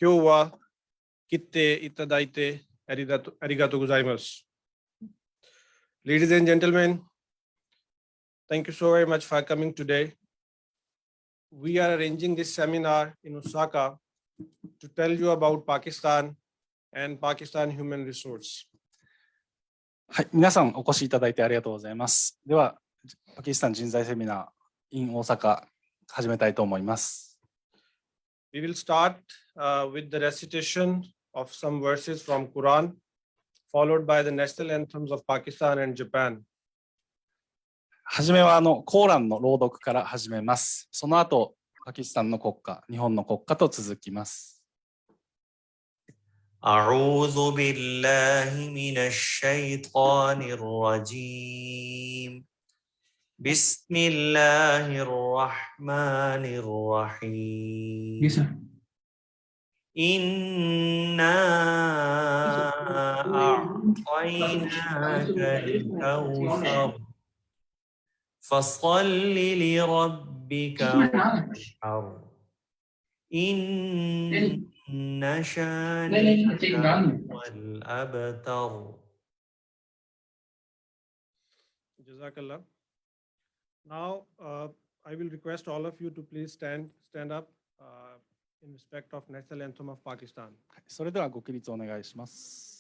今日は来ていただいてありがとうございます。Ladies and gentlemen, thank you so very much for coming today. We are arranging this seminar in Osaka to tell you about Pakistan and Pakistan human resource. はい、皆さんお越しいただいてありがとうございます。では、パキスタン人材セミナー in 大阪始めたいと思います。We will start with the recitation of some verses from Quran, followed by the national anthems of Pakistan and Japan. はじめはコーランの朗読から始めます。その後、パキスタンの国歌、日本の国歌と続きます。أعوذ بالله من الشيطان الرجيم بسم الله الرحمن الرحيم إنا أعطيناك الكوثر فصل لربك وانحر إن شانئك هو الأبتر. Jazakallah. Now, I will request all of you to please stand up in respect of national anthem of Pakistan. それではご起立お願いします。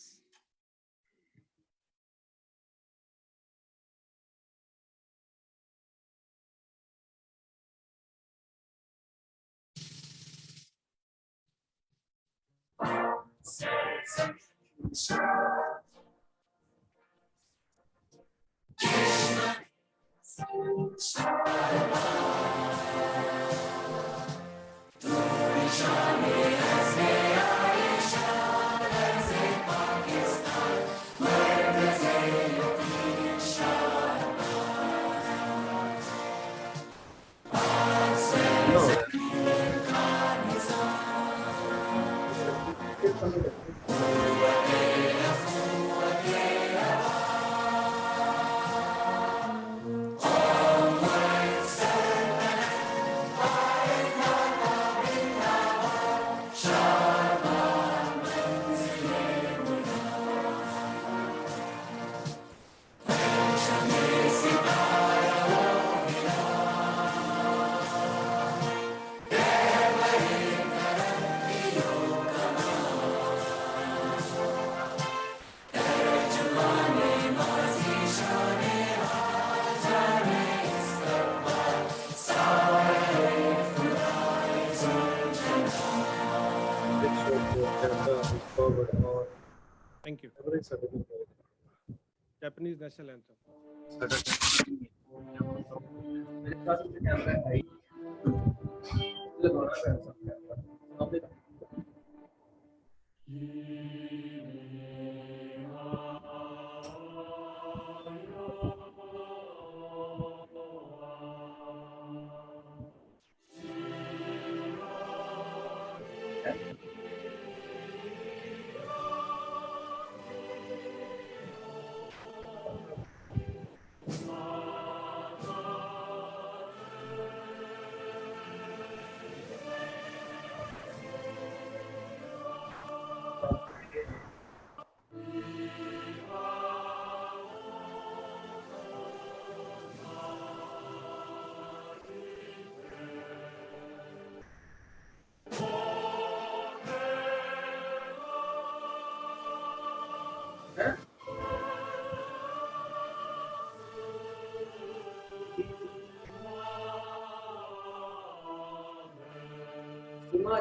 Thank you. Japanese national anthem.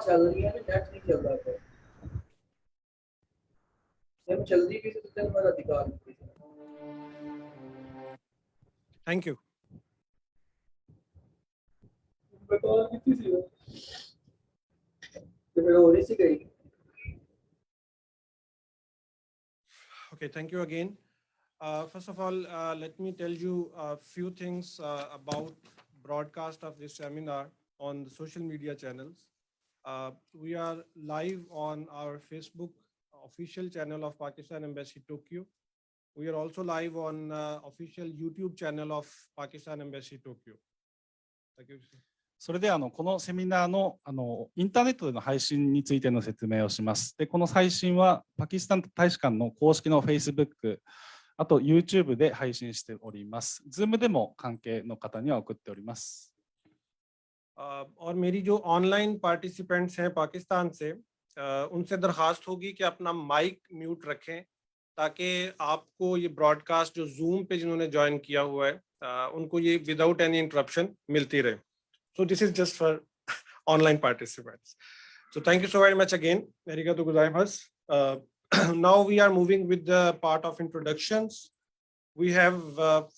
चल रही है ना net नहीं चल रहा है SIM चल रही भी तो हमारा अधिकार Thank you. बेकार कितनी सी है तो मेरा होने से गई. Okay, thank you again. First of all, let me tell you a few things about broadcast of this seminar on the social media channels. We are live on our Facebook official channel of Pakistan Embassy Tokyo. We are also live on official YouTube channel of Pakistan Embassy Tokyo. それでこのセミナーのインターネットでの配信についての説明をします。で、この配信はパキスタン大使館の公式の Facebook、あと YouTube で配信しております。Zoom でも関係の方には送っております。और मेरी जो online participants हैं पाकिस्तान से उनसे दरखास्त होगी कि अपना mic mute रखें ताकि आपको ये ब्रॉडकास्ट जो जूम पे जिन्होंने ज्वाइन किया हुआ है उनको ये विदाउट एनी इंटरप्शन मिलती रहे. So this is just for online participants. So thank you so very much again. Arigatou gozaimasu. Now we are moving with the part of introductions. We have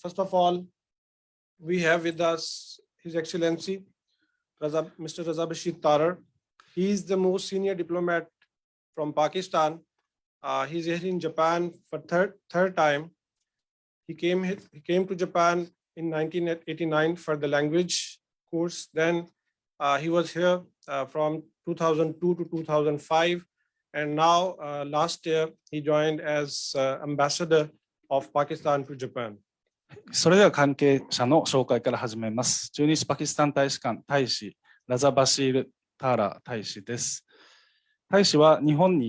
first of all we have with us His Excellency Mr. Raza Bashir Tarar. He is the most senior diplomat from Pakistan. He's here in Japan for third time. He came to Japan in 1989 for the language course. Then he was here from 2002 to 2005, and now last year he joined as ambassador of Pakistan to Japan. それでは関係者の紹介から始めます。駐日パキスタン大使館大使ラザ・バシール・ターラ大使です。大使は日本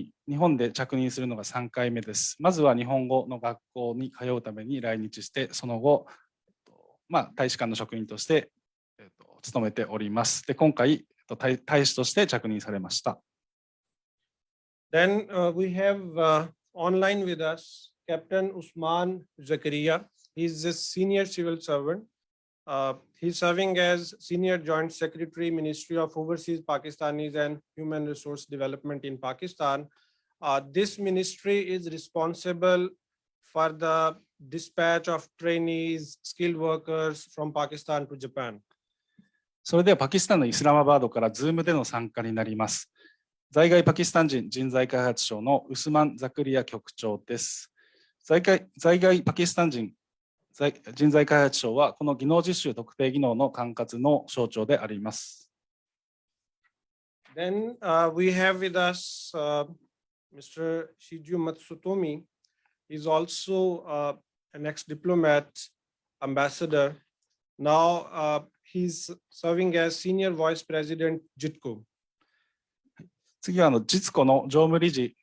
で着任するのが3回目です。まずは日本語の学校に通うために来日して、その後、大使館の職員として務めております。で、今回大使として着任されました。Then we have online with us Captain Usman Zakaria. He's a senior civil servant. He's serving as Senior Joint Secretary, Ministry of Overseas Pakistanis and Human Resource Development in Pakistan. This ministry is responsible for the dispatch of trainees, skilled workers from Pakistan to Japan. それではパキスタンのイスラマバードから Zoom での参加になります。在外パキスタン人人材開発省のウスマン・ザクリア局長です。在外パキスタン人材開発省はこの技能実習特定技能の管轄の省庁であります。Then we have with us Mr. Shiju Matsutomi. He's also an ex-diplomat ambassador. Now he's serving as Senior Vice President JITCO. 次はJITCOの常務理事、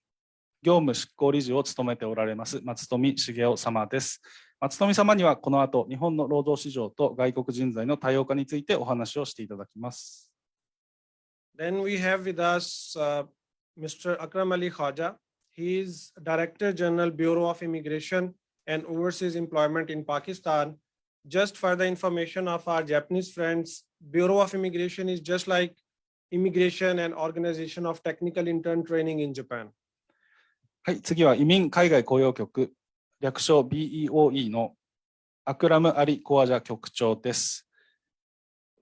業務執行理事を務めておられます松富茂雄様です。松富様にはこの後、日本の労働市場と外国人材の多様化についてお話をしていただきます。Then we have with us Mr. Akram Ali Khaja. He is Director General Bureau of Immigration and Overseas Employment in Pakistan. Just for the information of our Japanese friends, Bureau of Immigration is just like Immigration and Organization of Technical Intern Training in Japan. はい、次は移民海外雇用局、略称 BEOE のアクラム・アリ・コアジャ局長です。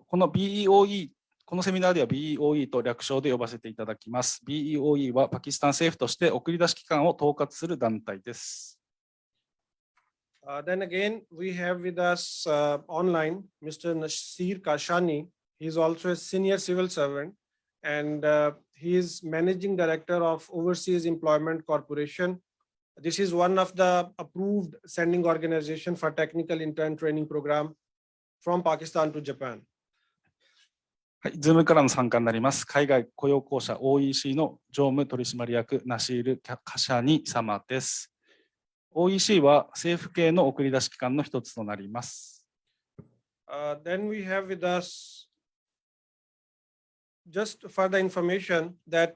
この BEOE、このセミナーでは BEOE と略称で呼ばせていただきます。BEOE はパキスタン政府として送り出し機関を統括する団体です。Then again, we have with us online Mr. Nasir Kashani. He is also a senior civil servant, and he is Managing Director of Overseas Employment Corporation. This is one of the approved sending organization for technical intern training program from Pakistan to Japan. はい、Zoom からの参加になります。海外雇用公社 OEC の常務取締役ナシール・カシャニ様です。OEC は政府系の送り出し機関の一つとなります。Then we have with us just for the information that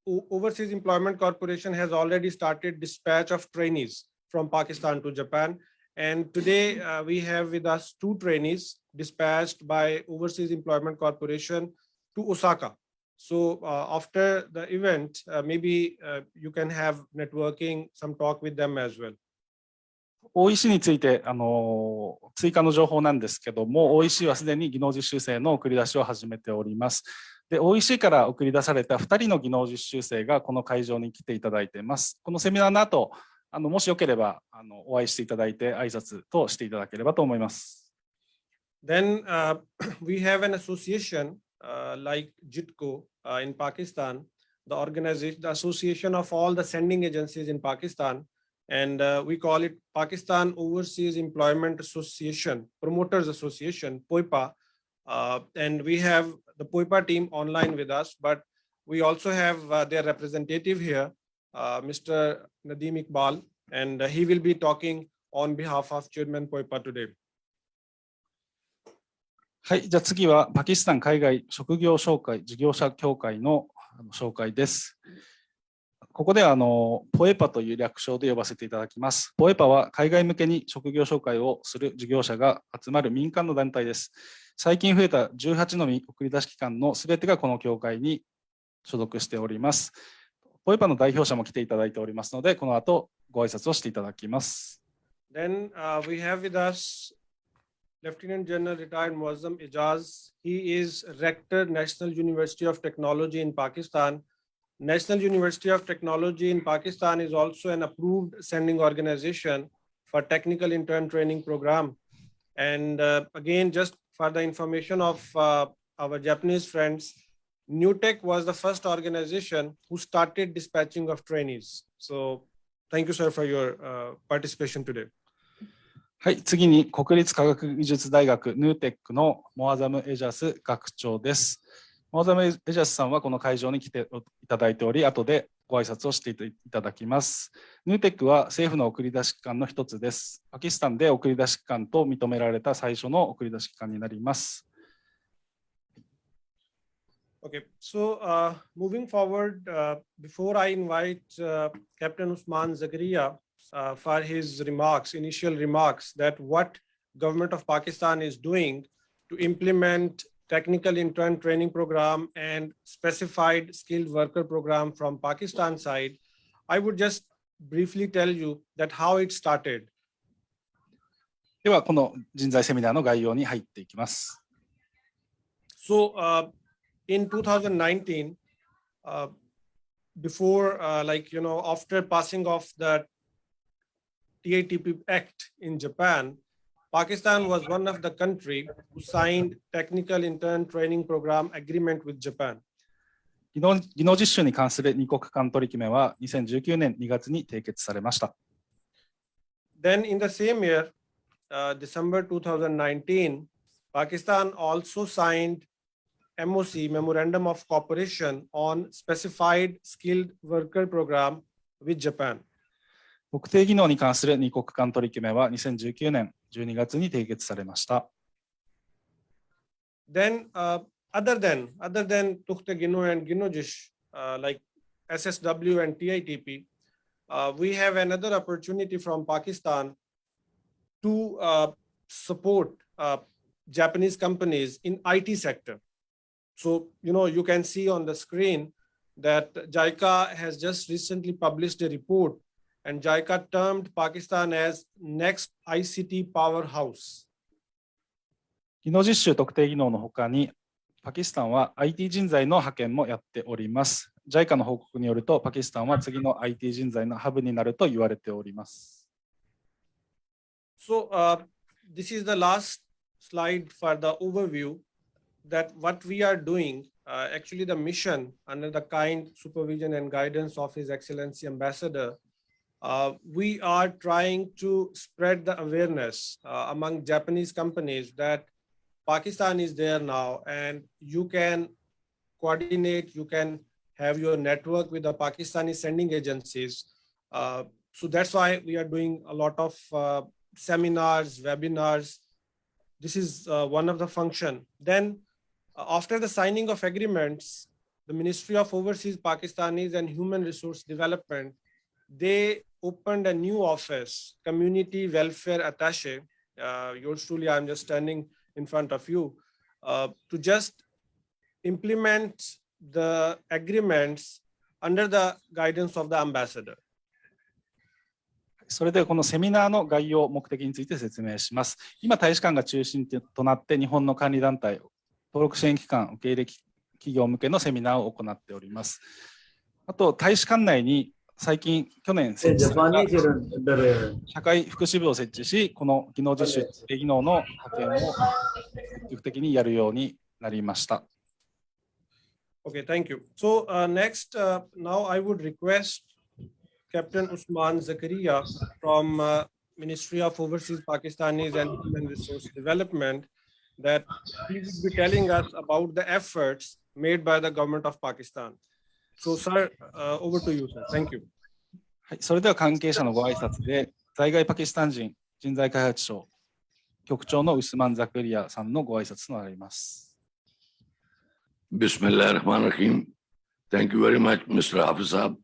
Overseas Employment Corporation has already started dispatch of trainees from Pakistan to Japan. And today we have with us 2 trainees dispatched by Overseas Employment Corporation to Osaka. So after the event, maybe you can have networking, some talk with them as well. OEC について追加の情報なんですけども、OEC はすでに技能実習生の送り出しを始めております。で、OEC から送り出された2人の技能実習生がこの会場に来ていただいています。このセミナーの後、もしよければお会いしていただいて挨拶としていただければと思います。Then we have an association like JITCO in Pakistan, the organization, the association of all the sending agencies in Pakistan, and we call it Pakistan Overseas Employment Association, Promoters Association, POIPA. And we have the POIPA team online with us, but we also have their representative here, Mr. Nadeem Iqbal, and he will be talking on behalf of Chairman POIPA today. はい、じゃあ次はパキスタン海外職業紹介事業者協会の紹介です。ここではポエパという略称で呼ばせていただきます。ポエパは海外向けに職業紹介をする事業者が集まる民間の団体です。最近増えた18の送り出し機関のすべてがこの協会に所属しております。ポエパの代表者も来ていただいておりますので、この後ご挨拶をしていただきます。Then we have with us Lieutenant General Retired Muazzam Ijaz. He is Rector, National University of Technology in Pakistan. National University of Technology in Pakistan is also an approved sending organization for technical intern training program. And again, just for the information of our Japanese friends, NewTech was the first organization who started dispatching of trainees. So thank you, sir, for your participation today. はい、次に国立科学技術大学ヌーテックのモアザム・エジャス学長です。モアザム・エジャスさんはこの会場に来ていただいており、後でご挨拶をしていただきます。ヌーテックは政府の送り出し機関の一つです。パキスタンで送り出し機関と認められた最初の送り出し機関になります。Okay, so moving forward, before I invite Captain Usman Zakaria for his remarks, initial remarks, that what government of Pakistan is doing to implement technical intern training program and specified skilled worker program from Pakistan side, I would just briefly tell you that how it started. ではこの人材セミナーの概要に入っていきます。So in 2019, before after passing of the TATP Act in Japan, Pakistan was one of the country who signed technical intern training program agreement with Japan. 技能実習に関する二国間取り決めは2019年2月に締結されました。Then in the same year, December 2019, Pakistan also signed MOC, Memorandum of Cooperation on Specified Skilled Worker Program with Japan. 特定技能に関する二国間取り決めは2019年12月に締結されました。Then other than Tukhte Gino and Ginojish, like SSW and TITP, we have another opportunity from Pakistan to support Japanese companies in IT sector. So, you can see on the screen that JICA has just recently published a report, and JICA termed Pakistan as next ICT powerhouse. 技能実習特定技能のほかに、パキスタンは IT 人材の派遣もやっております。JICA の報告によると、パキスタンは次の IT 人材のハブになると言われております。So, this is the last slide for the overview that what we are doing, actually the mission under the kind supervision and guidance of His Excellency Ambassador, we are trying to spread the awareness among Japanese companies that Pakistan is there now and you can coordinate, you can have your network with the Pakistani sending agencies. So that's why we are doing a lot of seminars, webinars. This is one of the function. Then after the signing of agreements, the Ministry of Overseas Pakistanis and Human Resource Development, they opened a new office, Community Welfare Attaché. Yours truly, I'm just standing in front of you, to just implement the agreements under the guidance of the ambassador. それでこのセミナーの概要、目的について説明します。今、大使館が中心となって日本の管理団体、登録支援機関、受け入れ企業向けのセミナーを行っております。あと、大使館内に最近、去年設置された社会福祉部を設置し、この技能実習、技能の派遣を積極的にやるようになりました。Okay, thank you. So next, now I would request Captain Usman Zakaria from Ministry of Overseas Pakistanis and Human Resource Development that he would be telling us about the efforts made by the government of Pakistan. So, sir, over to you, sir. Thank you. はい、それでは関係者のご挨拶で、在外パキスタン人人材開発省局長のウスマン・ザクリアさんのご挨拶となります。Bismillah ar-Rahman ar-Rahim. Thank you very much, Mr. Hafiz Saab.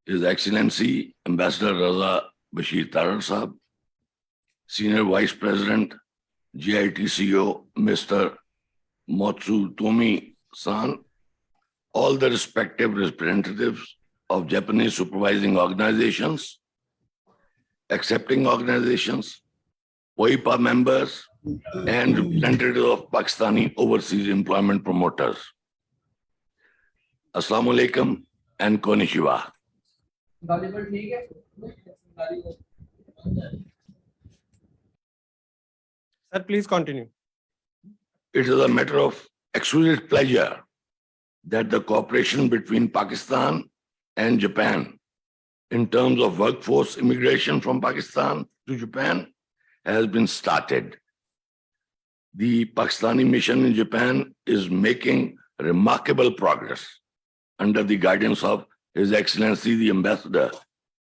His Excellency Ambassador Raza Bashir Tarar Saab, Senior Vice President, GITCO, Mr. Matsutomi San, all the respective representatives of Japanese supervising organizations, accepting organizations, OIPA members, and representatives of Pakistani overseas employment promoters. Assalamu alaikum and konnichiwa. Sir, please continue. It is a matter of exquisite pleasure that the cooperation between Pakistan and Japan in terms of workforce immigration from Pakistan to Japan has been started. The Pakistani mission in Japan is making remarkable progress under the guidance of His Excellency the Ambassador,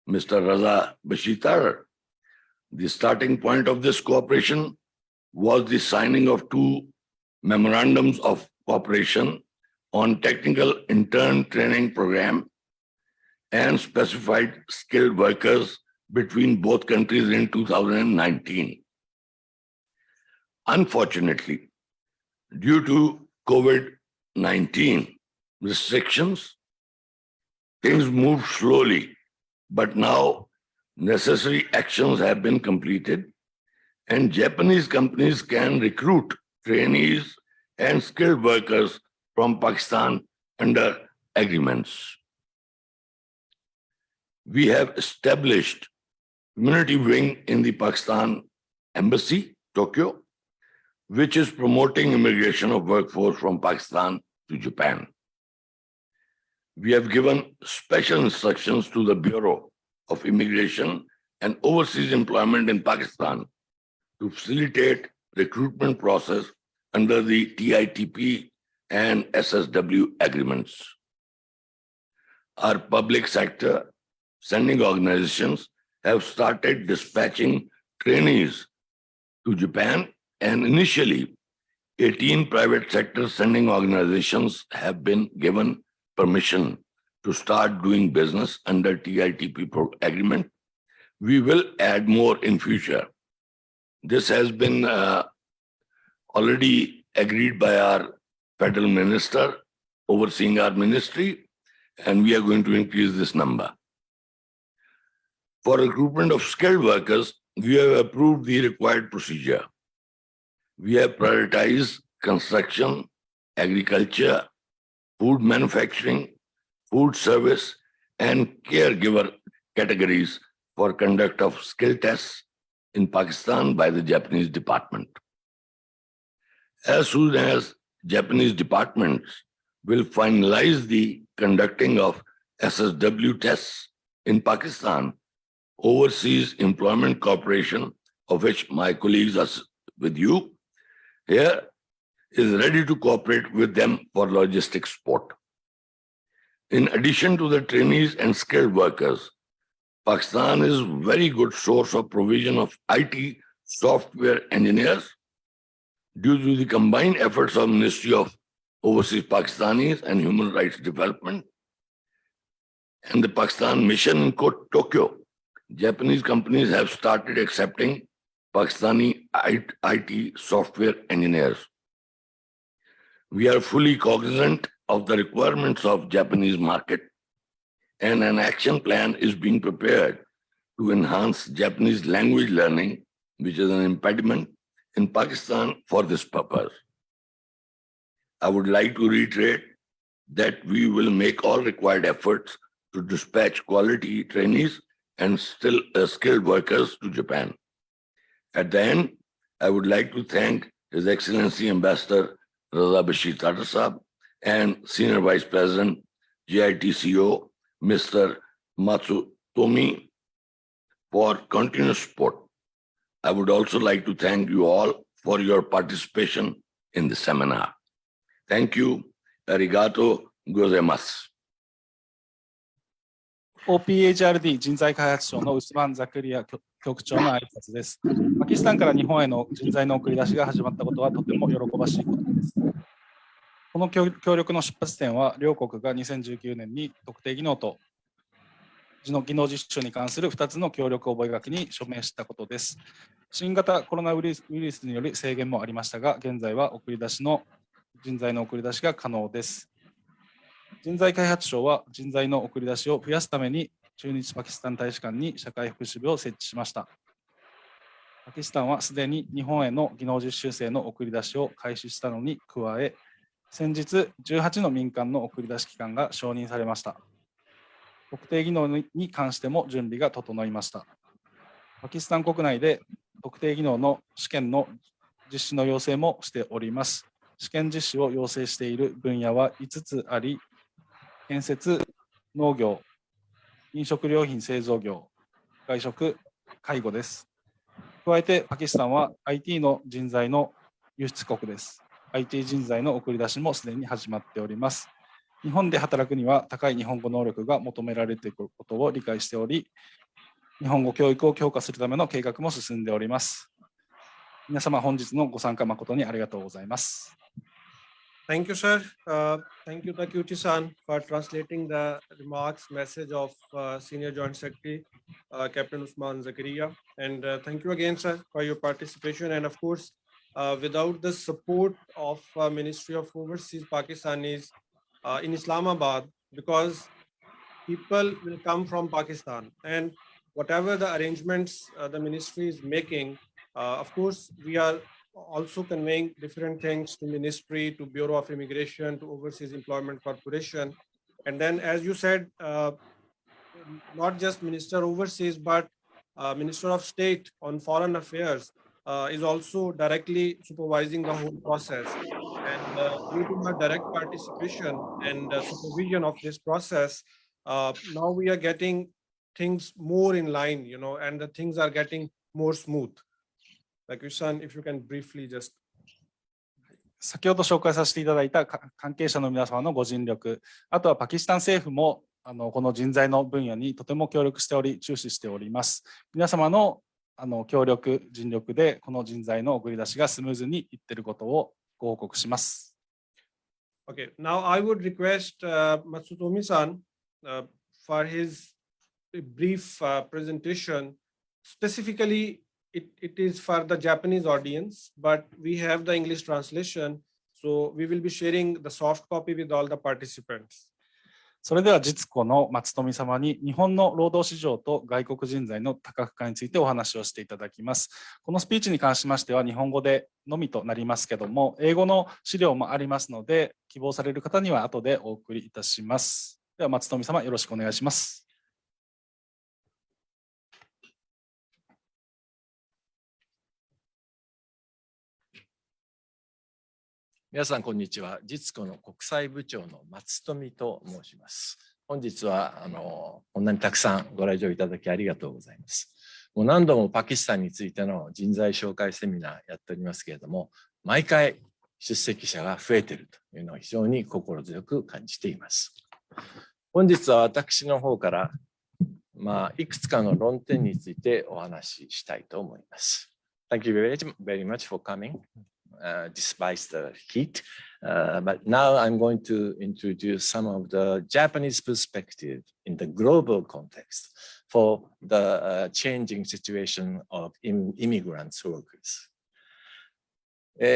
Mr. Raza Bashir Tarar. The starting point of this cooperation was the signing of 2 memorandums of cooperation on technical intern training program and specified skilled workers between both countries in 2019. Unfortunately, due to COVID-19 restrictions, things moved slowly, but now necessary actions have been completed and Japanese companies can recruit trainees and skilled workers from Pakistan under agreements. We have established community wing in the Pakistan Embassy, Tokyo, which is promoting immigration of workforce from Pakistan to Japan. We have given special instructions to the Bureau of Immigration and Overseas Employment in Pakistan to facilitate recruitment process under the TITP and SSW agreements. Our public sector sending organizations have started dispatching trainees to Japan, and initially 18 private sector sending organizations have been given permission to start doing business under TITP agreement. We will add more in future. This has been already agreed by our federal minister overseeing our ministry, and we are going to increase this number. For recruitment of skilled workers, we have approved the required procedure. We have prioritized construction, agriculture, food manufacturing, food service, and caregiver categories for conduct of skill tests in Pakistan by the Japanese department. As soon as Japanese departments will finalize the conducting of SSW tests in Pakistan, Overseas Employment Corporation, of which my colleagues are with you here, is ready to cooperate with them for logistics support. In addition to the trainees and skilled workers, Pakistan is a very good source of provision of IT software engineers due to the combined efforts of Ministry of Overseas Pakistanis and Human Rights Development and the Pakistan mission in Tokyo. Japanese companies have started accepting Pakistani IT software engineers. We are fully cognizant of the requirements of Japanese market, and an action plan is being prepared to enhance Japanese language learning, which is an impediment in Pakistan for this purpose. I would like to reiterate that we will make all required efforts to dispatch quality trainees and skilled workers to Japan. At the end, I would like to thank His Excellency Ambassador Raza Bashir Tarar Saab and Senior Vice President, GITCO, Mr. Matsutomi, for continuous support. I would also like to thank you all for your participation in the seminar. Thank you. Arigato gozaimasu. OPHRD 人材開発省のウスマン・ザクリア局長の挨拶です。パキスタンから日本への人材の送り出しが始まったことはとても喜ばしいことです。この協力の出発点は、両国が2019年に特定技能と技能実習に関する2つの協力覚書に署名したことです。新型コロナウイルスによる制限もありましたが、現在は人材の送り出しが可能です。人材開発省は人材の送り出しを増やすために駐日パキスタン大使館に社会福祉部を設置しました。パキスタンはすでに日本への技能実習生の送り出しを開始したのに加え、先日18の民間の送り出し機関が承認されました。特定技能に関しても準備が整いました。パキスタン国内で特定技能の試験の実施の要請もしております。試験実施を要請している分野は5つあり、建設、農業、飲食料品製造業、外食、介護です。加えてパキスタンは IT の人材の輸出国です。IT 人材の送り出しもすでに始まっております。日本で働くには高い日本語能力が求められていることを理解しており、日本語教育を強化するための計画も進んでおります。皆様、本日のご参加誠にありがとうございます。Thank you, sir. Thank you, Takuchi-san, for translating the remarks, message of Senior Joint Secretary, Captain Usman Zakaria. And thank you again, sir, for your participation. And of course, without the support of Ministry of Overseas Pakistanis in Islamabad, because people will come from Pakistan, and whatever the arrangements the ministry is making, of course, we are also conveying different things to ministry, to Bureau of Immigration, to Overseas Employment Corporation. And then, as you said, not just Minister Overseas, but Minister of State on Foreign Affairs is also directly supervising the whole process. And due to my direct participation and supervision of this process, now we are getting things more in line, and the things are getting more smooth. Like Yusan, if you can briefly just. 先ほど紹介させていただいた関係者の皆様のご尽力、あとはパキスタン政府もこの人材の分野にとても協力しており、注視しております。皆様の協力、尽力でこの人材の送り出しがスムーズにいっていることをご報告します。Okay, now I would request Matsutomi-san for his brief presentation. Specifically, it is for the Japanese audience, but we have the English translation, so we will be sharing the soft copy with all the participants. それでは実子の松富様に日本の労働市場と外国人材の多角化についてお話をしていただきます。このスピーチに関しましては日本語でのみとなりますけども、英語の資料もありますので、希望される方には後でお送りいたします。では松富様、よろしくお願いします。皆さんこんにちは。実子の国際部長の松富と申します。本日はこんなにたくさんご来場いただきありがとうございます。もう何度もパキスタンについての人材紹介セミナーやっておりますけれども、毎回出席者が増えているというのを非常に心強く感じています。本日は私の方からいくつかの論点についてお話ししたいと思います。Thank you very much for coming. Despite the heat. But now I'm going to introduce some of the Japanese perspective in the global context for the changing situation of immigrants workers.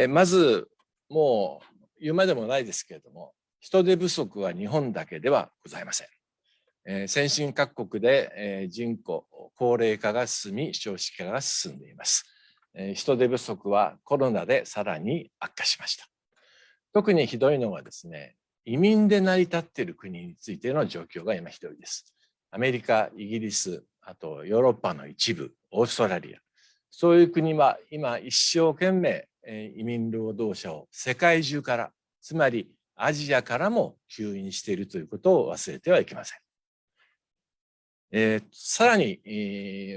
まず、もう言うまでもないですけれども、人手不足は日本だけではございません。先進各国で人口高齢化が進み、少子化が進んでいます。人手不足はコロナでさらに悪化しました。特にひどいのはですね、移民で成り立っている国についての状況が今ひどいです。アメリカ、イギリス、あとヨーロッパの一部、オーストラリア、そういう国は今一生懸命移民労働者を世界中から、つまりアジアからも吸引しているということを忘れてはいけません。さらに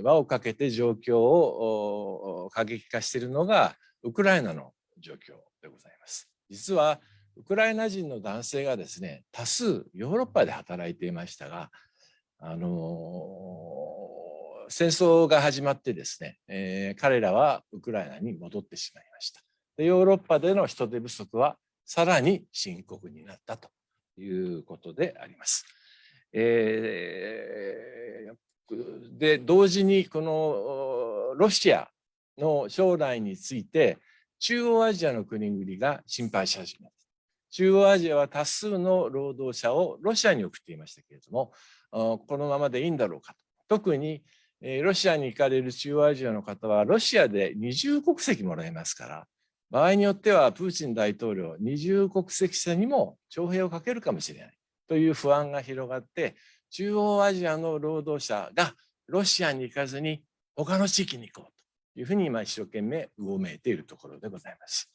輪をかけて状況を過激化しているのがウクライナの状況でございます。実はウクライナ人の男性がですね、多数ヨーロッパで働いていましたが、戦争が始まってですね、彼らはウクライナに戻ってしまいました。で、ヨーロッパでの人手不足はさらに深刻になったということであります。で、同時にこのロシアの将来について中央アジアの国々が心配し始めます。中央アジアは多数の労働者をロシアに送っていましたけれども、このままでいいんだろうかと。特にロシアに行かれる中央アジアの方はロシアで二重国籍もらえますから、場合によってはプーチン大統領二重国籍者にも徴兵をかけるかもしれないという不安が広がって、中央アジアの労働者がロシアに行かずに他の地域に行こうというふうに今一生懸命うごめいているところでございます。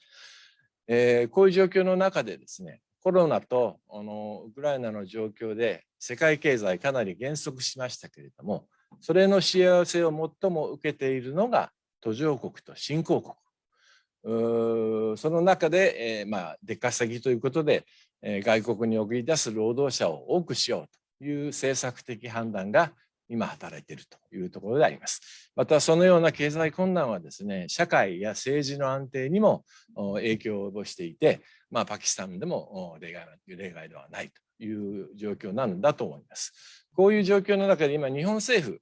こういう状況の中でですね、コロナとウクライナの状況で世界経済かなり減速しましたけれども、それの幸せを最も受けているのが途上国と新興国。その中で、出稼ぎということで、外国に送り出す労働者を多くしようという政策的判断が今働いているというところであります。またそのような経済困難はですね、社会や政治の安定にも影響を及ぼしていて、パキスタンでも例外ではないという状況なんだと思います。こういう状況の中で今日本政府、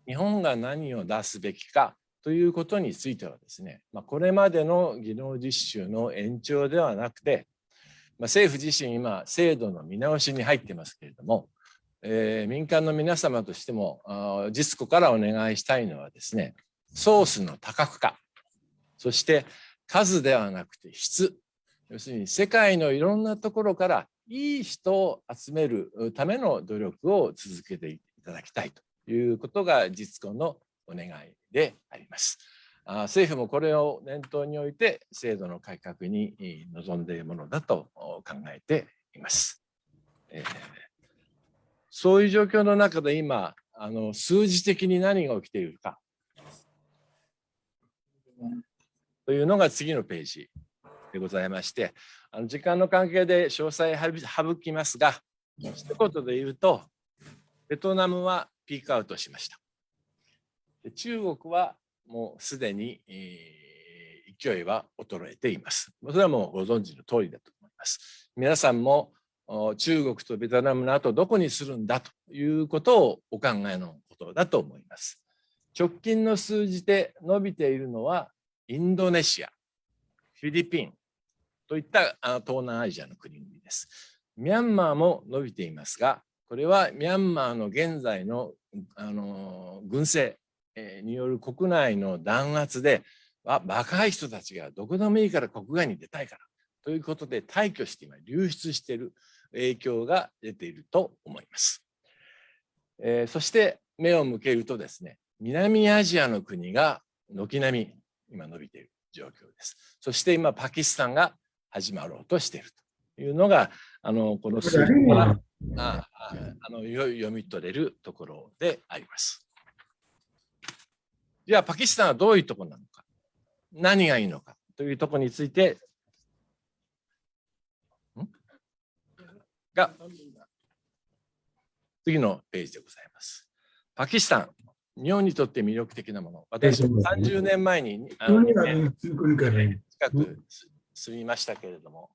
日本が何を出すべきかということについてはですね、これまでの技能実習の延長ではなくて、政府自身今制度の見直しに入っていますけれども、民間の皆様としても実庫からお願いしたいのはですね、ソースの多角化、そして数ではなくて質、要するに世界のいろんなところからいい人を集めるための努力を続けていただきたいということが実庫のお願いであります。政府もこれを念頭に置いて制度の改革に臨んでいるものだと考えています。そういう状況の中で今数字的に何が起きているかというのが次のページでございまして、時間の関係で詳細省きますが、一言で言うと、ベトナムはピークアウトしました。中国はもうすでに勢いは衰えています。それはもうご存知の通りだと思います。皆さんも中国とベトナムの後どこにするんだということをお考えのことだと思います。直近の数字で伸びているのはインドネシア、フィリピンといった東南アジアの国々です。ミャンマーも伸びていますが、これはミャンマーの現在の軍政による国内の弾圧で、若い人たちがどこでもいいから国外に出たいからということで大挙して今流出している影響が出ていると思います。そして目を向けるとですね、南アジアの国が軒並み今伸びている状況です。そして今パキスタンが始まろうとしているというのがこの数字から読み取れるところであります。じゃあパキスタンはどういうところなのか、何がいいのかというところについてが次のページでございます。パキスタン、日本にとって魅力的なもの。私も30年前に近く住みましたけれども。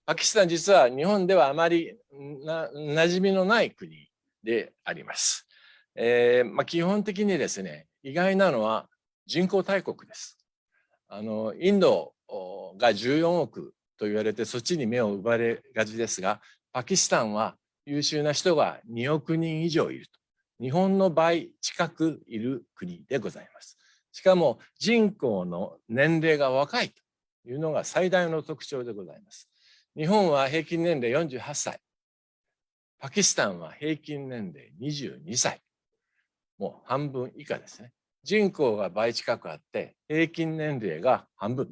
パキスタン実は日本ではあまり馴染みのない国であります。基本的にですね、意外なのは人口大国です。インドが14億と言われてそっちに目を奪われがちですが、パキスタンは優秀な人が2億人以上いると。日本の倍近くいる国でございます。しかも人口の年齢が若いというのが最大の特徴でございます。日本は平均年齢48歳。パキスタンは平均年齢22歳。もう半分以下ですね。人口が倍近くあって平均年齢が半分。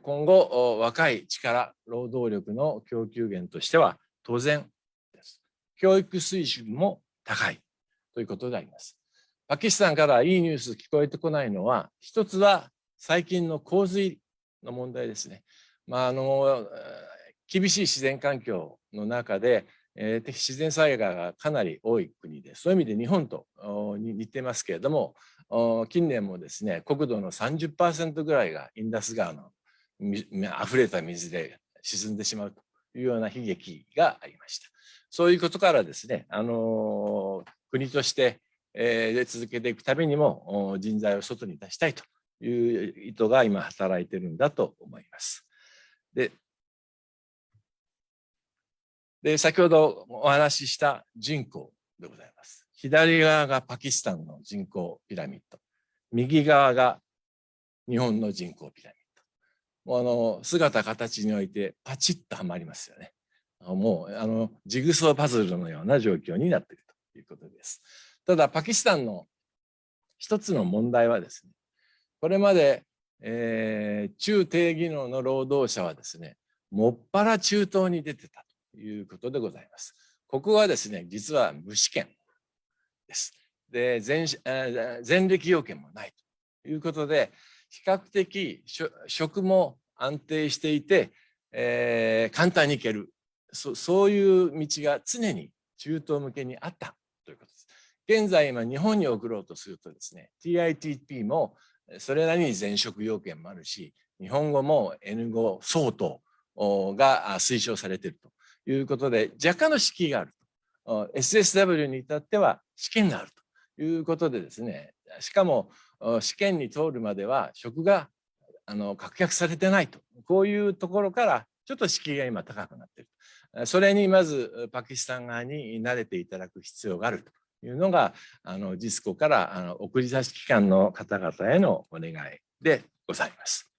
今後若い力、労働力の供給源としては当然です。教育水準も高い。ということであります。パキスタンからいいニュース聞こえてこないのは、一つは最近の洪水の問題ですね。厳しい自然環境の中で、自然災害がかなり多い国で、そういう意味で日本と似てますけれども、近年もですね、国土の 30% ぐらいがインダス川の溢れた水で沈んでしまうというような悲劇がありました。そういうことからですね、国として、続けていくためにも人材を外に出したいという意図が今働いているんだと思います。で、先ほどお話しした人口でございます。左側がパキスタンの人口ピラミッド。右側が日本の人口ピラミッド。もう姿形においてパチッとはまりますよね。もうジグソーパズルのような状況になっているということです。ただパキスタンの一つの問題はですね、これまで、中低技能の労働者はですね、もっぱら中東に出てたということでございます。ここはですね、実は無試験です。で、前歴要件もないということで、比較的職も安定していて、簡単に行ける。そういう道が常に中東向けにあったということです。現在今日本に送ろうとするとですね、TITP もそれなりに前職要件もあるし、日本語も N5 相当が推奨されているということで、若干の敷居があると。SSW に至っては試験があるということでですね、しかも試験に通るまでは職が確約されてないと、こういうところからちょっと敷居が今高くなっている。それにまずパキスタン側に慣れていただく必要があるというのがジスコから送り出し機関の方々へのお願いでございます。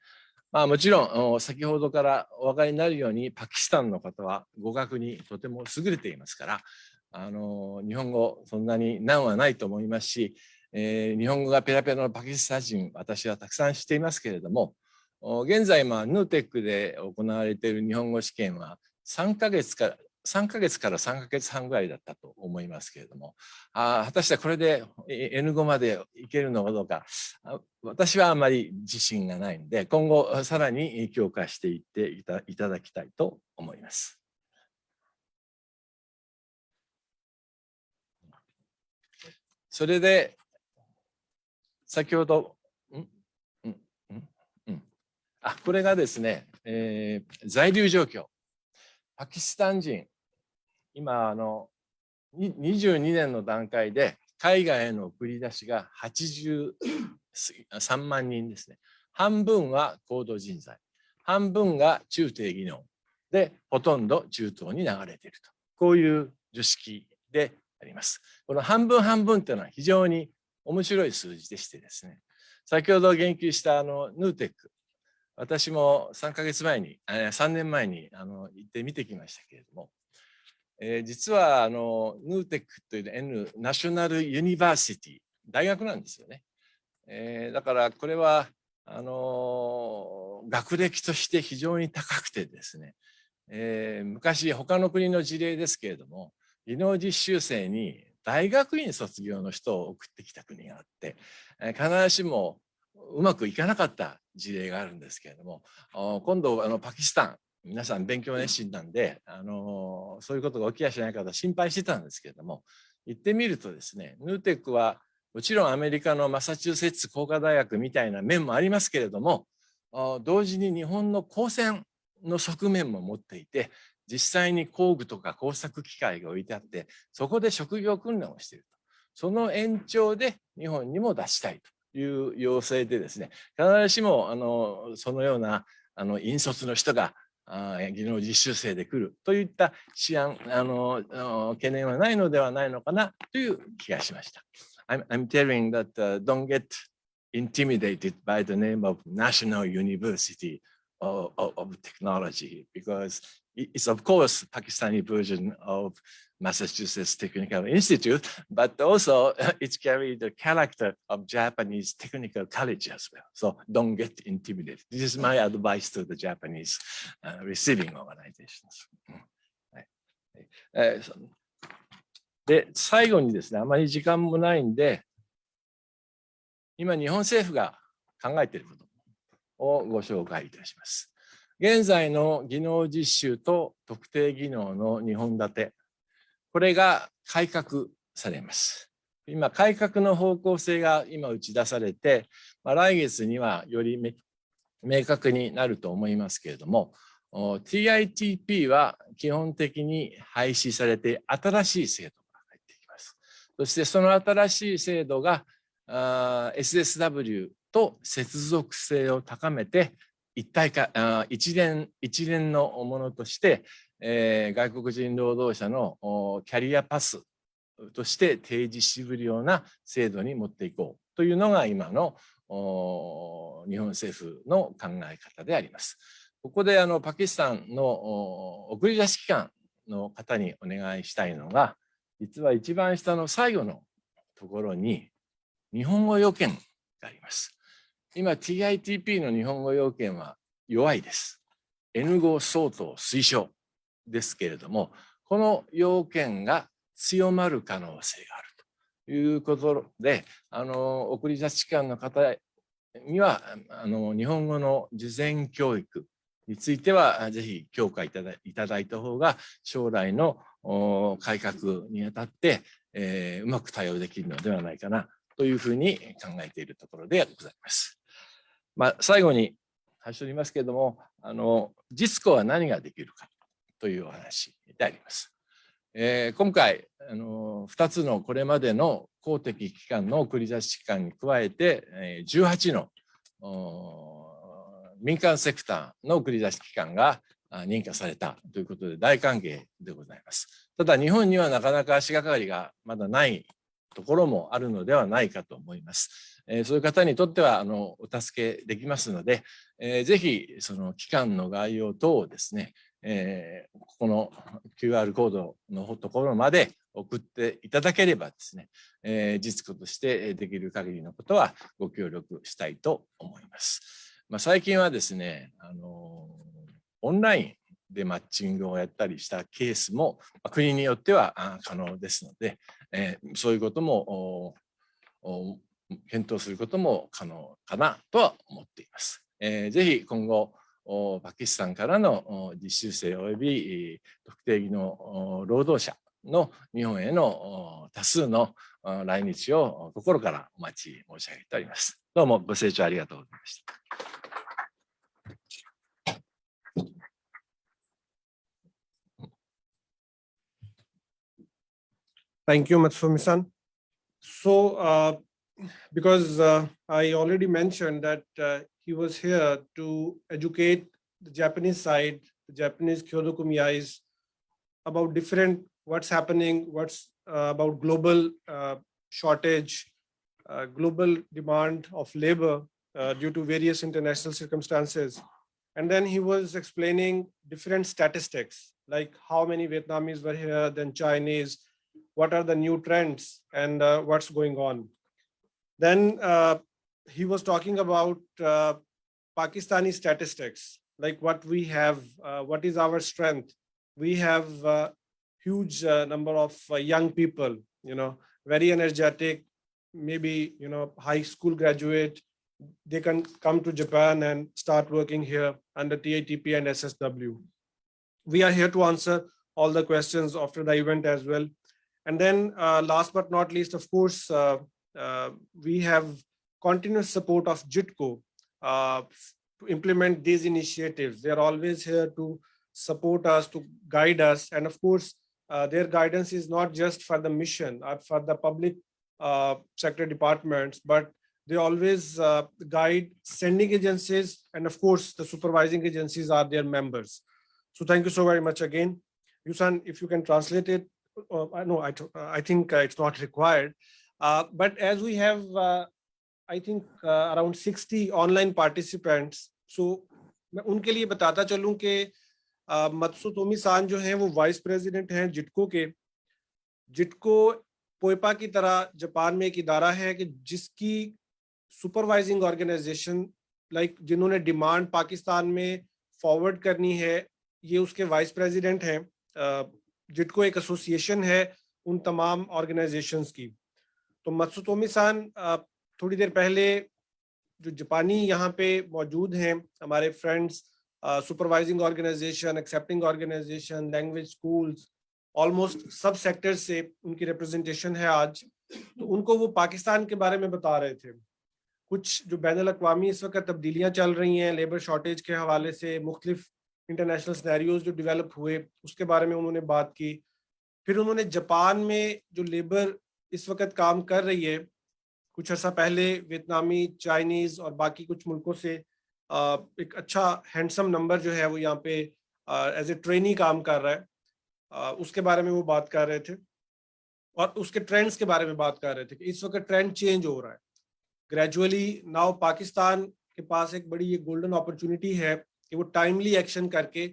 もちろん先ほどからお分かりになるようにパキスタンの方は語学にとても優れていますから、日本語そんなに難はないと思いますし、日本語がペラペラのパキスタン人、私はたくさん知っていますけれども、現在ヌーテックで行われている日本語試験は3ヶ月から3ヶ月半ぐらいだったと思いますけれども、果たしてこれで N5 までいけるのかどうか、私はあまり自信がないので、今後さらに強化していっていただきたいと思います。それで、先ほど、これがですね、在留状況。パキスタン人、今22年の段階で海外への送り出しが83万人ですね。半分は高度人材、半分が中低技能で、ほとんど中東に流れていると。こういう図式であります。この半分半分というのは非常に面白い数字でしてですね、先ほど言及したヌーテック、私も3年前に行って見てきましたけれども、実はヌーテックという N ナショナルユニバーシティ、大学なんですよね。だからこれは学歴として非常に高くてですね、昔他の国の事例ですけれども、技能実習生に大学院卒業の人を送ってきた国があって、必ずしもうまくいかなかった事例があるんですけれども、今度パキスタン、皆さん勉強熱心なんでそういうことが起きやしないかと心配してたんですけれども、行ってみるとですね、ヌーテックはもちろんアメリカのマサチューセッツ工科大学みたいな面もありますけれども、同時に日本の高専の側面も持っていて、実際に工具とか工作機械が置いてあって、そこで職業訓練をしていると。その延長で日本にも出したいという要請でですね、必ずしもそのような引率の人が技能実習生で来るといった懸念はないのではないのかなという気がしました。I'm telling that don't get intimidated by the name of National University of Technology, because it's of course Pakistani version of Massachusetts Technical Institute, but also it's carried the character of Japanese technical college as well. So don't get intimidated. This is my advice to the Japanese receiving organizations. で、最後にですね、あまり時間もないんで、今日本政府が考えていることをご紹介いたします。現在の技能実習と特定技能の2本立て、これが改革されます。今、改革の方向性が今打ち出されて、来月にはより明確になると思いますけれども、TITP は基本的に廃止されて新しい制度が入ってきます。そしてその新しい制度がSSW と接続性を高めて一連のものとして、外国人労働者のキャリアパスとして提示しうるような制度に持っていこうというのが今の日本政府の考え方であります。ここでパキスタンの送り出し機関の方にお願いしたいのが、実は一番下の最後のところに日本語要件があります。今 TITP の日本語要件は弱いです。N5 相当推奨ですけれども、この要件が強まる可能性があるということで、送り出し機関の方には日本語の事前教育についてはぜひ強化いただいた方が将来の改革にあたって、うまく対応できるのではないかなというふうに考えているところでございます。最後に最初に言いますけれども、実行は何ができるかというお話であります。今回2つのこれまでの公的機関の送り出し機関に加えて18の民間セクターの送り出し機関が認可されたということで大歓迎でございます。ただ日本にはなかなか足がかりがまだないところもあるのではないかと思います。そういう方にとってはお助けできますので、ぜひその機関の概要等をですね、ここの QR コードのところまで送っていただければですね、実行としてできる限りのことはご協力したいと思います。最近はですね、オンラインでマッチングをやったりしたケースも国によっては可能ですので、そういうことも検討することも可能かなとは思っています。ぜひ今後パキスタンからの実習生および特定技能労働者の日本への多数の来日を心からお待ち申し上げております。どうもご清聴ありがとうございました。Thank you, Matsumi-san. So, because I already mentioned that he was here to educate the Japanese side, the Japanese Kyoto Kumiyais, about what's happening, what's about global shortage, global demand of labor due to various international circumstances. And then he was explaining different statistics, like how many Vietnamese were here, then Chinese, what are the new trends and what's going on. Then he was talking about Pakistani statistics, like what we have, what is our strength. We have a huge number of young people, very energetic, maybe, high school graduate. They can come to Japan and start working here under TITP and SSW. We are here to answer all the questions after the event as well. And then last but not least, of course, we have continuous support of JITCO to implement these initiatives. They are always here to support us, to guide us. And of course, their guidance is not just for the mission or for the public sector departments, but they always guide sending agencies. And of course, the supervising agencies are their members. So thank you so very much again. Yusan, if you can translate it. I think it's not required. But as we have, I think around 60 online participants, so मैं उनके लिए बताता चलूं कि मत्सुतोमी-सान जो हैं वो vice president हैं जिटको के। जिटको पोइपा की तरह जापान में एक इदारा है कि जिसकी सुपरवाइजिंग ऑर्गेनाइजेशन लाइक जिन्होंने डिमांड पाकिस्तान में फॉरवर्ड करनी है, ये उसके वाइस प्रेसिडेंट हैं। जिटको एक एसोसिएशन है उन तमाम ऑर्गेनाइजेशंस की। तो मत्सुतोमी सान थोड़ी देर पहले जो जापानी यहाँ पे मौजूद हैं हमारे friends, supervising organisation, accepting organisation, language schools, almost सब सेक्टर से उनकी रिप्रेजेंटेशन है आज। तो उनको वो पाकिस्तान के बारे में बता रहे थे, कुछ जो बैनुल अक़वामी इस वक्त तब्दीलियां चल रही हैं लेबर शॉर्टेज के हवाले से, मुख्तलिफ इंटरनेशनल सिनेरियोज जो डेवलप हुए उसके बारे में उन्होंने बात की। फिर उन्होंने जापान में जो लेबर इस वक्त काम कर रही है, कुछ अर्सा पहले वियतनामी, चाइनीज और बाकी कुछ मुल्कों से एक अच्छा हैंडसम नंबर जो है वो यहाँ पे एज ए ट्रेनी काम कर रहा है, उसके बारे में वो बात कर रहे थे। और उसके ट्रेंड्स के बारे में बात कर रहे थे कि इस वक्त ट्रेंड चेंज हो रहा है ग्रेजुअली। नाउ पाकिस्तान के पास एक बड़ी ये गोल्डन अपॉर्चुनिटी है कि वो टाइमली एक्शन करके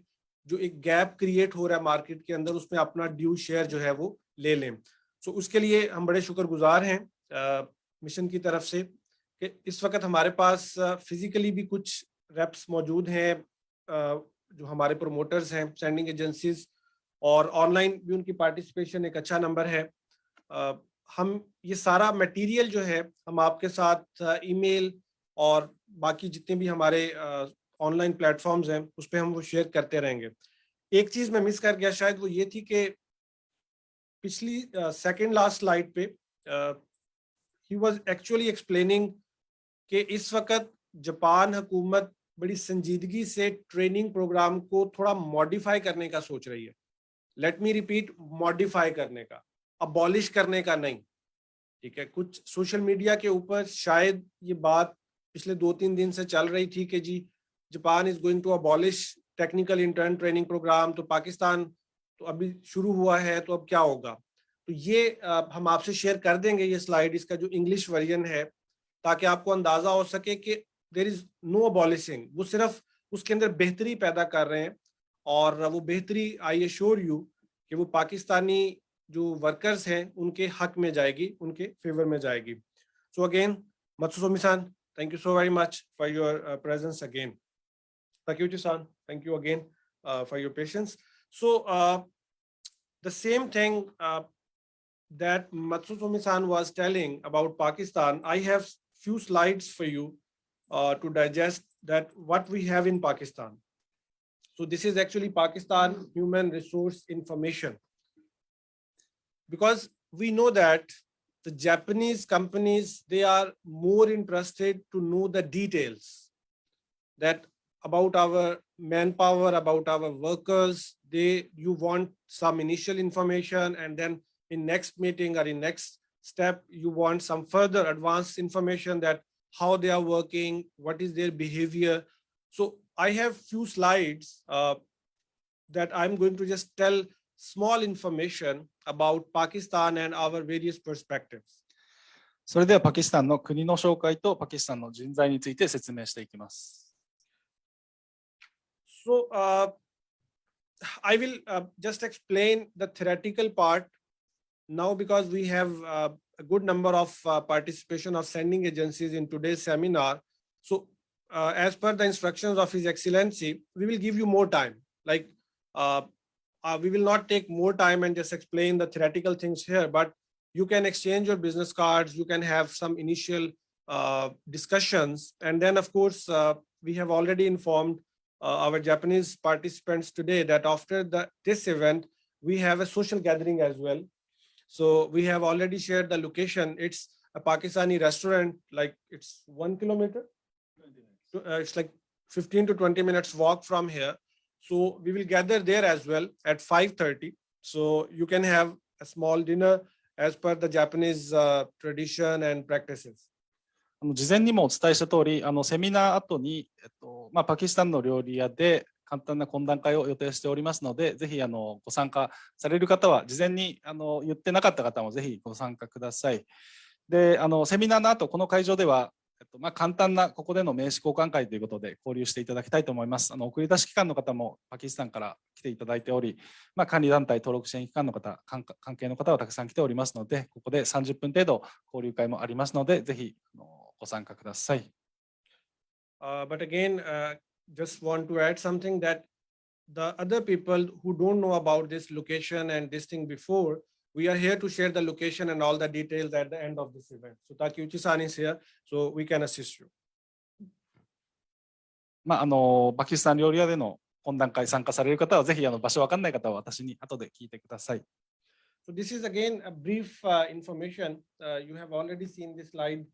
जो एक गैप क्रिएट हो रहा है मार्केट के अंदर, उसमें अपना ड्यू शेयर जो है वो ले लें। सो उसके लिए हम बड़े शुक्रगुजार हैं मिशन की तरफ से कि इस वक्त हमारे पास फिजिकली भी कुछ रेप्स मौजूद हैं, जो हमारे प्रोमोटर्स हैं, सेंडिंग एजेंसीज, और ऑनलाइन भी उनकी पार्टिसिपेशन एक अच्छा नंबर है। हम ये सारा मटेरियल जो है हम आपके साथ ईमेल और बाकी जितने भी हमारे ऑनलाइन प्लेटफॉर्म्स हैं उस पर हम वो शेयर करते रहेंगे। एक चीज मैं मिस कर गया शायद, वो ये थी कि पिछली सेकंड लास्ट स्लाइड पे ही वाज एक्चुअली एक्सप्लेनिंग कि इस वक्त जापान हुकूमत बड़ी संजीदगी से ट्रेनिंग प्रोग्राम को थोड़ा मॉडिफाई करने का सोच रही है। लेट मी रिपीट, मॉडिफाई करने का, अबॉलिश करने का नहीं। ठीक है, कुछ सोशल मीडिया के ऊपर शायद ये बात पिछले 2-3 दिन से चल रही थी कि जी Japan is going to abolish technical intern training program, तो पाकिस्तान तो अभी शुरू हुआ है तो अब क्या होगा। तो ये हम आपसे शेयर कर देंगे ये स्लाइड, इसका जो इंग्लिश वर्जन है, ताकि आपको अंदाजा हो सके कि देयर इज नो अबॉलिशिंग, वो सिर्फ उसके अंदर बेहतरी पैदा कर रहे हैं। और वो बेहतरी आई एश्योर यू कि वो पाकिस्तानी जो वर्कर्स हैं उनके हक में जाएगी, उनके फेवर में जाएगी। So again Matsutomi-san, thank you so very much for your presence again. Takeuchi-san, thank you again for your patience. So the same thing that Matsutomi-san was telling about Pakistan, I have few slides for you to digest that what we have in Pakistan. So this is actually Pakistan human resource information, because we know that the Japanese companies, they are more interested to know the details that about our manpower, about our workers. You want some initial information, and then in next meeting or in next step, you want some further advanced information that how they are working, what is their behavior. So I have few slides that I'm going to just tell small information about Pakistan and our various perspectives. それではパキスタンの国の紹介とパキスタンの人材について説明していきます。So I will just explain the theoretical part now, because we have a good number of participation of sending agencies in today's seminar. So as per the instructions of His Excellency, we will give you more time. Like we will not take more time and just explain the theoretical things here, but you can exchange your business cards, you can have some initial discussions, and then of course we have already informed our Japanese participants today that after this event we have a social gathering as well. So we have already shared the location. It's a Pakistani restaurant, like it's 1 kilometer. It's like 15 to 20 minutes walk from here. So we will gather there as well at 5:30. So you can have a small dinner as per the Japanese tradition and practices. 事前にもお伝えした通り、セミナー後に、パキスタンの料理屋で簡単な懇談会を予定しておりますので、ぜひご参加される方は、事前に言ってなかった方もぜひご参加ください。で、セミナーの後、この会場では、簡単なここでの名刺交換会ということで交流していただきたいと思います。送り出し機関の方もパキスタンから来ていただいており、管理団体登録支援機関の方、関係の方はたくさん来ておりますので、ここで30分程度交流会もありますので、ぜひご参加ください。But again, just want to add something that the other people who don't know about this location and this thing before, we are here to share the location and all the details at the end of this event. So Takeuchi-san is here, so we can assist you. パキスタン料理屋での懇談会参加される方は、ぜひ場所わかんない方は私に後で聞いてください。So this is again a brief information. You have already seen this slide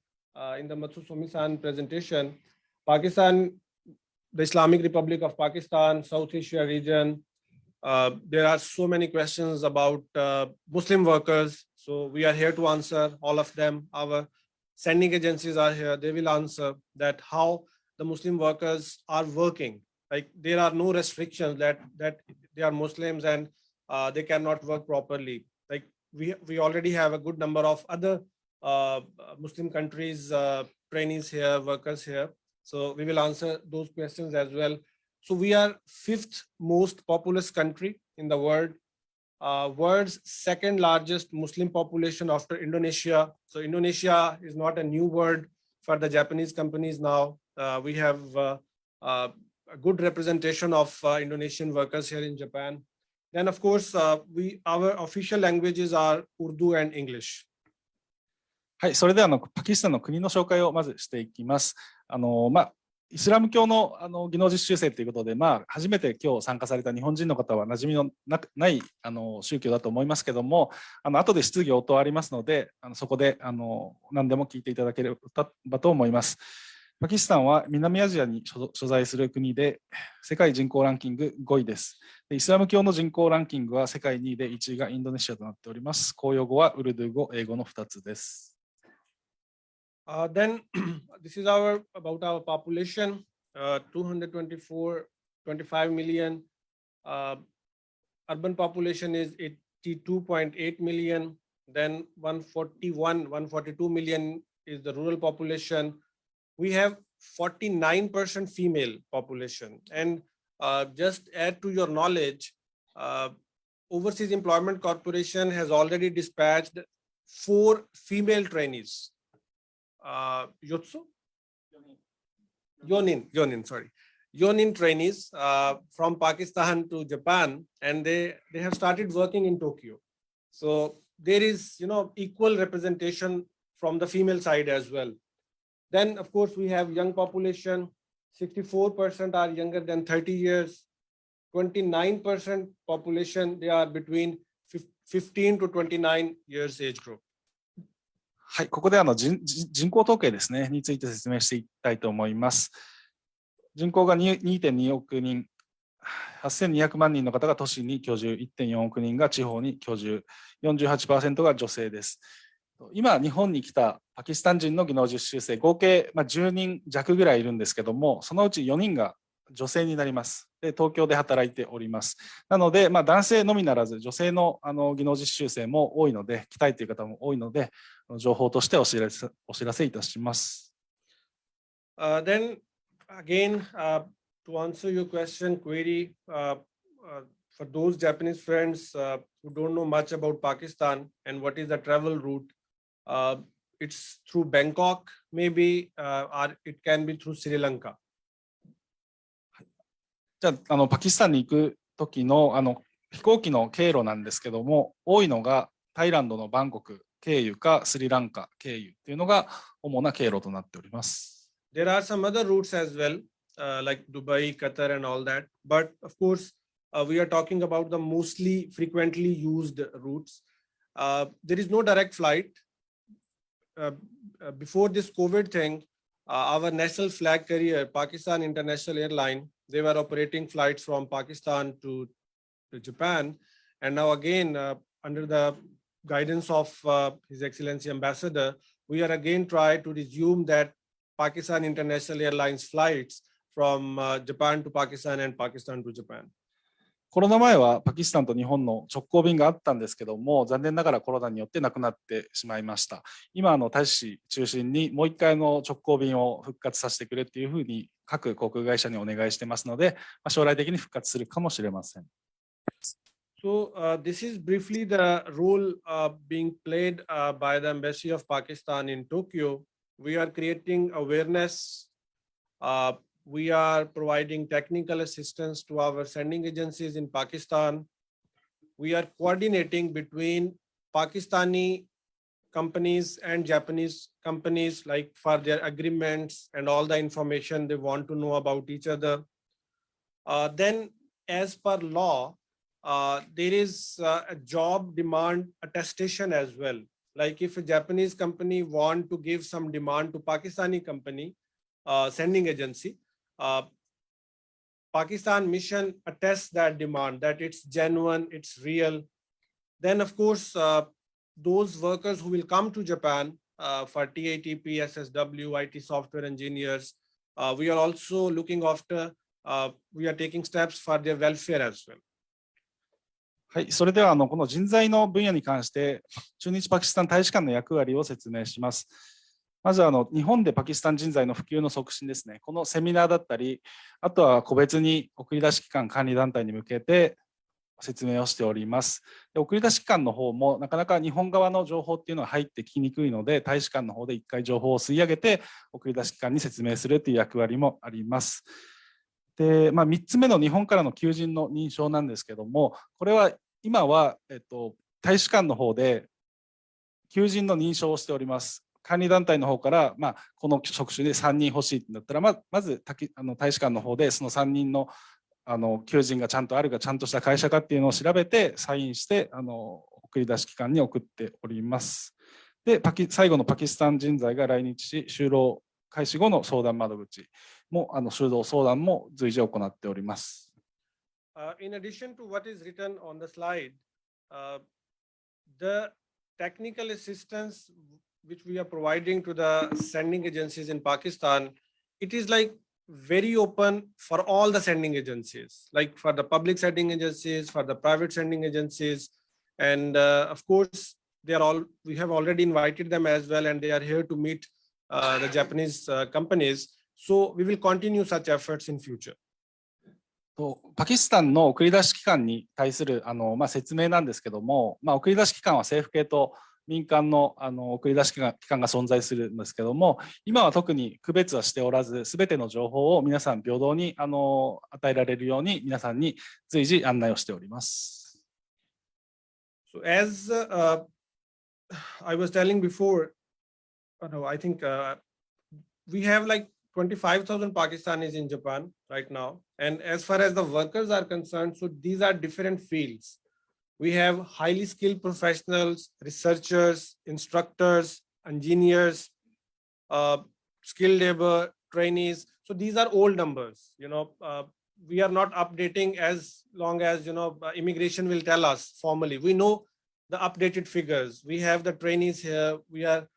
in the Matsusumi-san presentation. Pakistan, the Islamic Republic of Pakistan, South Asia region. There are so many questions about Muslim workers. So we are here to answer all of them. Our sending agencies are here. They will answer that how the Muslim workers are working. Like there are no restrictions that they are Muslims and they cannot work properly. Like we already have a good number of other Muslim countries, trainees here, workers here. So we will answer those questions as well. So we are 5th most populous country in the world. World's 2nd largest Muslim population after Indonesia. So Indonesia is not a new word for the Japanese companies now. We have a good representation of Indonesian workers here in Japan. Then of course, our official languages are Urdu and English. はい、それではパキスタンの国の紹介をまずしていきます。イスラム教の技能実習生ということで、初めて今日参加された日本人の方は馴染みのない宗教だと思いますけども、後で質疑応答ありますので、そこで何でも聞いていただければと思います。パキスタンは南アジアに所在する国で、世界人口ランキング5位です。イスラム教の人口ランキングは世界2位で、1位がインドネシアとなっております。公用語はウルドゥー語、英語の2つです。Then this is about our population, 225 million. Urban population is 82.8 million. Then 142 million is the rural population. We have 49% female population. And just add to your knowledge, Overseas Employment Corporation has already dispatched 4 female trainees. Yonin trainees from Pakistan to Japan, and they have started working in Tokyo. So there is equal representation from the female side as well. Then of course we have young population. 64% are younger than 30 years. 29% population, they are between 15 to 29 years age group. はい、ここで人口統計ですね、について説明していきたいと思います。人口が 2.2 億人、8200万人の方が都市に居住、1.4 億人が地方に居住、48% が女性です。今、日本に来たパキスタン人の技能実習生、合計10人弱ぐらいいるんですけども、そのうち4人が女性になります。で、東京で働いております。なので、男性のみならず女性の技能実習生も多いので、来たいという方も多いので、情報としてお知らせいたします。Then again, to answer your query, for those Japanese friends who don't know much about Pakistan and what is the travel route, it's through Bangkok maybe, or it can be through Sri Lanka. じゃあ、パキスタンに行く時の飛行機の経路なんですけども、多いのがタイランドのバンコク経由かスリランカ経由というのが主な経路となっております。There are some other routes as well, like Dubai, Qatar and all that. But of course, we are talking about the mostly frequently used routes. There is no direct flight. Before this COVID thing, our national flag carrier, Pakistan International Airline, they were operating flights from Pakistan to Japan. And now again, under the guidance of His Excellency Ambassador, we are again trying to resume that Pakistan International Airlines flights from Japan to Pakistan and Pakistan to Japan. コロナ前はパキスタンと日本の直行便があったんですけども、残念ながらコロナによってなくなってしまいました。今大使中心にもう一回の直行便を復活させてくれっていうふうに各航空会社にお願いしてますので、将来的に復活するかもしれません。So this is briefly the role being played by the Embassy of Pakistan in Tokyo. We are creating awareness. We are providing technical assistance to our sending agencies in Pakistan. We are coordinating between Pakistani companies and Japanese companies, like for their agreements and all the information they want to know about each other. Then, as per law, there is a job demand attestation as well. Like if a Japanese company want to give some demand to Pakistani company, sending agency, Pakistan mission attests that demand, that it's genuine, it's real. Then, of course, those workers who will come to Japan for TATP, SSW, IT software engineers, we are also looking after, we are taking steps for their welfare as well. はい、それではこの人材の分野に関して駐日パキスタン大使館の役割を説明します。まず日本でパキスタン人材の普及の促進ですね。このセミナーだったり、あとは個別に送り出し機関管理団体に向けて説明をしております。で、送り出し機関の方もなかなか日本側の情報っていうのは入ってきにくいので、大使館の方で一回情報を吸い上げて送り出し機関に説明するという役割もあります。で、3つ目の日本からの求人の認証なんですけども、これは今は、大使館の方で求人の認証をしております。管理団体の方から、この職種で3人欲しいってなったら、まず大使館の方でその3人の求人がちゃんとあるか、ちゃんとした会社かっていうのを調べてサインして送り出し機関に送っております。で、最後のパキスタン人材が来日し就労開始後の相談窓口も就労相談も随時行っております。In addition to what is written on the slide, the technical assistance which we are providing to the sending agencies in Pakistan, it is like very open for all the sending agencies, like for the public sending agencies, for the private sending agencies, and of course we have already invited them as well, and they are here to meet the Japanese companies. So we will continue such efforts in future. パキスタンの送り出し機関に対する説明なんですけども、送り出し機関は政府系と民間の送り出し機関が存在するんですけども、今は特に区別はしておらず、すべての情報を皆さん平等に与えられるように皆さんに随時案内をしております。So as I was telling before, I think we have like 25,000 Pakistanis in Japan right now. And as far as the workers are concerned, so these are different fields. We have highly skilled professionals, researchers, instructors, engineers, skilled labor, trainees. So these are old numbers. We are not updating as long as, immigration will tell us formally. We know the updated figures. We have the trainees here. We are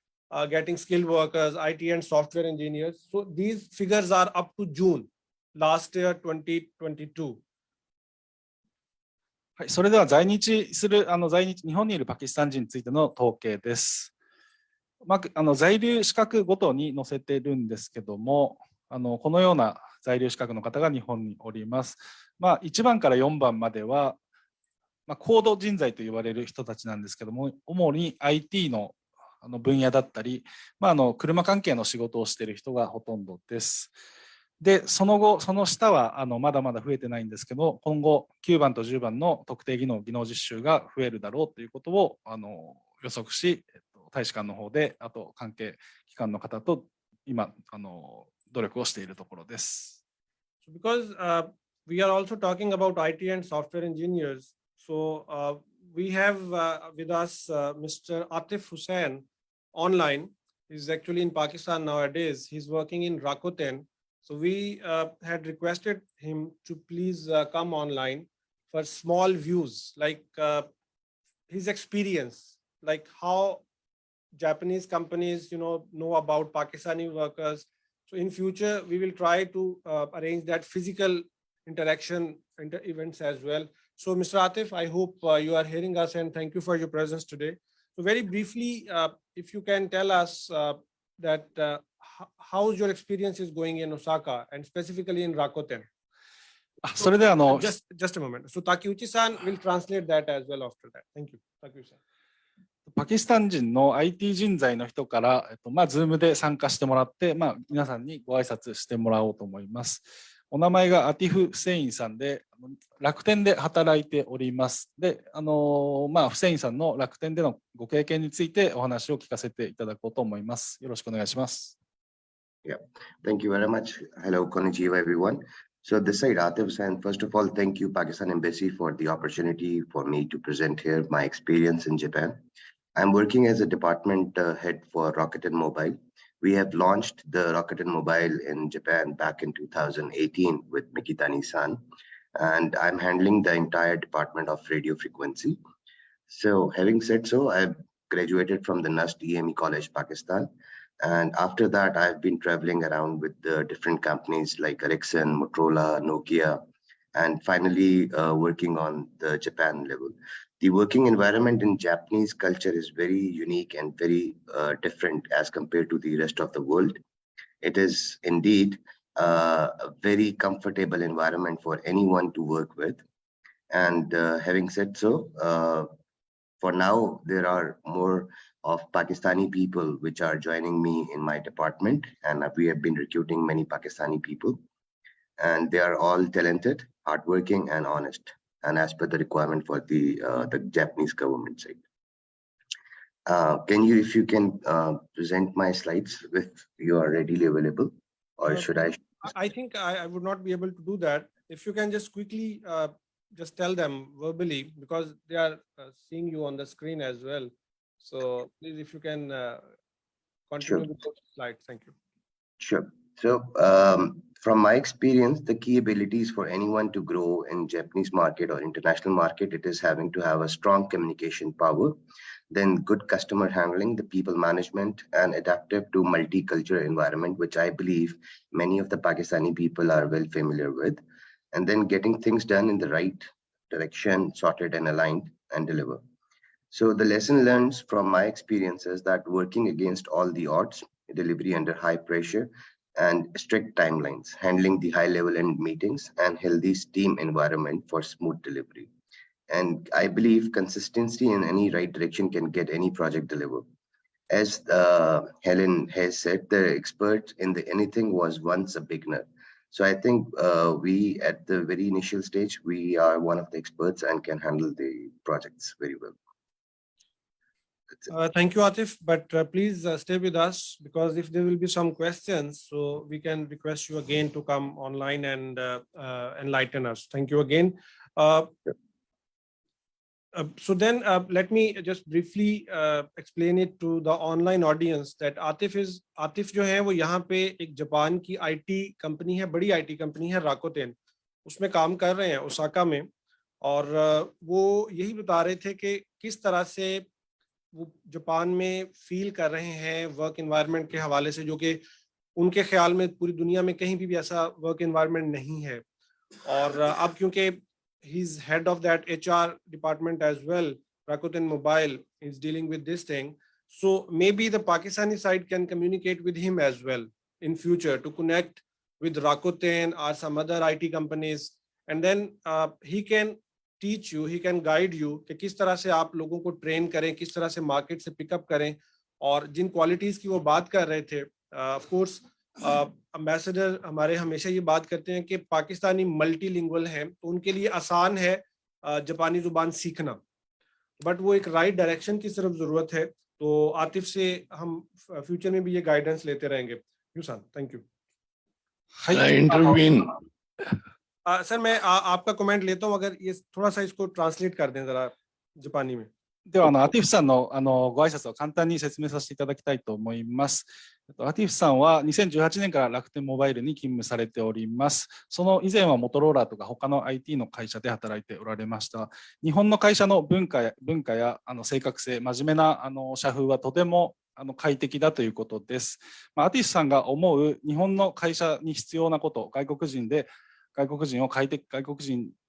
getting skilled workers, IT and software engineers. So these figures are up to June last year, 2022. はい、それでは日本にいるパキスタン人についての統計です。在留資格ごとに載せてるんですけども、このような在留資格の方が日本におります。1番から4番までは、高度人材と言われる人たちなんですけども、主に IT の分野だったり、車関係の仕事をしている人がほとんどです。で、その後、その下はまだまだ増えてないんですけど、今後9番と10番の特定技能実習が増えるだろうということを予測し、大使館の方で、あと関係機関の方と今努力をしているところです。Because we are also talking about IT and software engineers, so we have with us Mr. Atif Hussain online. He's actually in Pakistan nowadays. He's working in Rakuten. So we had requested him to please come online for small views, like his experience, like how Japanese companies, know about Pakistani workers. So in future, we will try to arrange that physical interaction events as well. So Mr. Atif, I hope you are hearing us, and thank you for your presence today. So very briefly, if you can tell us that how your experience is going in Osaka and specifically in Rakuten. それでjust a moment. So Takeuchi-san will translate that as well after that. Thank you, Takeuchi-san. パキスタン人の IT 人材の人から、Zoom で参加してもらって、皆さんにご挨拶してもらおうと思います。お名前がアティフ・フセインさんで、楽天で働いております。で、フセインさんの楽天でのご経験についてお話を聞かせていただこうと思います。よろしくお願いします。Thank you very much. Hello, konnichiwa, everyone. So this side, Atif, and first of all, thank you, Pakistan Embassy, for the opportunity for me to present here my experience in Japan. I'm working as a department head for Rakuten Mobile. We have launched the Rakuten Mobile in Japan back in 2018 with Mikitani-san, and I'm handling the entire department of radio frequency. So having said so, I've graduated from the NUST EME College, Pakistan. And after that, I've been traveling around with the different companies like Ericsson, Motorola, Nokia, and finally working on the Japan level. The working environment in Japanese culture is very unique and very different as compared to the rest of the world. It is indeed a very comfortable environment for anyone to work with. And having said so, for now, there are more of Pakistani people which are joining me in my department, and we have been recruiting many Pakistani people, and they are all talented, hardworking, and honest, and as per the requirement for the Japanese government side. If you can present my slides if you are readily available, or should I? I think I would not be able to do that. If you can just quickly just tell them verbally, because they are seeing you on the screen as well. So please, if you can continue with the slides. Thank you. Sure. So from my experience, the key abilities for anyone to grow in Japanese market or international market, it is having to have a strong communication power, then good customer handling, the people management, and adaptive to multicultural environment, which I believe many of the Pakistani people are well familiar with, and then getting things done in the right direction, sorted and aligned, and deliver. So the lesson learned from my experience is that working against all the odds, delivery under high pressure, and strict timelines, handling the high level end meetings, and healthy team environment for smooth delivery. And I believe consistency in any right direction can get any project delivered. As Helen has said, the expert in the anything was once a beginner. So I think we, at the very initial stage, we are one of the experts and can handle the projects very well. Thank you, Atif, but please stay with us, because if there will be some questions, so we can request you again to come online and enlighten us. Thank you again. So then let me just briefly explain it to the online audience that Atif जो है वो यहाँ पे एक Japan की IT company है, बड़ी IT company है राकोटेन, उसमें काम कर रहे हैं ओसाका में, और वो यही बता रहे थे कि किस तरह से वो जापान में फील कर रहे हैं वर्क एनवायरनमेंट के हवाले से, जो कि उनके ख्याल में पूरी दुनिया में कहीं भी ऐसा वर्क एनवायरनमेंट नहीं है. और अब क्योंकि he's head of that HR department as well, Rakuten Mobile is dealing with this thing, so maybe the Pakistani side can communicate with him as well in future to connect with Rakuten or some other IT companies, and then he can teach you, he can guide you कि किस तरह से आप लोगों को train करें, किस तरह से मार्केट से पिकअप करें, और जिन क्वालिटीज की वो बात कर रहे थे. ऑफ कोर्स एम्बेसडर हमारे हमेशा ये बात करते हैं कि पाकिस्तानी मल्टीलिंगुअल हैं, तो उनके लिए आसान है जापानी जुबान सीखना, बट वो एक राइट डायरेक्शन की सिर्फ जरूरत है. तो आतिफ से हम फ्यूचर में भी ये गाइडेंस लेते रहेंगे. यूसान, थैंक यू. इंटरवीन सर मैं आपका कमेंट लेता हूँ, अगर ये थोड़ा सा इसको ट्रांसलेट कर दें जरा जापानी में.ではアティフさんのご挨拶を簡単に説明させていただきたいと思います。アティフさんは2018年から楽天モバイルに勤務されております。その以前はモトローラとか他の IT の会社で働いておられました。日本の会社の文化や正確性、真面目な社風はとても快適だということです。アティフさんが思う日本の会社に必要なこと、外国人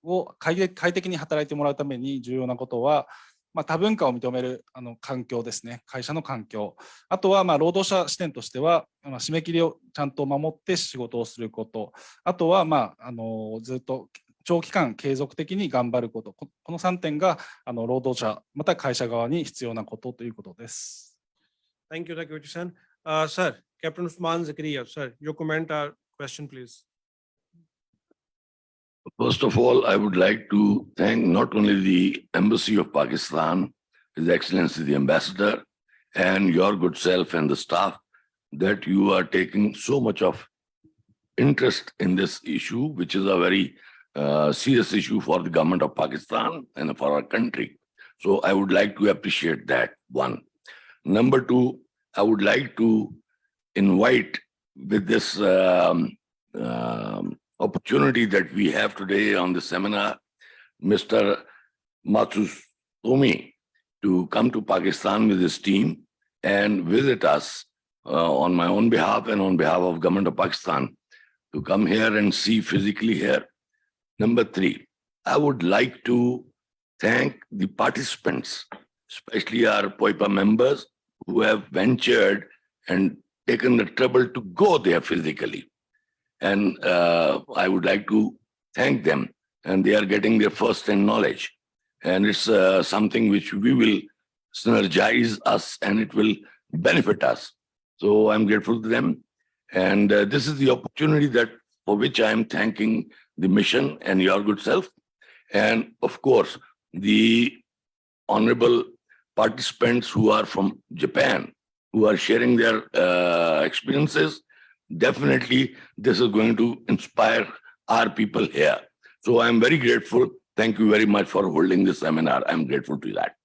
を快適に働いてもらうために重要なことは、多文化を認める環境ですね、会社の環境。あとは労働者視点としては、締め切りをちゃんと守って仕事をすること。あとはずっと長期間継続的に頑張ること。この3点が労働者また会社側に必要なことということです。Thank you, Takuchi-san. Sir, Captain Usman Zakaria, sir, your comment or question, please. First of all, I would like to thank not only the Embassy of Pakistan, His Excellency the Ambassador, and your good self and the staff that you are taking so much of interest in this issue, which is a very serious issue for the government of Pakistan and for our country. So I would like to appreciate that, one. Number two, I would like to invite with this opportunity that we have today on the seminar, Mr. Matsutomi, to come to Pakistan with his team and visit us on my own behalf and on behalf of Government of Pakistan, to come here and see physically here. Number three, I would like to thank the participants, especially our POIPA members who have ventured and taken the trouble to go there physically. And I would like to thank them, and they are getting their first-hand knowledge. And it's something which we will synergize us and it will benefit us. So I'm grateful to them. And this is the opportunity that for which I am thanking the mission and your good self. And of course, the honorable participants who are from Japan, who are sharing their experiences. Definitely, this is going to inspire our people here. So I'm very grateful. Thank you very much for holding this seminar. I'm grateful to that.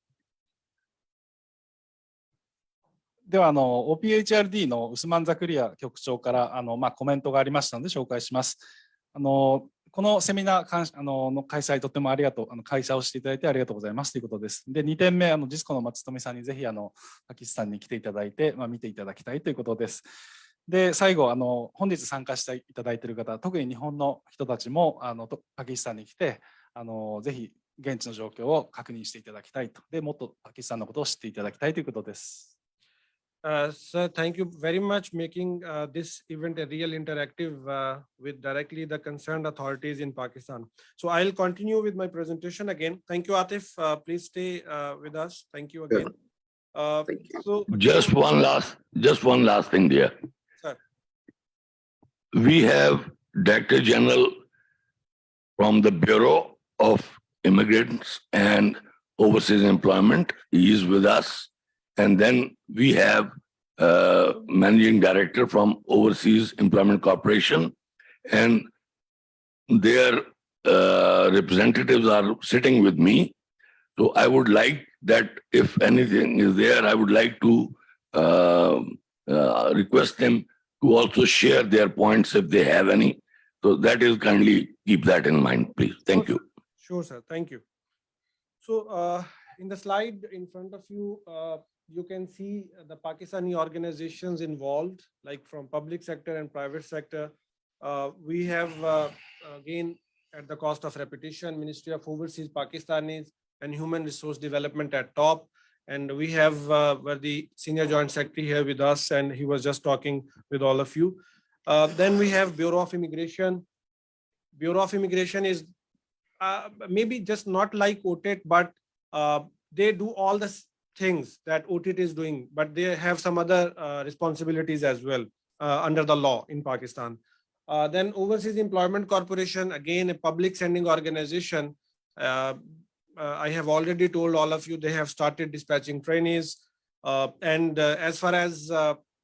ではOPHRD のウスマン・ザクリア局長からコメントがありましたので紹介します。このセミナーの開催とても開催をしていただいてありがとうございますということです。で、2点目、ジスコの松富さんにぜひパキスタンに来ていただいて、見ていただきたいということです。で、最後、本日参加していただいている方、特に日本の人たちもパキスタンに来て、ぜひ現地の状況を確認していただきたいと。で、もっとパキスタンのことを知っていただきたいということです。Sir, thank you very much making this event a real interactive with directly the concerned authorities in Pakistan. So I'll continue with my presentation again. Thank you, Atif. Please stay with us. Thank you again. Thank you. So Just one last thing there. Sir. We have Director General from the Bureau of Immigrants and Overseas Employment. He is with us. And then we have Managing Director from Overseas Employment Corporation, and their representatives are sitting with me. So I would like that if anything is there, I would like to request them to also share their points if they have any. So that is, kindly keep that in mind, please. Thank you. Sure, sir. Thank you. So in the slide in front of you, you can see the Pakistani organizations involved, like from public sector and private sector. We have, again, at the cost of repetition, Ministry of Overseas Pakistanis and Human Resource Development at top. And we have the Senior Joint Secretary here with us, and he was just talking with all of you. Then we have Bureau of Immigration. Bureau of Immigration is maybe just not like OTIT, but they do all the things that OTIT is doing, but they have some other responsibilities as well under the law in Pakistan. Then Overseas Employment Corporation, again, a public sending organization. I have already told all of you, they have started dispatching trainees. And as far as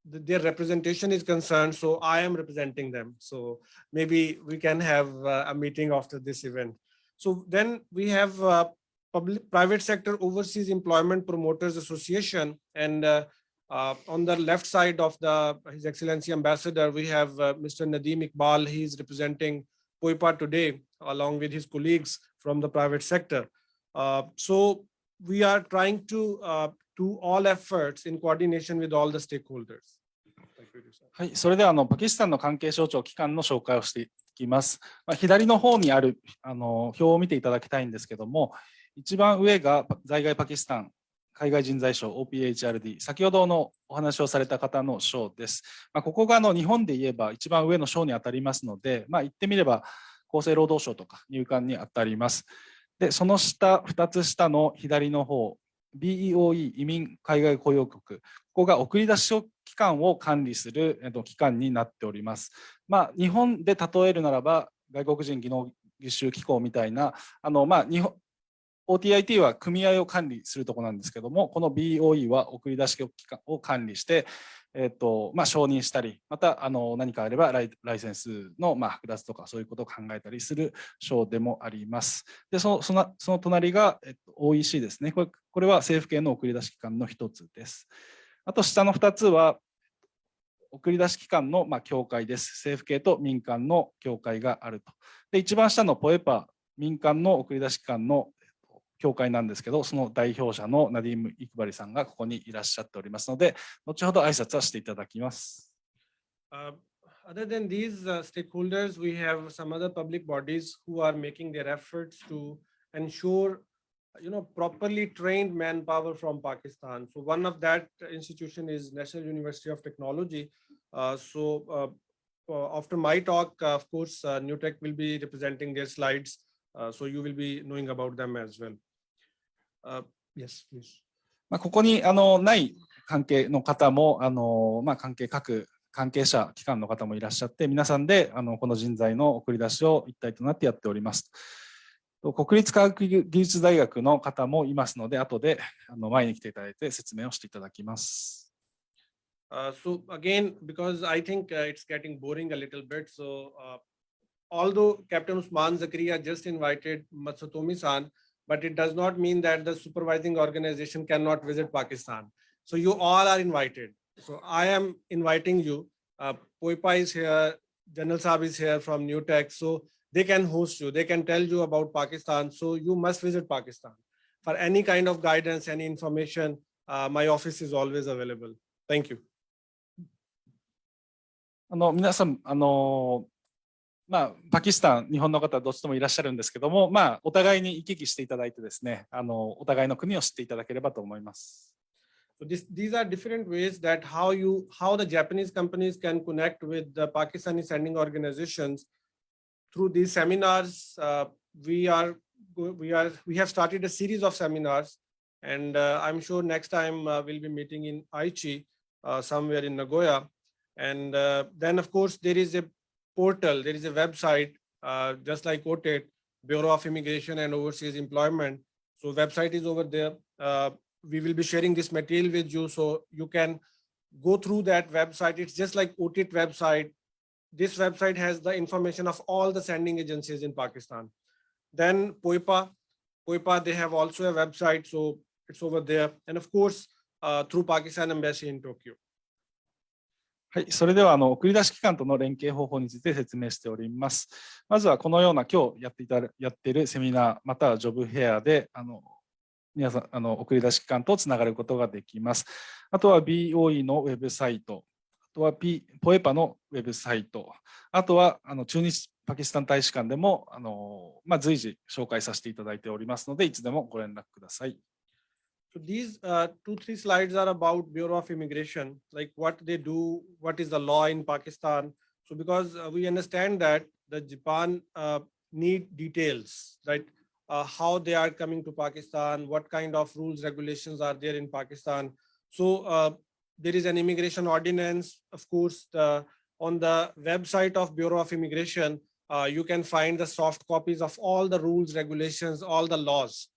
their representation is concerned, so I am representing them. So maybe we can have a meeting after this event. So then we have Private Sector Overseas Employment Promoters Association, and on the left side of His Excellency Ambassador, we have Mr. Nadeem Iqbal. He is representing POIPA today, along with his colleagues from the private sector. So we are trying to do all efforts in coordination with all the stakeholders.はい、それではパキスタンの関係省庁機関の紹介をしていきます。左の方にある表を見ていただきたいんですけども、一番上が在外パキスタン海外人材省 OPHRD、先ほどのお話をされた方の省です。ここが日本で言えば一番上の省に当たりますので、言ってみれば厚生労働省とか入管に当たります。で、その下、2つ下の左の方、BEOE 移民海外雇用局、ここが送り出し機関を管理する機関になっております。日本で例えるならば外国人技能実習機構みたいな、日本、OTIT は組合を管理するところなんですけども、この BOE は送り出し機関を管理して、承認したり、また何かあればライセンスの剥奪とかそういうことを考えたりする省でもあります。で、その隣が、OEC ですね。これは政府系の送り出し機関の一つです。あと下の2つは、送り出し機関の協会です。政府系と民間の協会があると。で、一番下のポエパ、民間の送り出し機関の協会なんですけど、その代表者のナディーム・イクバリさんがここにいらっしゃっておりますので、後ほど挨拶はしていただきます。Other than these stakeholders, we have some other public bodies who are making their efforts to ensure, properly trained manpower from Pakistan. So one of that institution is National University of Technology. After my talk, of course, NewTech will be representing their slides, so you will be knowing about them as well. Yes, please. ここにない関係の方も各関係者機関の方もいらっしゃって、皆さんでこの人材の送り出しを一体となってやっております。国立科学技術大学の方もいますので、後で前に来ていただいて説明をしていただきます。So again, because I think it's getting boring a little bit, so although Captain Usman Zakaria just invited Matsutomi-san, but it does not mean that the supervising organization cannot visit Pakistan. So you all are invited. So I am inviting you. Poipa is here, General Saab is here from NewTech, so they can host you. They can tell you about Pakistan. So you must visit Pakistan. For any kind of guidance, any information, my office is always available. Thank you. 皆さん、パキスタン、日本の方どっちともいらっしゃるんですけども、お互いに行き来していただいてですね、お互いの国を知っていただければと思います。So these are different ways that how the Japanese companies can connect with the Pakistani sending organizations through these seminars. We have started a series of seminars, and I'm sure next time we'll be meeting in Aichi, somewhere in Nagoya. And then, of course, there is a portal, there is a website, just like OTET, Bureau of Immigration and Overseas Employment. So website is over there. We will be sharing this material with you, so you can go through that website. It's just like OTET website. This website has the information of all the sending agencies in Pakistan. Then Poipa, they have also a website, so it's over there. And of course, through Pakistan Embassy in Tokyo. はい、それでは送り出し機関との連携方法について説明しております。まずはこのような今日やっているセミナーまたはジョブフェアで皆さん送り出し機関とつながることができます。あとは BOE のウェブサイト、あとはポエパのウェブサイト、あとは駐日パキスタン大使館でも随時紹介させていただいておりますので、いつでもご連絡ください。So these 2-3 slides are about Bureau of Immigration, like what they do, what is the law in Pakistan. So because we understand that the Japan need details, right? How they are coming to Pakistan, what kind of rules, regulations are there in Pakistan. So there is an immigration ordinance, of course, on the website of Bureau of Immigration, you can find the soft copies of all the rules, regulations, all the laws.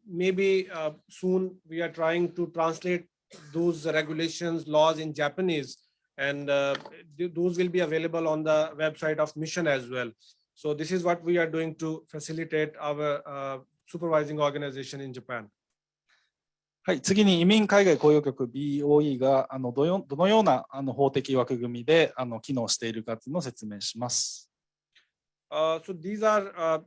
Maybe soon we are trying to translate those regulations, laws in Japanese, and those will be available on the website of Mission as well. So this is what we are doing to facilitate our supervising organization in Japan. はい、次に移民海外雇用局 BOE がどのような法的枠組みで機能しているかというのを説明します。So these are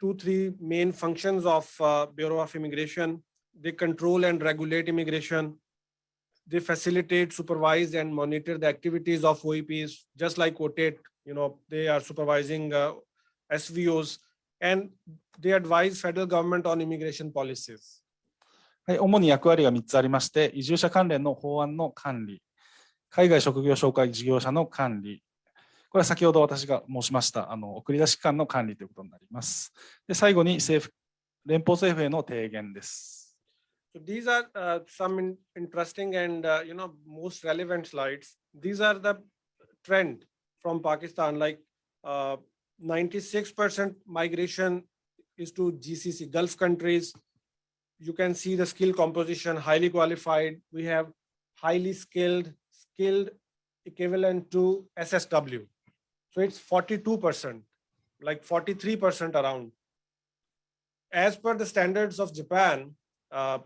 2-3 main functions of Bureau of Immigration. They control and regulate immigration. They facilitate, supervise, and monitor the activities of OEPs, just like OTET. They are supervising SVOs, and they advise federal government on immigration policies. はい、主に役割が3つありまして、移住者関連の法案の管理、海外職業紹介事業者の管理、これは先ほど私が申しました送り出し機関の管理ということになります。で、最後に連邦政府への提言です。So these are some interesting and most relevant slides. These are the trend from Pakistan, like 96% migration is to GCC, Gulf countries. You can see the skill composition, highly qualified. We have highly skilled equivalent to SSW. So it's 42%, like 43% around. As per the standards of Japan,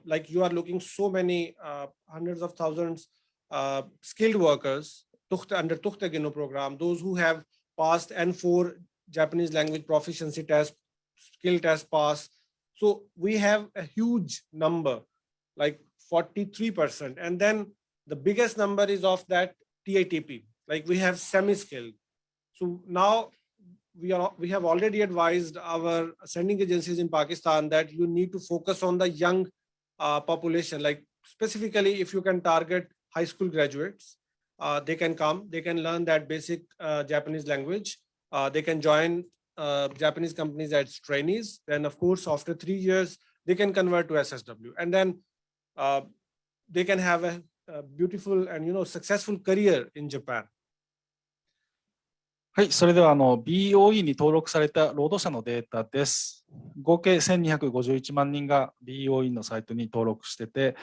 like you are looking so many hundreds of thousands skilled workers under Tuchte Gino program, those who have passed N4 Japanese language proficiency test, skill test pass. So we have a huge number, like 43%. And then the biggest number is of that TATP, like we have semi-skilled. So now we have already advised our sending agencies in Pakistan that you need to focus on the young population, like specifically if you can target high school graduates, they can come, they can learn that basic Japanese language. They can join Japanese companies as trainees. Then of course, after 3 years, they can convert to SSW. And then they can have a beautiful and successful career in Japan. はい、それではBOE に登録された労働者のデータです。合計1251万人が BOE のサイトに登録してて、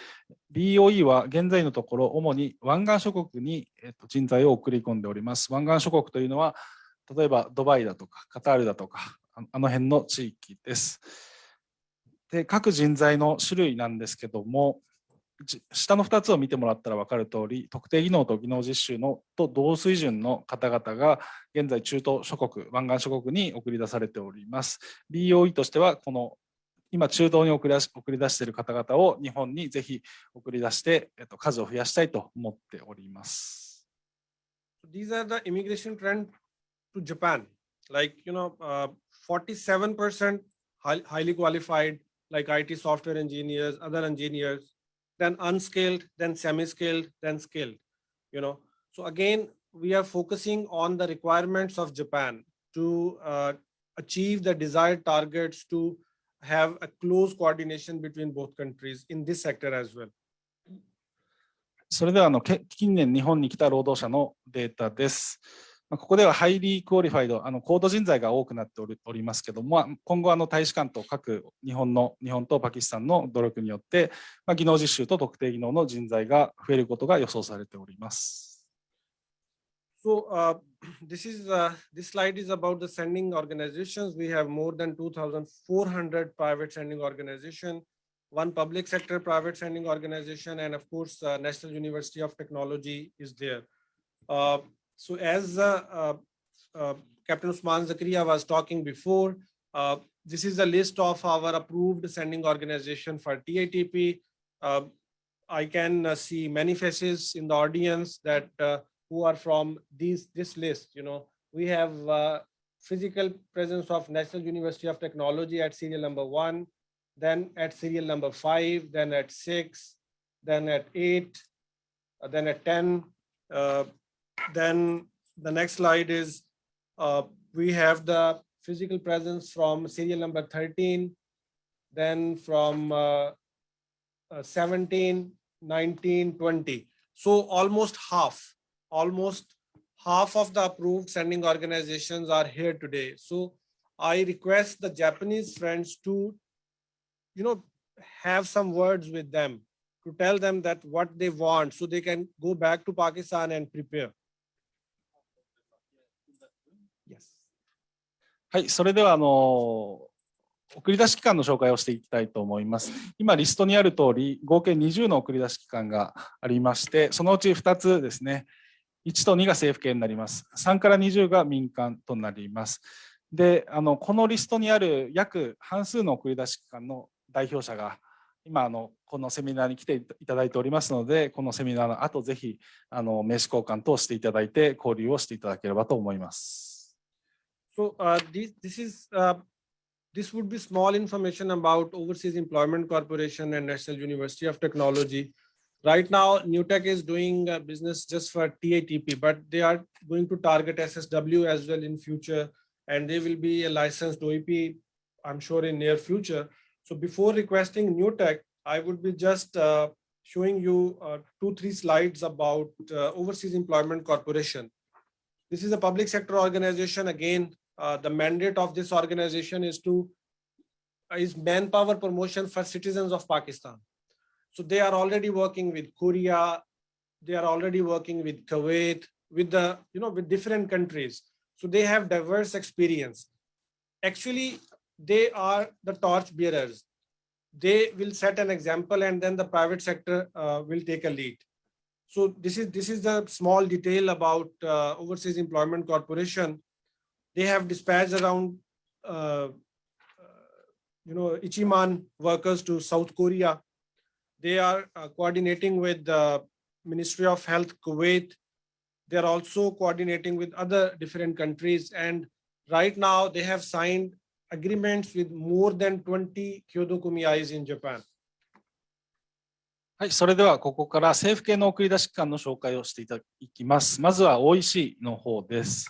BOE は現在のところ主に湾岸諸国に人材を送り込んでおります。湾岸諸国というのは、例えばドバイだとかカタールだとか、あの辺の地域です。で、各人材の種類なんですけども、下の2つを見てもらったら分かる通り、特定技能と技能実習のと同水準の方々が現在中東諸国、湾岸諸国に送り出されております。BOE としてはこの今中東に送り出している方々を日本にぜひ送り出して数を増やしたいと思っております。These are the immigration trend to Japan. Like 47% highly qualified, like IT software engineers, other engineers. Then unskilled, then semi-skilled, then skilled, So again, we are focusing on the requirements of Japan to achieve the desired targets to have a close coordination between both countries in this sector as well. それでは近年日本に来た労働者のデータです。ここではハイリークオリファイド、高度人材が多くなっておりますけども、今後大使館と各日本とパキスタンの努力によって、技能実習と特定技能の人材が増えることが予想されております。So this slide is about the sending organizations. We have more than 2,400 private sending organizations, one public sector private sending organization, and of course, National University of Technology is there. So as Captain Usman Zakaria was talking before, this is a list of our approved sending organization for TATP. I can see many faces in the audience that who are from this list. We have physical presence of National University of Technology at serial number 1, then at serial number 5, then at 6, then at 8, then at 10. Then the next slide is we have the physical presence from serial number 13, then from 17, 19, 20. So almost half of the approved sending organizations are here today. So I request the Japanese friends to, have some words with them, to tell them that what they want so they can go back to Pakistan and prepare. はい、それでは送り出し期間の紹介をしていきたいと思います。今リストにある通り合計20の送り出し期間がありまして、そのうち2つですね、1と2が政府系になります。3から20が民間となります。で、このリストにある約半数の送り出し期間の代表者が今このセミナーに来ていただいておりますので、このセミナーの後ぜひ名刺交換等していただいて交流をしていただければと思います。So this would be small information about Overseas Employment Corporation and National University of Technology. Right now, Newtek is doing business just for TATP, but they are going to target SSW as well in future, and they will be a licensed OEP, I'm sure, in near future. So before requesting Newtek, I would be just showing you 2-3 slides about Overseas Employment Corporation. This is a public sector organization. Again, the mandate of this organization is manpower promotion for citizens of Pakistan. So they are already working with Korea, they are already working with Kuwait, with with different countries. So they have diverse experience. Actually, they are the torch bearers. They will set an example, and then the private sector will take a lead. So this is the small detail about Overseas Employment Corporation. They have dispatched around Ichiman workers to South Korea. They are coordinating with the Ministry of Health Kuwait. They are also coordinating with other different countries, and right now they have signed agreements with more than 20 Kyodo Kumiais in Japan. はい、それではここから政府系の送り出し機関の紹介をしていきます。まずは OEC の方です。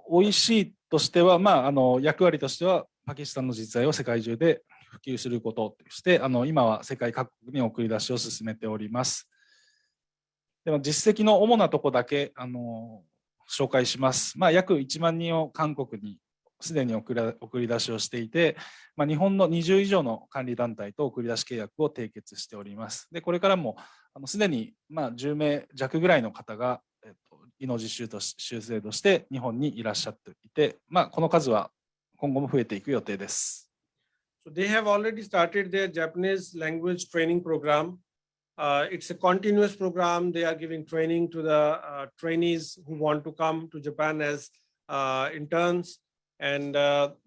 OEC としては、役割としてはパキスタンの実在を世界中で普及することとして、今は世界各国に送り出しを進めております。では実績の主なところだけ紹介します。約1万人を韓国にすでに送り出しをしていて、日本の20以上の管理団体と送り出し契約を締結しております。で、これからもすでに10名弱ぐらいの方が技能実習生として日本にいらっしゃっていて、この数は今後も増えていく予定です。So they have already started their Japanese language training program. It's a continuous program. They are giving training to the trainees who want to come to Japan as interns. And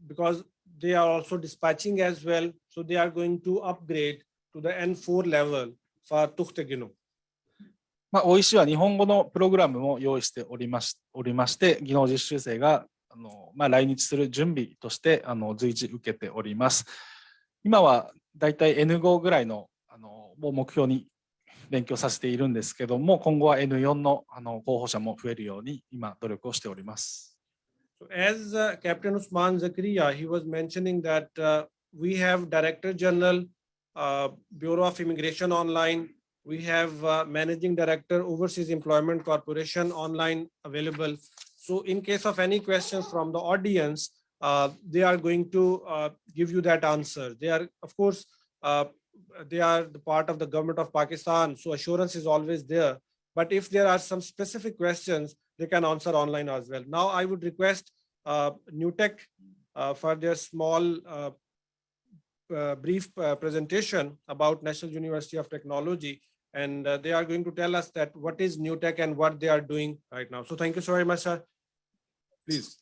because they are also dispatching as well, so they are going to upgrade to the N4 level for Tukhtegino. OEC は日本語のプログラムも用意しておりまして、技能実習生が来日する準備として随時受けております。今はだいたい N5 ぐらいの目標に勉強させているんですけども、今後は N4 の候補者も増えるように今努力をしております。So as Captain Usman Zakaria, he was mentioning that we have Director General, Bureau of Immigration online. We have Managing Director, Overseas Employment Corporation online available. So in case of any questions from the audience, they are going to give you that answer. They are, of course, they are the part of the government of Pakistan, so assurance is always there. But if there are some specific questions, they can answer online as well. Now I would request NewTech for their small brief presentation about National University of Technology, and they are going to tell us that what is NewTech and what they are doing right now. So thank you so very much, sir. Please.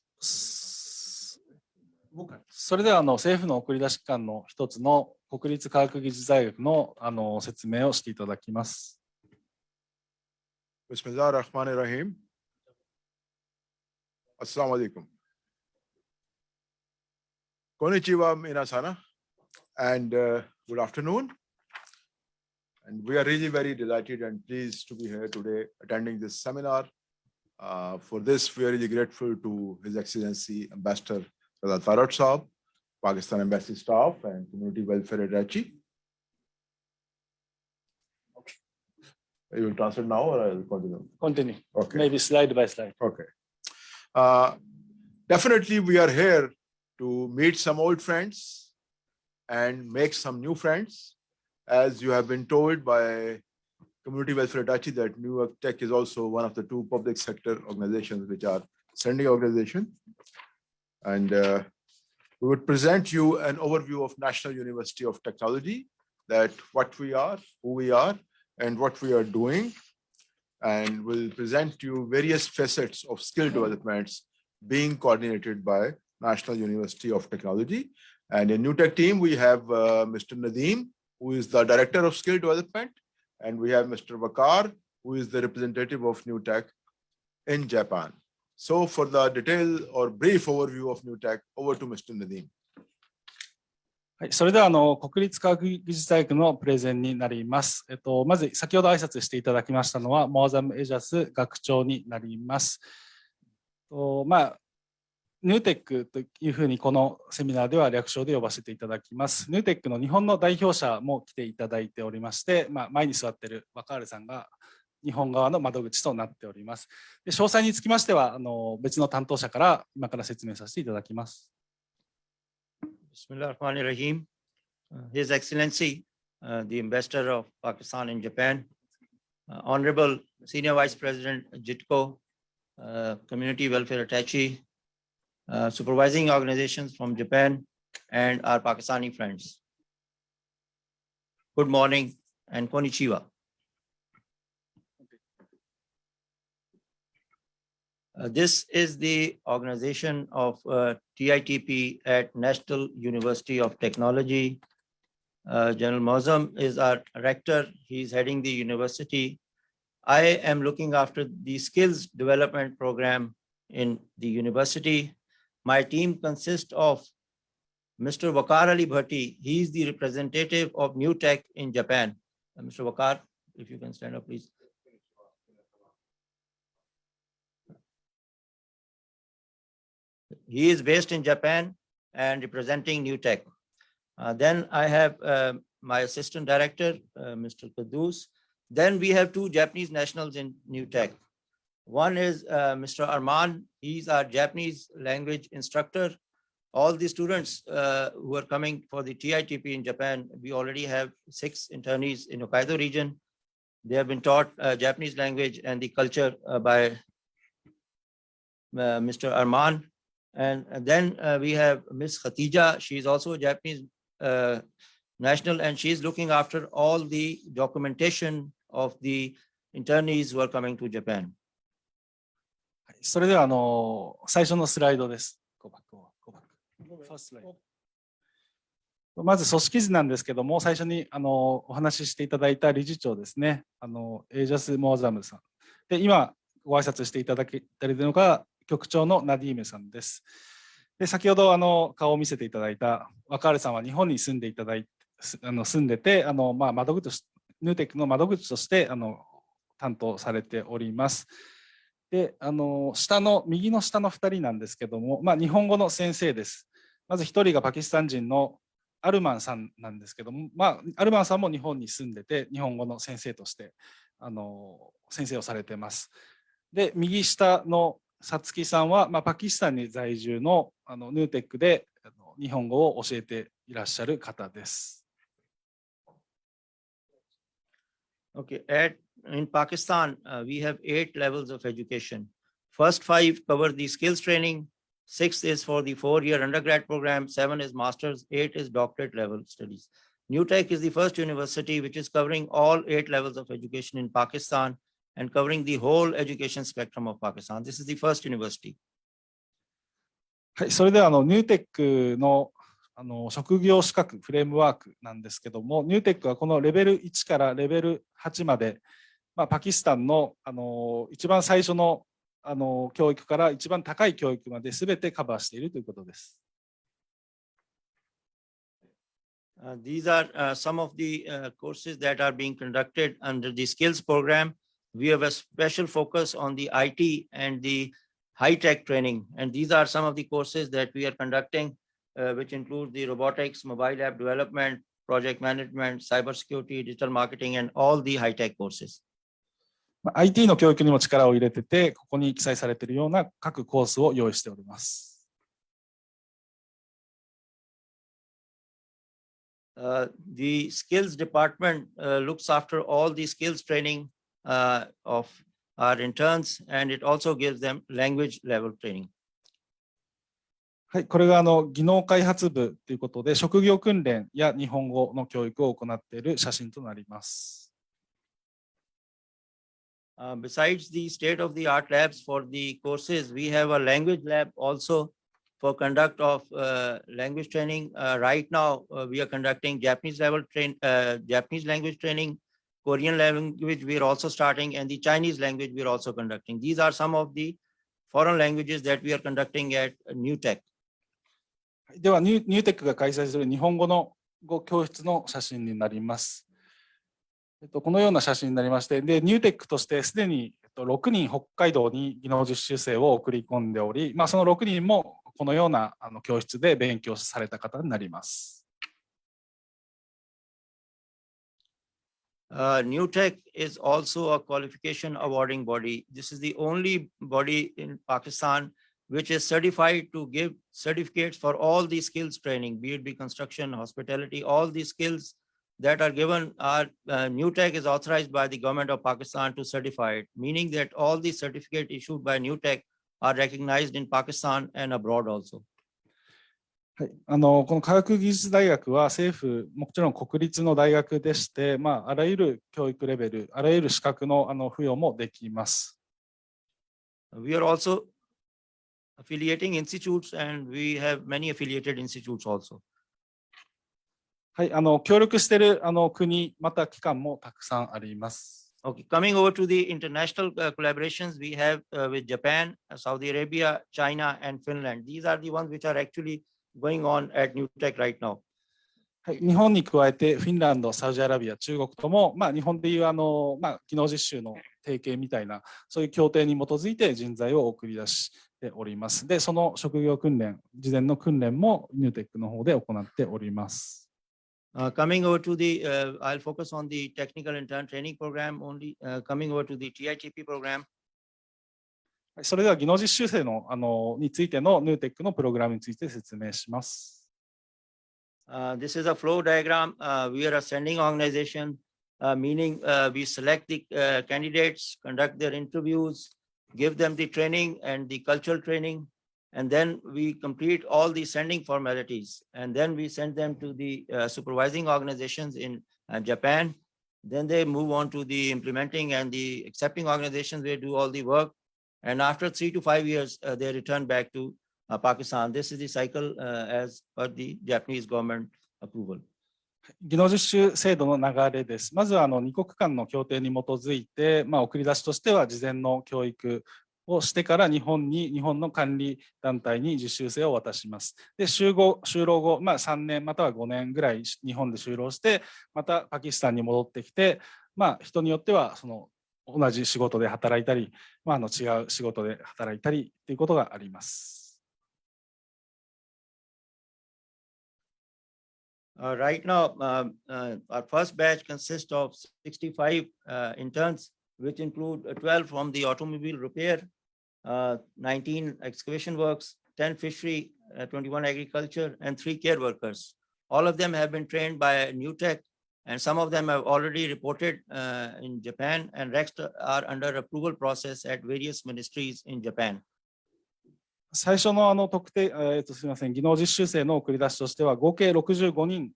それでは政府の送り出し機関の一つの国立科学技術大学の説明をしていただきます。Bismillahirrahmanirrahim. Assalamu alaikum. Konnichiwa minasana, and good afternoon. And we are really very delighted and pleased to be here today attending this seminar. For this, we are really grateful to His Excellency Ambassador Raza Tarot Saab, Pakistan Embassy staff, and Community Welfare Rachi. You will translate now or I will continue? Continue. Okay. Maybe slide by slide. Okay. Definitely, we are here to meet some old friends and make some new friends. As you have been told by Community Welfare Rachi that NewTech is also one of the two public sector organizations which are sending organization. And we would present you an overview of National University of Technology, that what we are, who we are, and what we are doing. And we'll present you various facets of skill developments being coordinated by National University of Technology. And in NewTech team, we have Mr. Nadeem, who is the Director of Skill Development. And we have Mr. Vakar, who is the representative of NewTech in Japan. So for the detailed or brief overview of NewTech, over to Mr. Nadeem. はい、それでは国立科学技術大学のプレゼンになります。まず先ほど挨拶していただきましたのはモアザム・エジャス学長になります。NewTech というふうにこのセミナーでは略称で呼ばせていただきます。NewTech の日本の代表者も来ていただいておりまして、前に座っているワカールさんが日本側の窓口となっております。で、詳細につきましては別の担当者から今から説明させていただきます。Bismillahirrahmanirrahim. His Excellency, the Ambassador of Pakistan in Japan, Honorable Senior Vice President JITCO, Community Welfare Attaché, supervising organizations from Japan, and our Pakistani friends. Good morning and konnichiwa. This is the organization of TITP at National University of Technology. General Mozam is our rector. He's heading the university. I am looking after the skills development program in the university. My team consists of Mr. Waqar Ali Bhatti. He is the representative of New Tech in Japan. Mr. Waqar, if you can stand up, please. He is based in Japan and representing New Tech. Then I have my assistant director, Mr. Kadus. Then we have two Japanese nationals in New Tech. One is Mr. Arman. He's our Japanese language instructor. All the students who are coming for the TITP in Japan, we already have 6 internees in Hokkaido region. They have been taught Japanese language and the culture by Mr. Arman. And then we have Ms. Khatija. She is also a Japanese national, and she is looking after all the documentation of the internees who are coming to Japan. それでは最初のスライドです。まず組織図なんですけども、最初にお話ししていただいた理事長ですね、エージャス・モアザムさん。で、今ご挨拶していただけているのが局長のナディーメさんです。で、先ほど顔を見せていただいた若原さんは日本に住んでて、窓口、ヌーテックの窓口として担当されております。で、右の下の2人なんですけども、日本語の先生です。まず1人がパキスタン人のアルマンさんなんですけども、アルマンさんも日本に住んでて、日本語の先生として先生をされています。で、右下のさつきさんは、パキスタンに在住のヌーテックで日本語を教えていらっしゃる方です。Okay, in Pakistan, we have 8 levels of education. First 5 cover the skills training. 6 is for the 4-year undergrad program. 7 is master's. 8 is doctorate level studies. New Tech is the first university which is covering all 8 levels of education in Pakistan and covering the whole education spectrum of Pakistan. This is the first university. はい、それではニューテックの職業資格フレームワークなんですけども、ニューテックはこのレベル1からレベル8まで、パキスタンの一番最初の教育から一番高い教育まで全てカバーしているということです。These are some of the courses that are being conducted under the skills program. We have a special focus on the IT and the high-tech training. And these are some of the courses that we are conducting, which include the robotics, mobile app development, project management, cybersecurity, digital marketing, and all the high-tech courses. IT の教育にも力を入れてて、ここに記載されているような各コースを用意しております。The skills department looks after all the skills training of our interns, and it also gives them language level training. はい、これが技能開発部ということで、職業訓練や日本語の教育を行っている写真となります。Besides the state-of-the-art labs for the courses, we have a language lab also for conduct of language training. Right now, we are conducting Japanese language training, Korean language we are also starting, and the Chinese language we are also conducting. These are some of the foreign languages that we are conducting at New Tech. ではニューテックが開催する日本語の教室の写真になります。このような写真になりまして、でニューテックとしてすでに6人北海道に技能実習生を送り込んでおり、その6人もこのような教室で勉強された方になります。New Tech is also a qualification awarding body. This is the only body in Pakistan which is certified to give certificates for all the skills training, be it be construction, hospitality, all the skills that are given are New Tech is authorized by the government of Pakistan to certify it, meaning that all the certificate issued by New Tech are recognized in Pakistan and abroad also. はい、この科学技術大学は政府、もちろん国立の大学でして、あらゆる教育レベル、あらゆる資格の付与もできます。We are also affiliating institutes and we have many affiliated institutes also. はい、協力している国、また機関もたくさんあります。Okay, coming over to the international collaborations, we have with Japan, Saudi Arabia, China, and Finland. These are the ones which are actually going on at New Tech right now. はい、日本に加えてフィンランド、サウジアラビア、中国とも、日本でいう技能実習の提携みたいな、そういう協定に基づいて人材を送り出しております。で、その職業訓練、事前の訓練もニューテックの方で行っております。Coming over to the, I'll focus on the technical intern training program only. Coming over to the TITP program. それでは技能実習生のについてのニューテックのプログラムについて説明します。This is a flow diagram. We are a sending organization, meaning we select the candidates, conduct their interviews, give them the training and the cultural training, and then we complete all the sending formalities. And then we send them to the supervising organizations in Japan. Then they move on to the implementing and the accepting organizations. They do all the work. And after 3 to 5 years, they return back to Pakistan. This is the cycle as per the Japanese government approval. 技能実習制度の流れです。まずは2国間の協定に基づいて、送り出しとしては事前の教育をしてから日本の管理団体に実習生を渡します。で、就労後、3年または5年ぐらい日本で就労して、またパキスタンに戻ってきて、人によってはその同じ仕事で働いたり、違う仕事で働いたりということがあります。Right now, our first batch consists of 65 interns, which include 12 from the automobile repair, 19 excavation works, 10 fishery, 21 agriculture, and 3 care workers. All of them have been trained by New Tech, and some of them have already reported in Japan, and rest are under approval process at various ministries in Japan. 最初の特定、すみません、技能実習生の送り出しとしては合計65人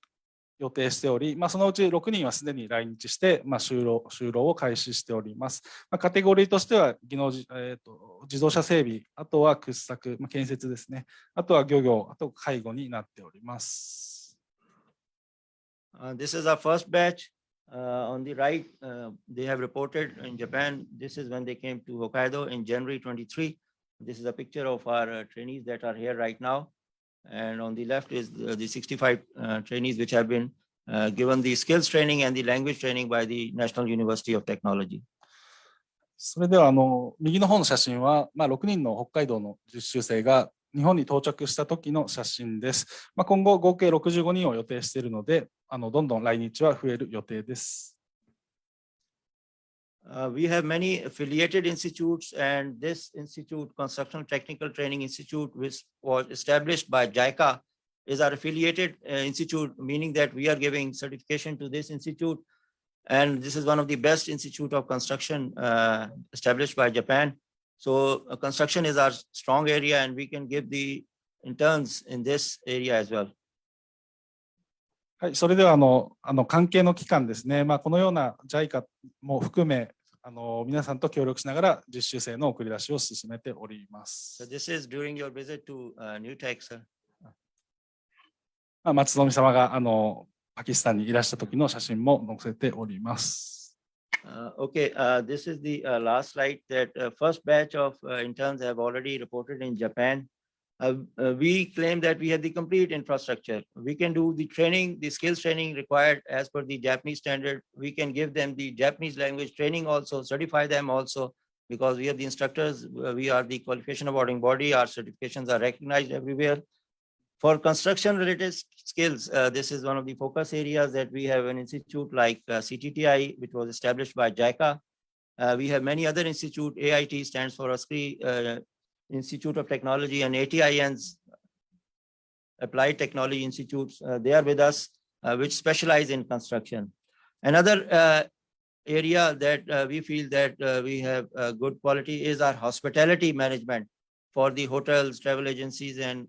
予定しており、そのうち6人はすでに来日して、就労を開始しております。カテゴリーとしては自動車整備、あとは掘削、建設ですね、あとは漁業、あと介護になっております。This is our first batch. On the right, they have reported in Japan. This is when they came to Hokkaido in January 23. This is a picture of our trainees that are here right now. And on the left is the 65 trainees which have been given the skills training and the language training by the National University of Technology. それでは右の方の写真は、6人の北海道の実習生が日本に到着した時の写真です。今後合計65人を予定しているので、どんどん来日は増える予定です。We have many affiliated institutes, and this institute, Construction Technical Training Institute, which was established by JICA, is our affiliated institute, meaning that we are giving certification to this institute. And this is one of the best institute of construction established by Japan. So construction is our strong area, and we can give the interns in this area as well. はい、それでは関係の機関ですね、このような JICA も含め皆さんと協力しながら実習生の送り出しを進めております。So this is during your visit to New Tech, sir. 松富様がパキスタンにいらした時の写真も載せております。Okay, this is the last slide that first batch of interns have already reported in Japan. We claim that we have the complete infrastructure. We can do the training, the skills training required as per the Japanese standard. We can give them the Japanese language training also, certify them also, because we have the instructors. We are the qualification awarding body. Our certifications are recognized everywhere. For construction related skills, this is one of the focus areas that we have an institute like CTTI, which was established by JICA. We have many other institutes. AIT stands for ASCRI, Institute of Technology, and ATIN's Applied Technology Institutes. They are with us, which specialize in construction. Another area that we feel that we have good quality is our hospitality management for the hotels, travel agencies, and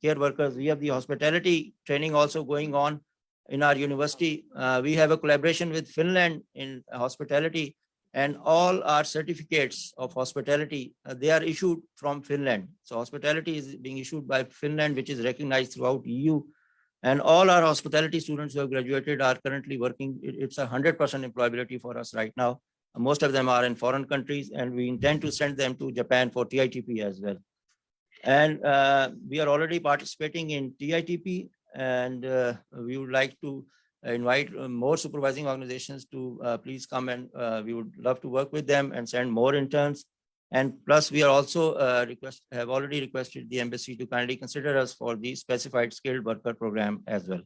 care workers. We have the hospitality training also going on in our university. We have a collaboration with Finland in hospitality, and all our certificates of hospitality, they are issued from Finland. So hospitality is being issued by Finland, which is recognized throughout EU. And all our hospitality students who have graduated are currently working. It's 100% employability for us right now. Most of them are in foreign countries, and we intend to send them to Japan for TITP as well. And we are already participating in TITP, and we would like to invite more supervising organizations to please come, and we would love to work with them and send more interns. And plus, we are also have already requested the embassy to kindly consider us for the specified skilled worker program as well.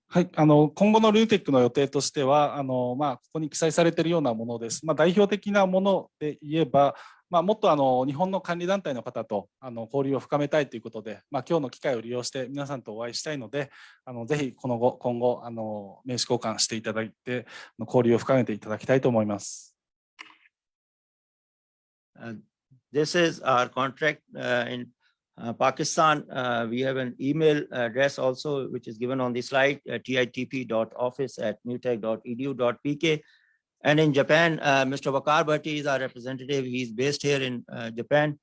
はい、今後のルーテックの予定としては、ここに記載されているようなものです。代表的なもので言えば、もっと日本の管理団体の方と交流を深めたいということで、今日の機会を利用して皆さんとお会いしたいので、ぜひ今後名刺交換していただいて、交流を深めていただきたいと思います。This is our contract in Pakistan. We have an email address also, which is given on the slide, titp.office@newtech.edu.pk. And in Japan, Mr. Wakar Bhatti is our representative. He's based here in Japan.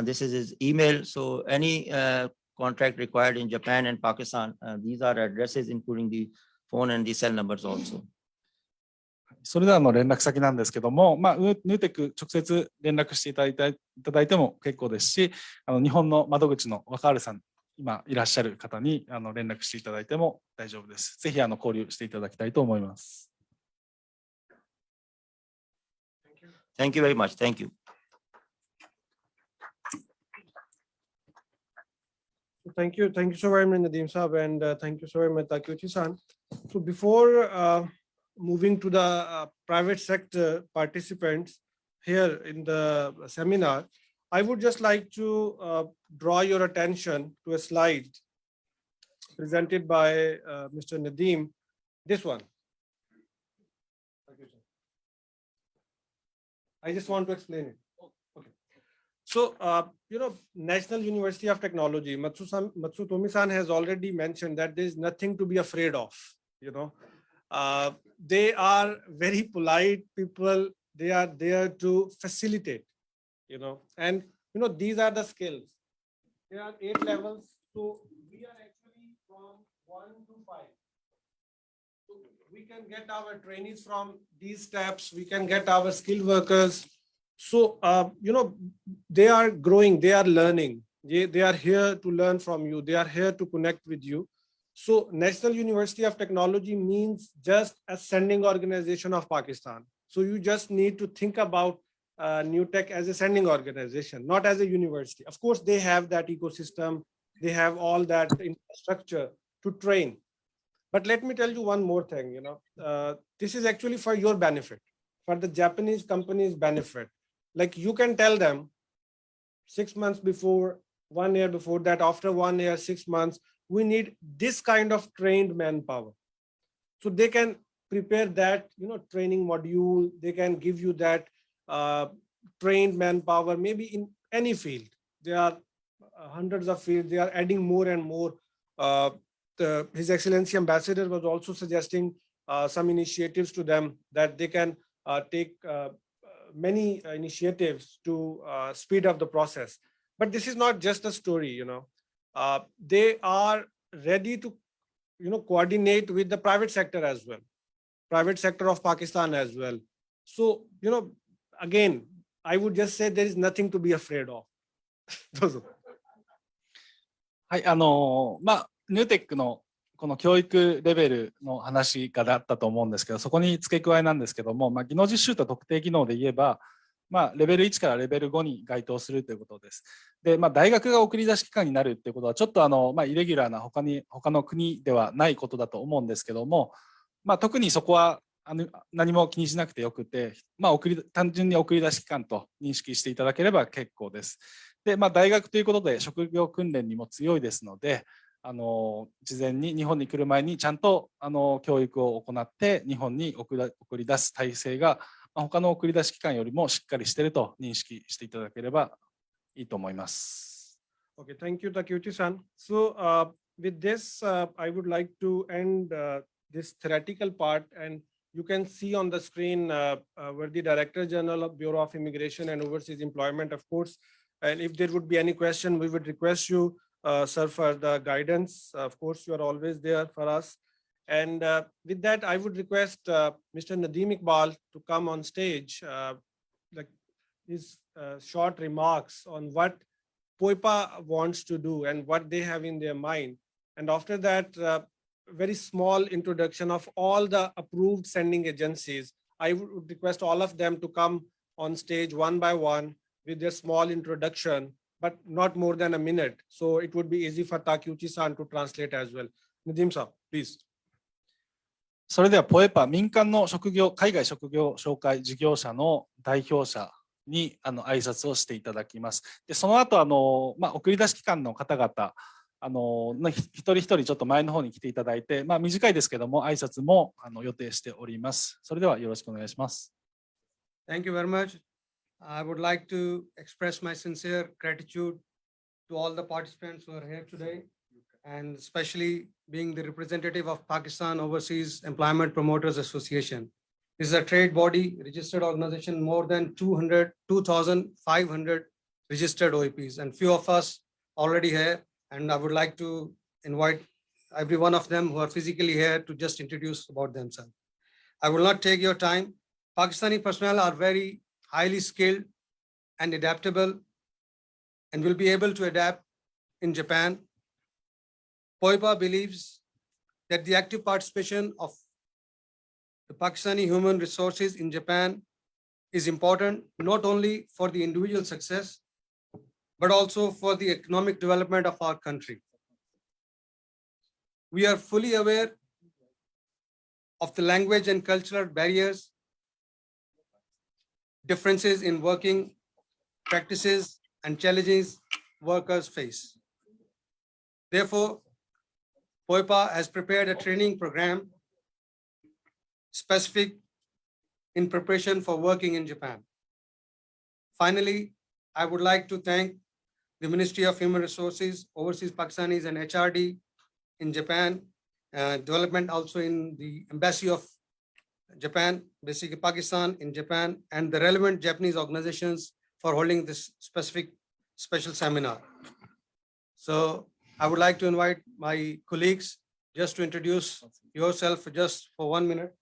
This is his email. So any contract required in Japan and Pakistan, these are addresses, including the phone and the cell numbers also. それでは連絡先なんですけども、ヌーテック直接連絡していただいても結構ですし、日本の窓口の若原さん、今いらっしゃる方に連絡していただいても大丈夫です。ぜひ交流していただきたいと思います。Thank you very much. Thank you. Thank you so very much, Nadeem Saab, and thank you so very much, Takeuchi-san. So before moving to the private sector participants here in the seminar, I would just like to draw your attention to a slide presented by Mr. Nadeem, this one. I just want to explain it. Okay. So, National University of Technology, Matsutomi-san has already mentioned that there is nothing to be afraid of, They are very polite people. They are there to facilitate, and these are the skills. There are 8 levels. So we are actually from 1 to 5. So we can get our trainees from these steps. We can get our skilled workers. So, they are growing, they are learning. They are here to learn from you. They are here to connect with you. So National University of Technology means just a sending organization of Pakistan. So you just need to think about NewTech as a sending organization, not as a university. Of course, they have that ecosystem. They have all that infrastructure to train. But let me tell you one more thing, this is actually for your benefit, for the Japanese company's benefit. Like you can tell them 6 months before, 1 year before that, after 1 year, 6 months, we need this kind of trained manpower. So they can prepare that, training module. They can give you that trained manpower, maybe in any field. There are hundreds of fields. They are adding more and more. His Excellency Ambassador was also suggesting some initiatives to them that they can take many initiatives to speed up the process. But this is not just a story, they are ready to, coordinate with the private sector as well, private sector of Pakistan as well. So, again, I would just say there is nothing to be afraid of. はい、ニューテックのこの教育レベルの話があったと思うんですけど、そこに付け加えなんですけども、技能実習と特定技能で言えば、レベル1からレベル5に該当するということです。で、大学が送り出し機関になるということは、ちょっとイレギュラーな他の国ではないことだと思うんですけども、特にそこは何も気にしなくてよくて、単純に送り出し機関と認識していただければ結構です。で、大学ということで職業訓練にも強いですので、事前に日本に来る前にちゃんと教育を行って日本に送り出す体制が他の送り出し機関よりもしっかりしていると認識していただければいいと思います。Okay, thank you, Takeuchi-san. So with this, I would like to end this theoretical part, and you can see on the screen where the Director General of Bureau of Immigration and Overseas Employment, of course. And if there would be any question, we would request you, sir, for the guidance. Of course, you are always there for us. And with that, I would request Mr. Nadeem Iqbal to come on stage, like his short remarks on what POIPA wants to do and what they have in their mind. And after that, very small introduction of all the approved sending agencies. I would request all of them to come on stage one by one with their small introduction, but not more than a minute. So it would be easy for Takeuchi-san to translate as well. Nadeem-san, please. それではポエパ民間の海外職業紹介事業者の代表者に挨拶をしていただきます。で、その後送り出し機関の方々一人一人ちょっと前の方に来ていただいて、短いですけども挨拶も予定しております。それではよろしくお願いします。Thank you very much. I would like to express my sincere gratitude to all the participants who are here today, and especially being the representative of Pakistan Overseas Employment Promoters Association. This is a trade body, registered organization, more than 2,500 registered OEPs, and few of us already here. And I would like to invite every one of them who are physically here to just introduce about themselves. I will not take your time. Pakistani personnel are very highly skilled and adaptable and will be able to adapt in Japan. POIPA believes that the active participation of the Pakistani human resources in Japan is important not only for the individual success, but also for the economic development of our country. We are fully aware of the language and cultural barriers, differences in working practices, and challenges workers face. Therefore, POIPA has prepared a training program specific in preparation for working in Japan. Finally, I would like to thank the Ministry of Human Resources, Overseas Pakistanis, and HRD in Japan, development also in the Embassy of Japan, basically Pakistan in Japan, and the relevant Japanese organizations for holding this special seminar. So I would like to invite my colleagues just to introduce yourself just for 1 minute.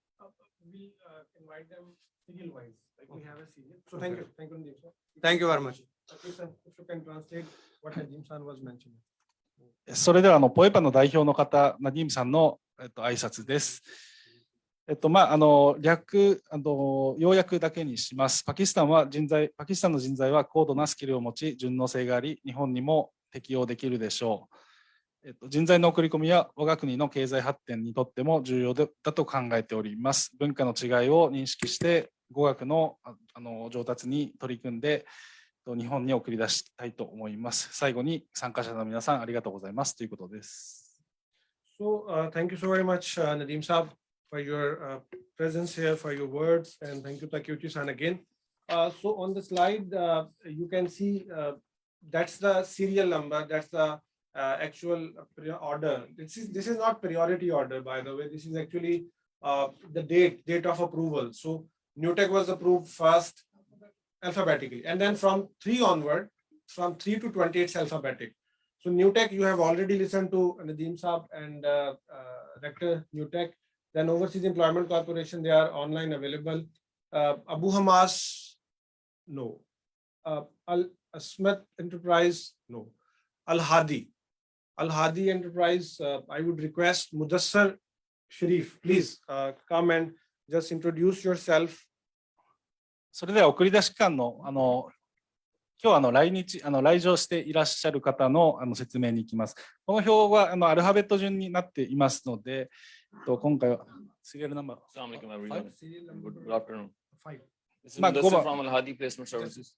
We invite them serial-wise, like we have a serial. So thank you, Nadeem sir. Thank you very much. Okay, sir, if you can translate what Nadeem-san was mentioning. それではポエパの代表の方、ナディームさんの挨拶です。要約だけにします。パキスタンの人材は高度なスキルを持ち、順応性があり、日本にも適用できるでしょう。人材の送り込みは我が国の経済発展にとっても重要だと考えております。文化の違いを認識して、語学の上達に取り組んで、日本に送り出したいと思います。最後に参加者の皆さんありがとうございますということです。So thank you so very much, Nadeem Saab, for your presence here, for your words, and thank you, Takeuchi-san, again. So on the slide, you can see that's the serial number, that's the actual order. This is not priority order, by the way. This is actually the date of approval. So NewTek was approved first alphabetically, and then from 3 onward, from 3 to 20, it's alphabetic. So NewTek, you have already listened to Nadeem Saab and Rector NewTek. Then Overseas Employment Corporation, they are online available. Abu Hamas, no. Al-Asmat Enterprise, no. Al-Hadi Enterprise, I would request Mudassar Sharif, please come and just introduce yourself それでは送り出し機関の今日来場していらっしゃる方の説明に行きます。この表はアルファベット順になっていますので、今回はシリアルナンバー。Assalamu alaikum everyone. Good afternoon. This is まあ Mudassir 5番 from Al Hadi Placement Services.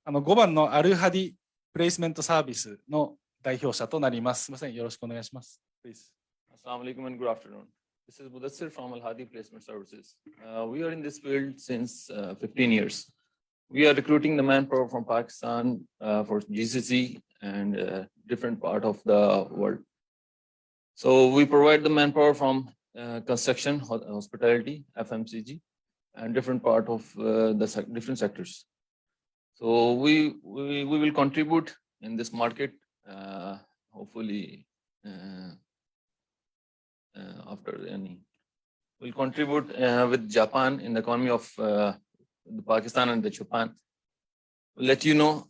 5番のアルハディプレイスメントサービスの代表者となります。すみません、よろしくお願いします。Please. Assalamu alaikum and good afternoon. This is Mudassir from Al Hadi Placement Services. We are in this field since 15 years. We are recruiting the manpower from Pakistan for GCC and different part of the world. So we provide the manpower from construction, hospitality, FMCG, and different part of the different sectors. So we will contribute in this market, hopefully after any. We'll contribute with Japan in the economy of the Pakistan and the Japan. We'll let you know.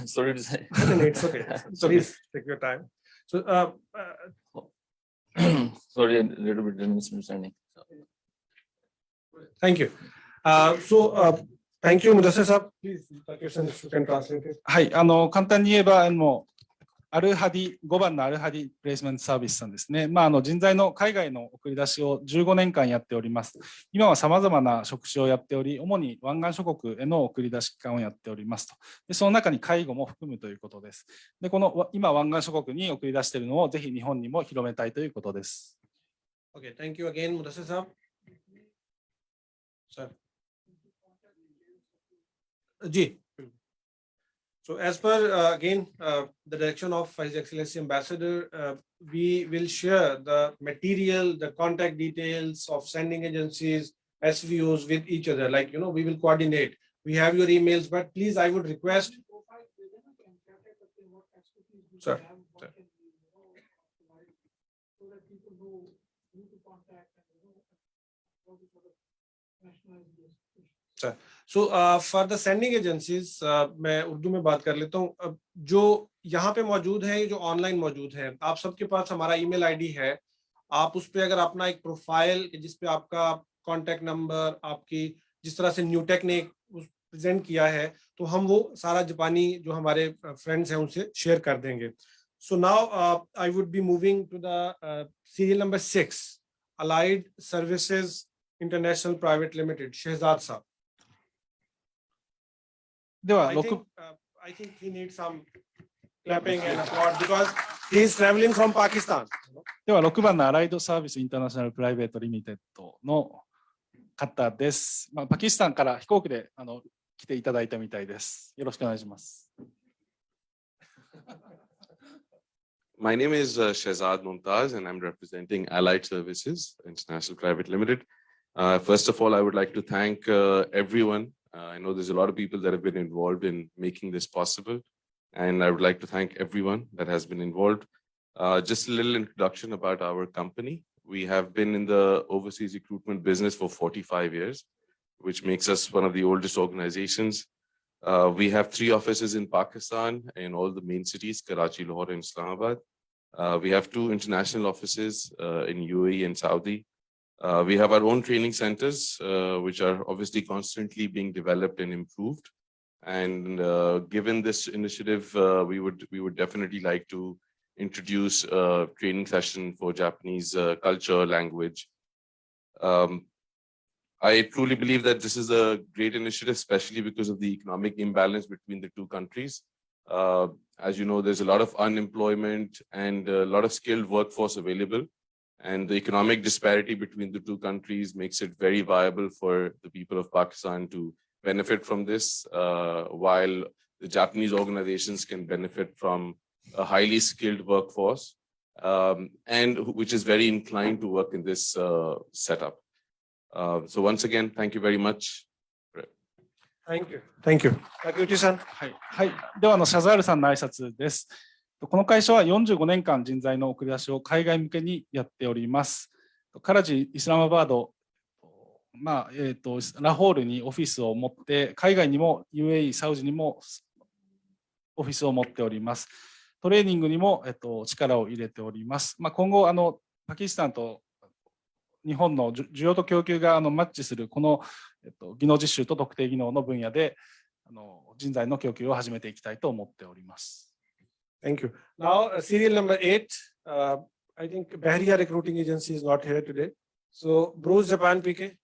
Sorry to say. It's okay. So please take your time. So, sorry, a little bit of misunderstanding. thank you. Thank you, Mudassir sir. Please, Pakistan, if you can translate it. はい、簡単に言えば、アルハディ、5番のアルハディプレイスメントサービスさんですね。人材の海外の送り出しを15年間やっております。今はさまざまな職種をやっており、主に湾岸諸国への送り出し機関をやっておりますと。で、その中に介護も含むということです。で、この今湾岸諸国に送り出しているのをぜひ日本にも広めたいということです。Okay, thank you again, Mudassir sir. Sir. Ji. So as per again the direction of His Excellency Ambassador, we will share the material, the contact details of sending agencies, SVOs with each other. Like, we will coordinate. We have your emails, but please, I would request. Sir. Sir. So for the sending agencies, मैं उर्दू में बात कर लेता हूँ. जो यहाँ पे मौजूद है, जो ऑनलाइन मौजूद है, आप सबके पास हमारा ईमेल आईडी है. आप उस पे अगर अपना एक प्रोफाइल जिस पे आपका कॉन्टेक्ट नंबर, आपकी जिस तरह से न्यूटेक ने प्रेजेंट किया है, तो हम वो सारा जापानी जो हमारे फ्रेंड्स हैं उनसे शेयर कर देंगे. So now I would be moving to the serial number 6, Allied Services International Private Limited, Shehzad sir. では I think he needs some clapping and applaud because he is traveling from Pakistan. では6番のアライドサービスインターナショナルプライベートリミテッドの方です。パキスタンから飛行機で来ていただいたみたいです。よろしくお願いします。My name is Shehzad Mumtaz and I'm representing Allied Services International Private Limited. First of all, I would like to thank everyone. I know there's a lot of people that have been involved in making this possible, and I would like to thank everyone that has been involved. Just a little introduction about our company. We have been in the overseas recruitment business for 45 years, which makes us one of the oldest organizations. We have 3 offices in Pakistan in all the main cities, Karachi, Lahore, and Islamabad. We have 2 international offices in UAE and Saudi. We have our own training centers, which are obviously constantly being developed and improved. And given this initiative, we would definitely like to introduce a training session for Japanese culture, language. I truly believe that this is a great initiative, especially because of the economic imbalance between the 2 countries. As you know, there's a lot of unemployment and a lot of skilled workforce available. And the economic disparity between the 2 countries makes it very viable for the people of Pakistan to benefit from this, while the Japanese organizations can benefit from a highly skilled workforce, and which is very inclined to work in this setup. So once again, thank you very much. Thank you. Thank you. Takuchi-san. はい、はい、ではシャザールさんの挨拶です。この会社は45年間人材の送り出しを海外向けにやっております。カラチ、イスラマバード、ラホールにオフィスを持って、海外にも UAE、サウジにもオフィスを持っております。トレーニングにも力を入れております。今後パキスタンと日本の需要と供給がマッチするこの技能実習と特定技能の分野で人材の供給を始めていきたいと思っております。Thank you. Now, serial number 8. I think Bahria Recruiting Agency is not here today. So, Bruce Japan PK,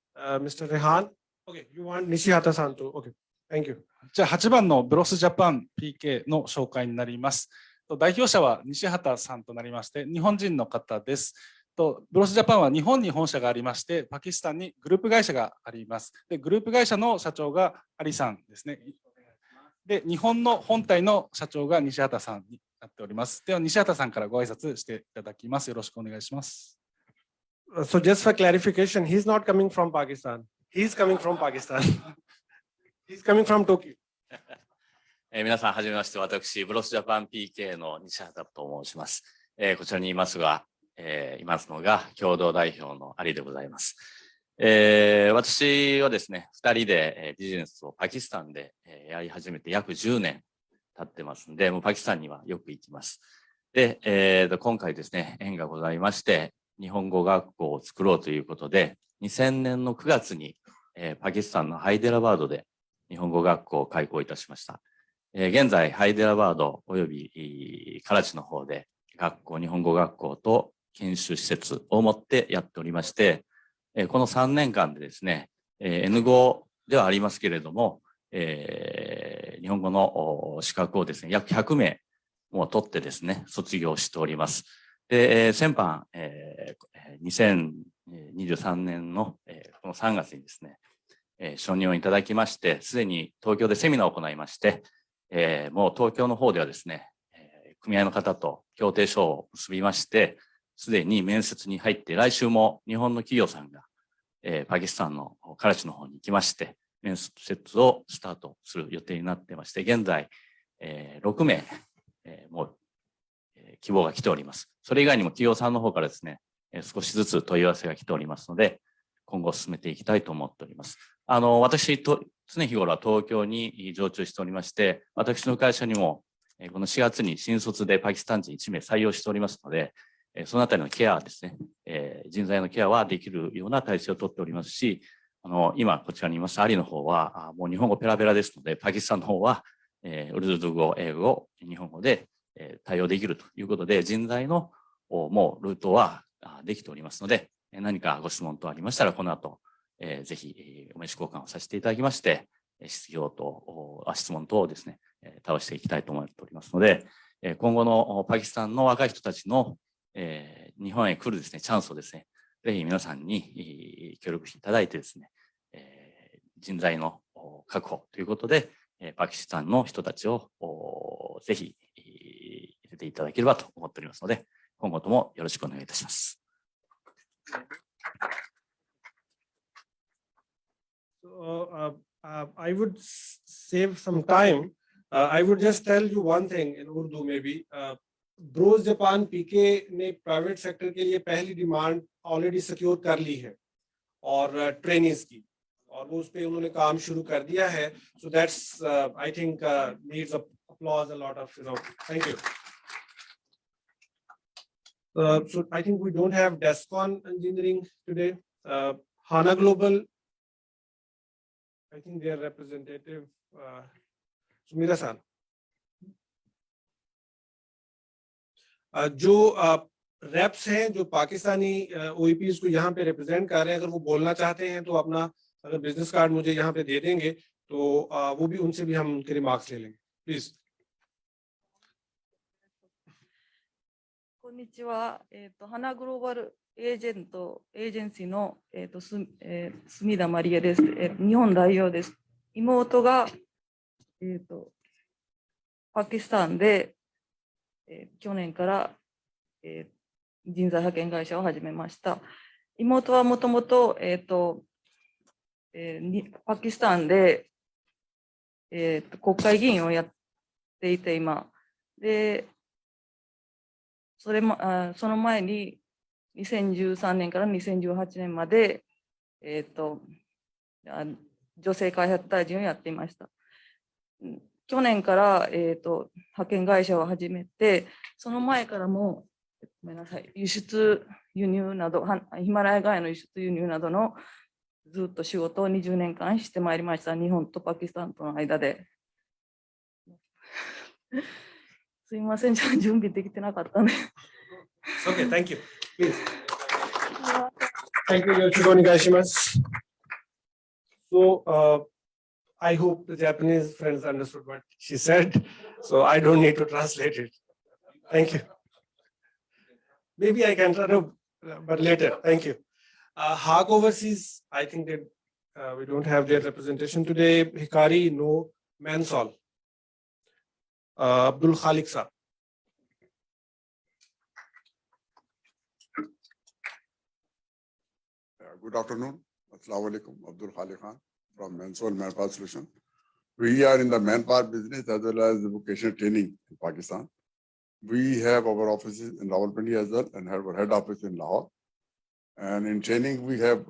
Mr. Rehan. Okay, you want Nishihata-san to. Okay, thank you. じゃあ8番のブロスジャパン PK の紹介になります。代表者は西畑さんとなりまして、日本人の方です。ブロスジャパンは日本に本社がありまして、パキスタンにグループ会社があります。で、グループ会社の社長がアリさんですね。で、日本の本体の社長が西畑さんになっております。では、西畑さんからご挨拶していただきます。よろしくお願いします。So just for clarification, he's not coming from Pakistan. He's coming from Pakistan. He's coming from Tokyo. 皆さん、はじめまして、私、ブロスジャパン PK の西畑と申します。こちらにいますのが、共同代表のアリでございます。私はですね、2人でビジネスをパキスタンでやり始めて約10年経ってますんで、もうパキスタンにはよく行きます。で、今回ですね、縁がございまして、日本語学校を作ろうということで、2000年の9月にパキスタンのハイデラバードで日本語学校を開校いたしました。現在、ハイデラバードおよびカラチの方で日本語学校と研修施設を持ってやっておりまして、この3年間でですね、N5 ではありますけれども、日本語の資格をですね、約100名も取ってですね、卒業しております。で、先般、2023年のこの3月にですね、承認をいただきまして、すでに東京でセミナーを行いまして、もう東京の方ではですね、組合の方と協定書を結びまして、すでに面接に入って、来週も日本の企業さんが、パキスタンのカラチの方に行きまして、面接をスタートする予定になってまして、現在、6名、もう、希望が来ております。それ以外にも企業さんの方からですね、少しずつ問い合わせが来ておりますので、今後進めていきたいと思っております。私常日頃は東京に常駐しておりまして、私の会社にもこの4月に新卒でパキスタン人1名採用しておりますので、そのあたりのケアですね、人材のケアはできるような体制をとっておりますし、今こちらにいますアリの方はもう日本語ペラペラですので、パキスタンの方はウルドゥ語、英語、日本語で対応できるということで、人材のもうルートはできておりますので、何かご質問等ありましたら、この後、ぜひお名刺交換をさせていただきまして、質問等をですね、倒していきたいと思っておりますので、今後のパキスタンの若い人たちの日本へ来るですね、チャンスをですね、ぜひ皆さんに協力していただいてですね、人材の確保ということで、パキスタンの人たちをぜひ入れていただければと思っておりますので、今後ともよろしくお願いいたします。So, I would save some time. I would just tell you one thing in Urdu maybe. ब्रोस Japan पीके ने private sector के लिए पहली demand already secure कर ली है और trainings की, और वो उस पे उन्होंने काम शुरू कर दिया है. So that's I think needs applause, a lot of thank you. So I think we don't have Descon Engineering today. Hana Global, I think their representative Sumira-san. जो रेप्स हैं जो पाकिस्तानी OEPs को यहाँ पे रिप्रेजेंट कर रहे हैं, अगर वो बोलना चाहते हैं तो अपना अगर बिजनेस कार्ड मुझे यहाँ पे दे देंगे तो वो भी उनसे भी हम उनके रिमार्क्स ले लेंगे. Please. こんにちは。花グローバルエージェンシーの住田まりえです。日本代表です。妹がパキスタンで去年から人材派遣会社を始めました。妹はもともとパキスタンで国会議員をやっていて今で、その前に2013年から2018年まで女性開発大臣をやっていました。去年から派遣会社を始めて、その前からもごめんなさい、輸出、輸入など、ヒマラヤ川への輸出、輸入などのずっと仕事を20年間してまいりました、日本とパキスタンとの間で。すいません、準備できてなかったね。Okay, thank you. Please. Thank you. よろしくお願いします。So, I hope the Japanese friends understood what she said, so I don't need to translate it. Thank you. Maybe I can try to, but later. Thank you. Haq Overseas, I think that we don't have their representation today. Hikari, no. Mansol. Abdul Khalik sir. Good afternoon. Assalamu alaikum. Abdul Khalik Khan from Mansol Manpower Solution. We are in the manpower business as well as vocational training in Pakistan. We have our offices in Rawalpindi as well and have our head office in Lahore. And in training, we have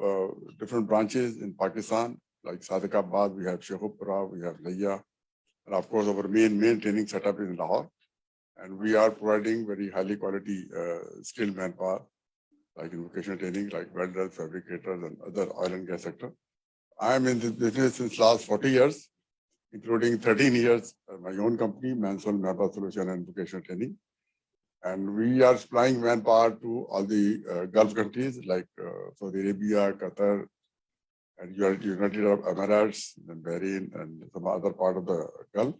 different branches in Pakistan, like Sadaqabad, we have Sheikhupura, we have Layya. And of course, our main training setup is in Lahore. And we are providing very highly quality skilled manpower, like in vocational training, like welders, fabricators, and other oil and gas sector. I am in this business since last 40 years, including 13 years, my own company, Mansol Manpower Solution and Vocational Training. And we are supplying manpower to all the Gulf countries like Saudi Arabia, Qatar, and United Arab Emirates, and Bahrain, and some other part of the Gulf.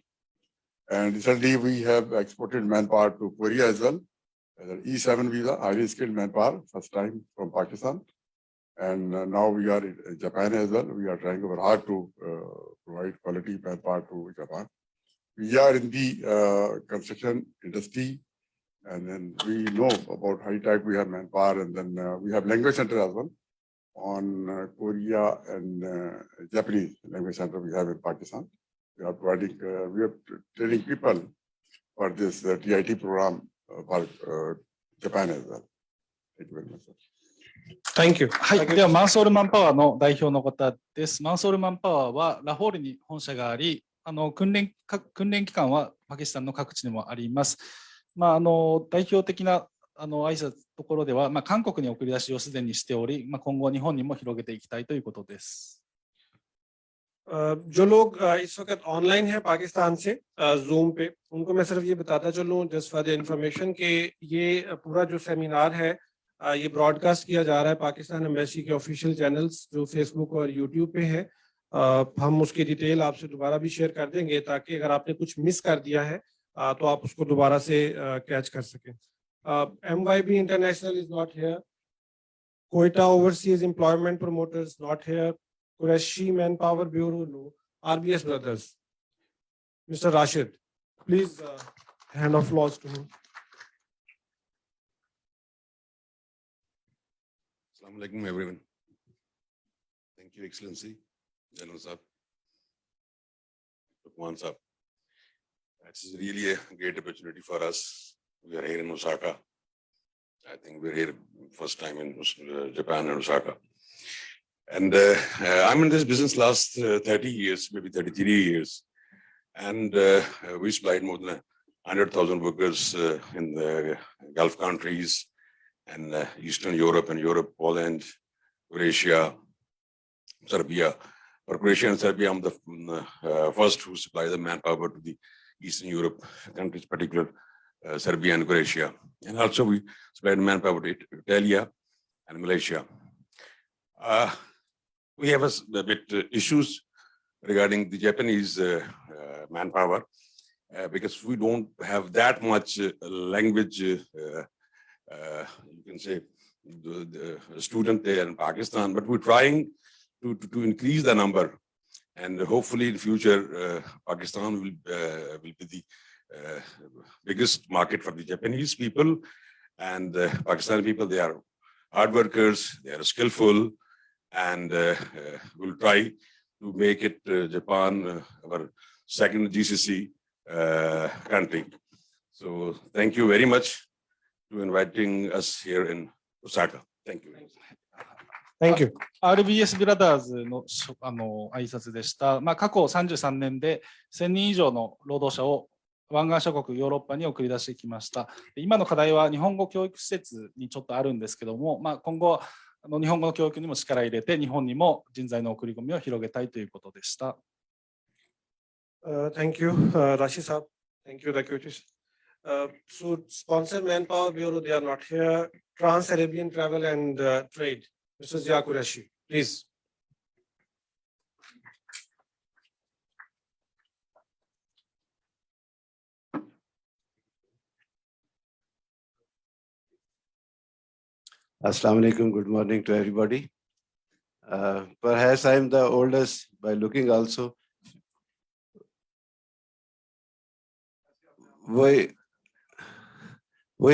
And recently we have exported manpower to Korea as well. E7 visa, highly skilled manpower, first time from Pakistan. And now we are in Japan as well. We are trying our hard to provide quality manpower to Japan. We are in the construction industry, and then we know about high tech. We have manpower, and then we have language center as well on Korea and Japanese language center we have in Pakistan. We are providing, we are training people for this TIT program for Japan as well. Thank you very much, sir. Thank you. はい、ではマンソールマンパワーの代表の方です。マンソールマンパワーはラホールに本社があり、訓練機関はパキスタンの各地にもあります。代表的な挨拶ところでは、韓国に送り出しをすでにしており、今後日本にも広げていきたいということです。जो लोग इस वक्त online है पाकिस्तान से zoom पे, उनको मैं सिर्फ ये बताता चलूं जस्ट फॉर द इंफॉर्मेशन कि ये पूरा जो सेमिनार है ये ब्रॉडकास्ट किया जा रहा है पाकिस्तान एम्बेसी के ऑफिशियल चैनल्स जो फेसबुक और यूट्यूब पे है। हम उसकी डिटेल आपसे दोबारा भी शेयर कर देंगे ताकि अगर आपने कुछ मिस कर दिया है तो आप उसको दोबारा से कैच कर सकें। MYB International is not here. Quetta Overseas Employment Promoters not here. Qureshi Manpower Bureau no. RBS Brothers. Mr. Rashid, please hand off floors to him. Assalamu alaikum, everyone. Thank you, Excellency, General Saab, Lukman Saab. This is really a great opportunity for us. We are here in Osaka. I think we're here first time in Japan and Osaka. And I'm in this business last 30 years, maybe 33 years. And we supplied more than 100,000 workers in the Gulf countries and Eastern Europe and Europe, Poland, Croatia, Serbia. For Croatia and Serbia, I'm the first who supply the manpower to the Eastern Europe countries, particularly Serbia and Croatia. And also we supplied manpower to Italy and Malaysia. We have a bit issues regarding the Japanese manpower because we don't have that much language, you can say, the student there in Pakistan, but we're trying to increase the number. And hopefully in future, Pakistan will be the biggest market for the Japanese people. And Pakistani people, they are hard workers, they are skillful, and we'll try to make it Japan our second GCC country. So thank you very much for inviting us here in Osaka. Thank you. Thank you. RBS ブラザーズの挨拶でした。過去33年で1000人以上の労働者を湾岸諸国、ヨーロッパに送り出してきました。今の課題は日本語教育施設にちょっとあるんですけども、今後、日本語の教育にも力を入れて、日本にも人材の送り込みを広げたいということでした。Thank you, Rashi Saab. Thank you, Rakutis. So, sponsor Manpower Bureau, they are not here. Trans-Arabian Travel and Trade, Mr. Zia Qureshi, please. Assalamu alaikum, good morning to everybody. Perhaps I am the oldest by looking also. We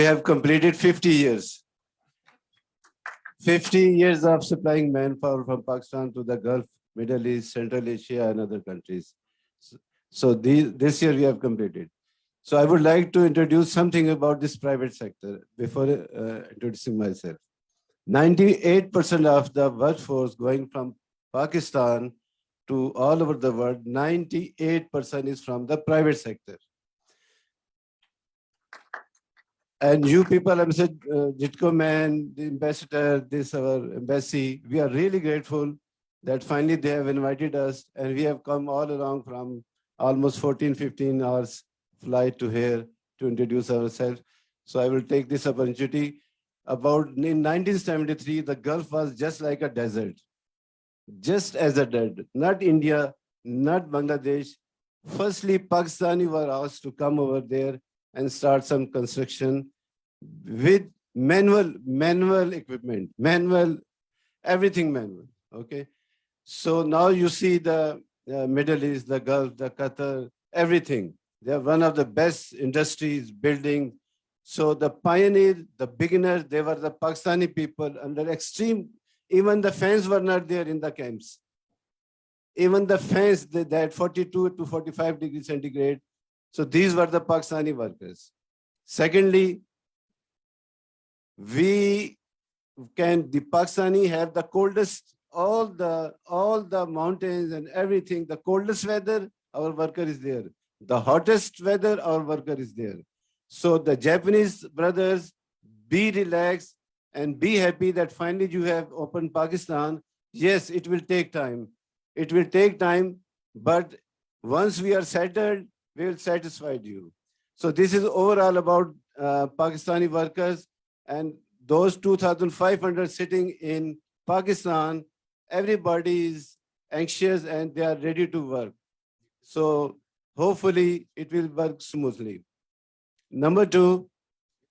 have completed 50 years. 50 years of supplying manpower from Pakistan to the Gulf, Middle East, Central Asia, and other countries. So this year we have completed. So I would like to introduce something about this private sector before introducing myself. 98% of the workforce going from Pakistan to all over the world, 98% is from the private sector. And you people, I'm saying, Jitko man, the ambassador, this our embassy, we are really grateful that finally they have invited us and we have come all along from almost 15 hours flight to here to introduce ourselves. So I will take this opportunity. About in 1973, the Gulf was just like a desert, just as a desert, not India, not Bangladesh. Firstly, Pakistani were asked to come over there and start some construction with manual equipment, everything manual, okay? So now you see the Middle East, the Gulf, the Qatar, everything. They are one of the best industries, building. So the pioneer, the beginners, they were the Pakistani people under extreme, even the fans were not there in the camps. Even the fans, they had 42 to 45 degrees centigrade. So these were the Pakistani workers. Secondly, the Pakistani have the coldest, all the mountains and everything, the coldest weather, our worker is there. The hottest weather, our worker is there. So the Japanese brothers, be relaxed and be happy that finally you have opened Pakistan. Yes, it will take time. It will take time, but once we are settled, we will satisfy you. So this is overall about Pakistani workers and those 2,500 sitting in Pakistan, everybody is anxious and they are ready to work. So hopefully it will work smoothly. Number two,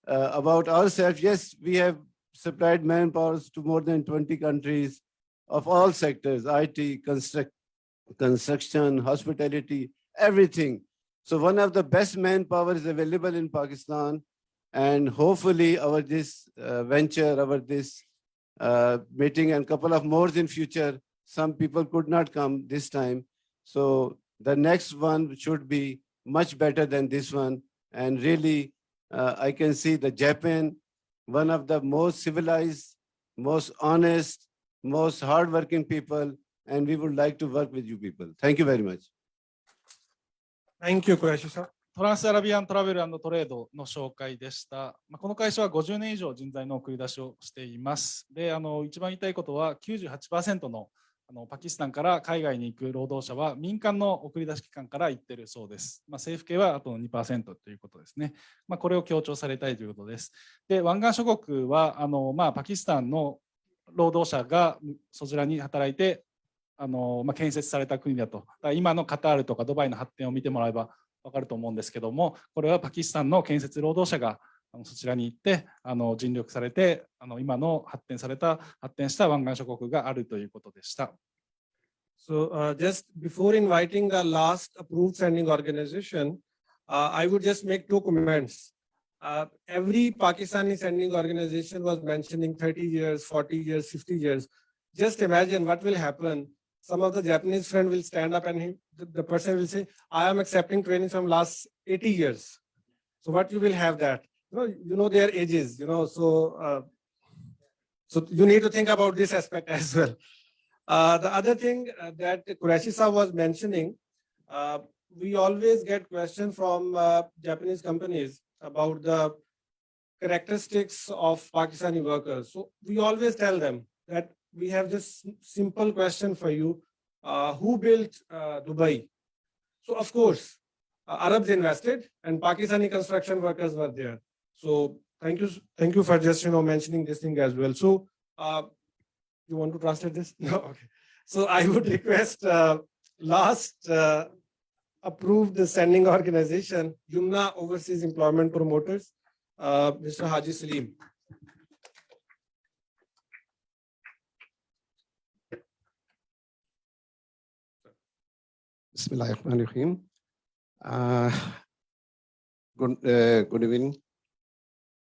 about ourselves, yes, we have supplied manpower to more than 20 countries of all sectors, IT, construction, hospitality, everything. So one of the best manpower is available in Pakistan, and hopefully our this venture, our this meeting and couple of more in future, some people could not come this time. So the next one should be much better than this one. And really, I can see the Japan, one of the most civilized, most honest, most hardworking people, and we would like to work with you people. Thank you very much. Thank you, Qureshi sir. トランスアラビアントラベル&トレードの紹介でした。この会社は50年以上人材の送り出しをしています。で、一番言いたいことは 98% のパキスタンから海外に行く労働者は民間の送り出し機関から行っているそうです。政府系はあと 2% ということですね。これを強調されたいということです。で、湾岸諸国はパキスタンの労働者がそちらに働いて建設された国だと。今のカタールとかドバイの発展を見てもらえば分かると思うんですけども、これはパキスタンの建設労働者がそちらに行って尽力されて今の発展した湾岸諸国があるということでした。So just before inviting the last approved sending organization, I would just make two comments. Every Pakistani sending organization was mentioning 30 years, 40 years, 50 years. Just imagine what will happen. Some of the Japanese friend will stand up and the person will say, I am accepting training from last 80 years. So what you will have that? You know their ages, so you need to think about this aspect as well. The other thing that Qureshi sir was mentioning, we always get questions from Japanese companies about the characteristics of Pakistani workers. So we always tell them that we have this simple question for you. Who built Dubai? So of course, Arabs invested and Pakistani construction workers were there. So thank you for just mentioning this thing as well. So you want to translate this? No, okay. So I would request last approved sending organization, Yumna Overseas Employment Promoters, Mr. Haji Salim. Bismillahirrahmanirrahim. Good evening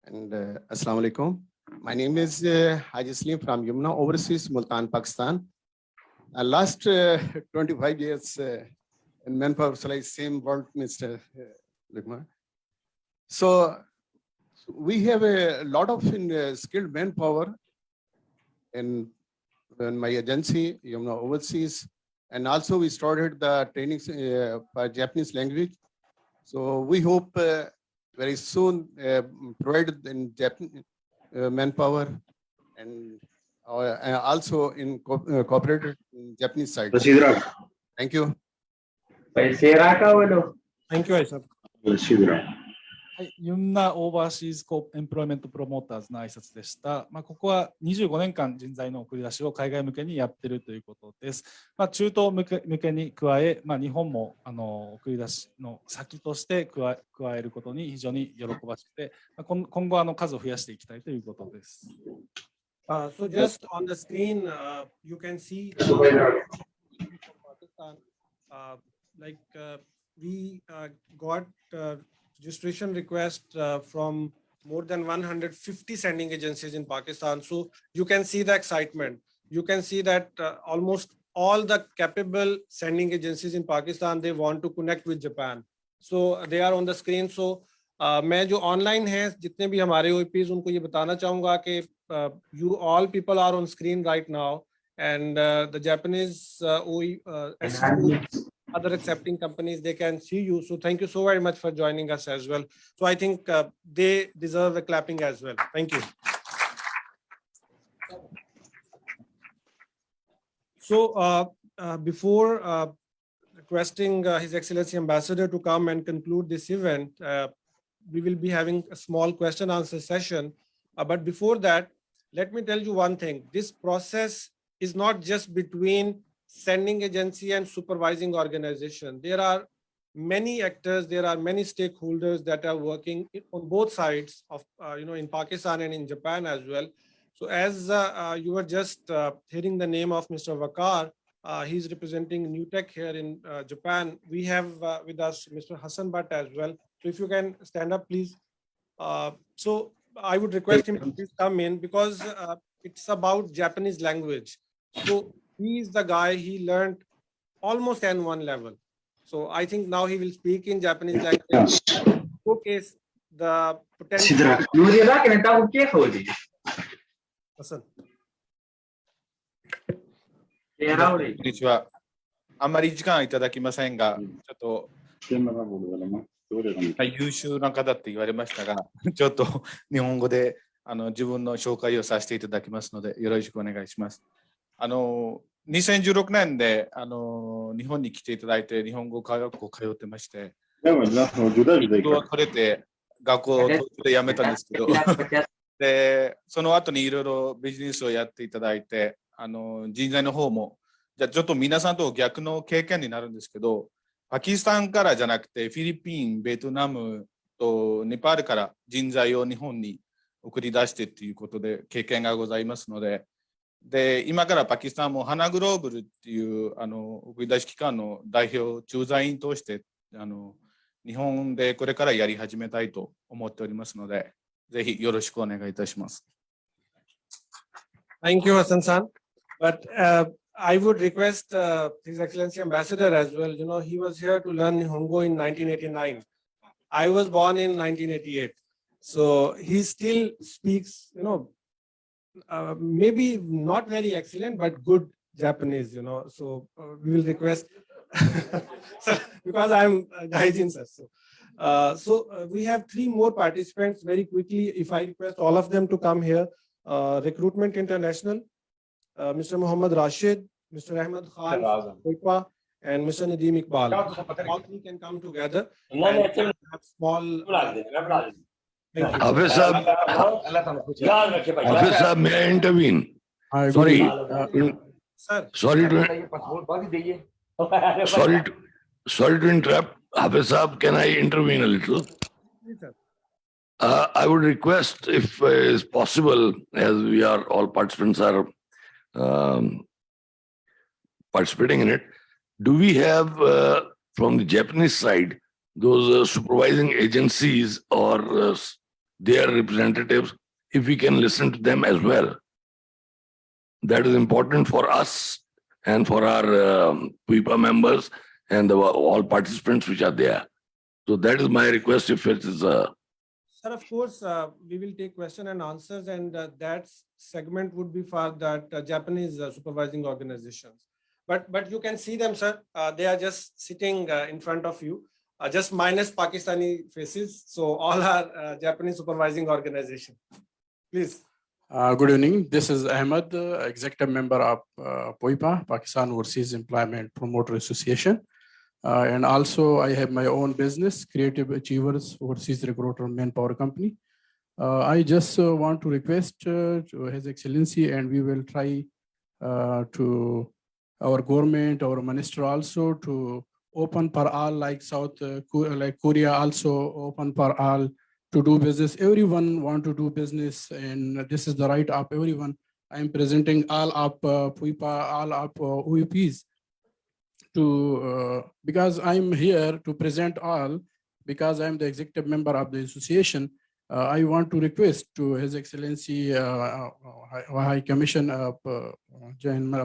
and Assalamu alaikum. My name is Haji Salim from Yumna Overseas, Multan, Pakistan. Last 25 years in manpower, so like same word, Mr. Ligma. So we have a lot of skilled manpower in my agency, Yumna Overseas, and also we started the training for Japanese language. So we hope very soon provided in Japanese manpower and also in cooperated in Japanese side. Thank you. Thank you, Aisha. はい、ユンナオーバーシーズエンプロイメントプロモーターズの挨拶でした。ここは25年間人材の送り出しを海外向けにやっているということです。中東向けに加え、日本も送り出しの先として加えることに非常に喜ばしくて、今後数を増やしていきたいということです。So just on the screen, you can see we got registration request from more than 150 sending agencies in Pakistan. So you can see the excitement. You can see that almost all the capable sending agencies in Pakistan, they want to connect with Japan. So they are on the screen. So मैं जो online हैं जितने भी हमारे OEPs उनको ये बताना चाहूँगा कि you all people are on screen right now, and the Japanese other accepting companies, they can see you. So thank you so very much for joining us as well. So I think they deserve a clapping as well. Thank you. So before requesting His Excellency Ambassador to come and conclude this event, we will be having a small question answer session. But before that, let me tell you one thing. This process is not just between sending agency and supervising organization. There are many actors, there are many stakeholders that are working on both sides of, in Pakistan and in Japan as well. So as you were just hearing the name of Mr. Vakar, he's representing New Tech here in Japan. We have with us Mr. Hassan Bhatt as well. So if you can stand up, please. So I would request him to please come in because it's about Japanese language. So he is the guy, he learned almost N1 level. So I think now he will speak in Japanese language, showcase the potential. Hassan. こんにちは。あんまり時間いただきませんが、ちょっと優秀な方って言われましたが、ちょっと日本語で自分の紹介をさせていただきますので、よろしくお願いします。2016年で日本に来ていただいて、日本語科学校通ってまして、学校はこれて学校を途中で辞めたんですけど、でその後にいろいろビジネスをやっていただいて、人材の方も、じゃあちょっと皆さんと逆の経験になるんですけど、パキスタンからじゃなくて、フィリピン、ベトナムとネパールから人材を日本に送り出してということで経験がございますので、今からパキスタンもハナグローブルっていう送り出し機関の代表駐在員として日本でこれからやり始めたいと思っておりますので、ぜひよろしくお願いいたします。Thank you, Hassan-san. But I would request His Excellency Ambassador as well. You know, he was here to learn Nihongo in 1989. I was born in 1988. So he still speaks, maybe not very excellent, but good Japanese, So we will request Because I'm a hygiene sir. So we have 3 more participants very quickly. If I request all of them to come here, Recruitment International, Mr. Mohammed Rashid, Mr. Ahmed Khan, Wipa, and Mr. Nadeem Iqbal. All 3 can come together and have small. Thank you. Hafiz Saab, may I intervene? Sorry. Sir. Sorry to interrupt. Hafiz Saab, can I intervene a little? I would request, if is possible, as we are all participants are participating in it, do we have from the Japanese side those supervising agencies or their representatives, if we can listen to them as well? That is important for us and for our PIPA members and all participants which are there. So that is my request, if it is Sir, of course, we will take question and answers, and that segment would be for that Japanese supervising organizations. But you can see them, sir. They are just sitting in front of you, just minus Pakistani faces. So all are Japanese supervising organization. Please. Good evening. This is Ahmed, executive member of POIPA, Pakistan Overseas Employment Promoter Association. And also I have my own business, Creative Achievers Overseas Recruiter Manpower Company. I just want to request to His Excellency, and we will try to our government, our minister also, to open for all, like like Korea also open for all to do business. Everyone want to do business, and this is the right of everyone. I am presenting all of PUIPA, all of OEPs to because I'm here to present all, because I'm the executive member of the association. I want to request to His Excellency High Commission of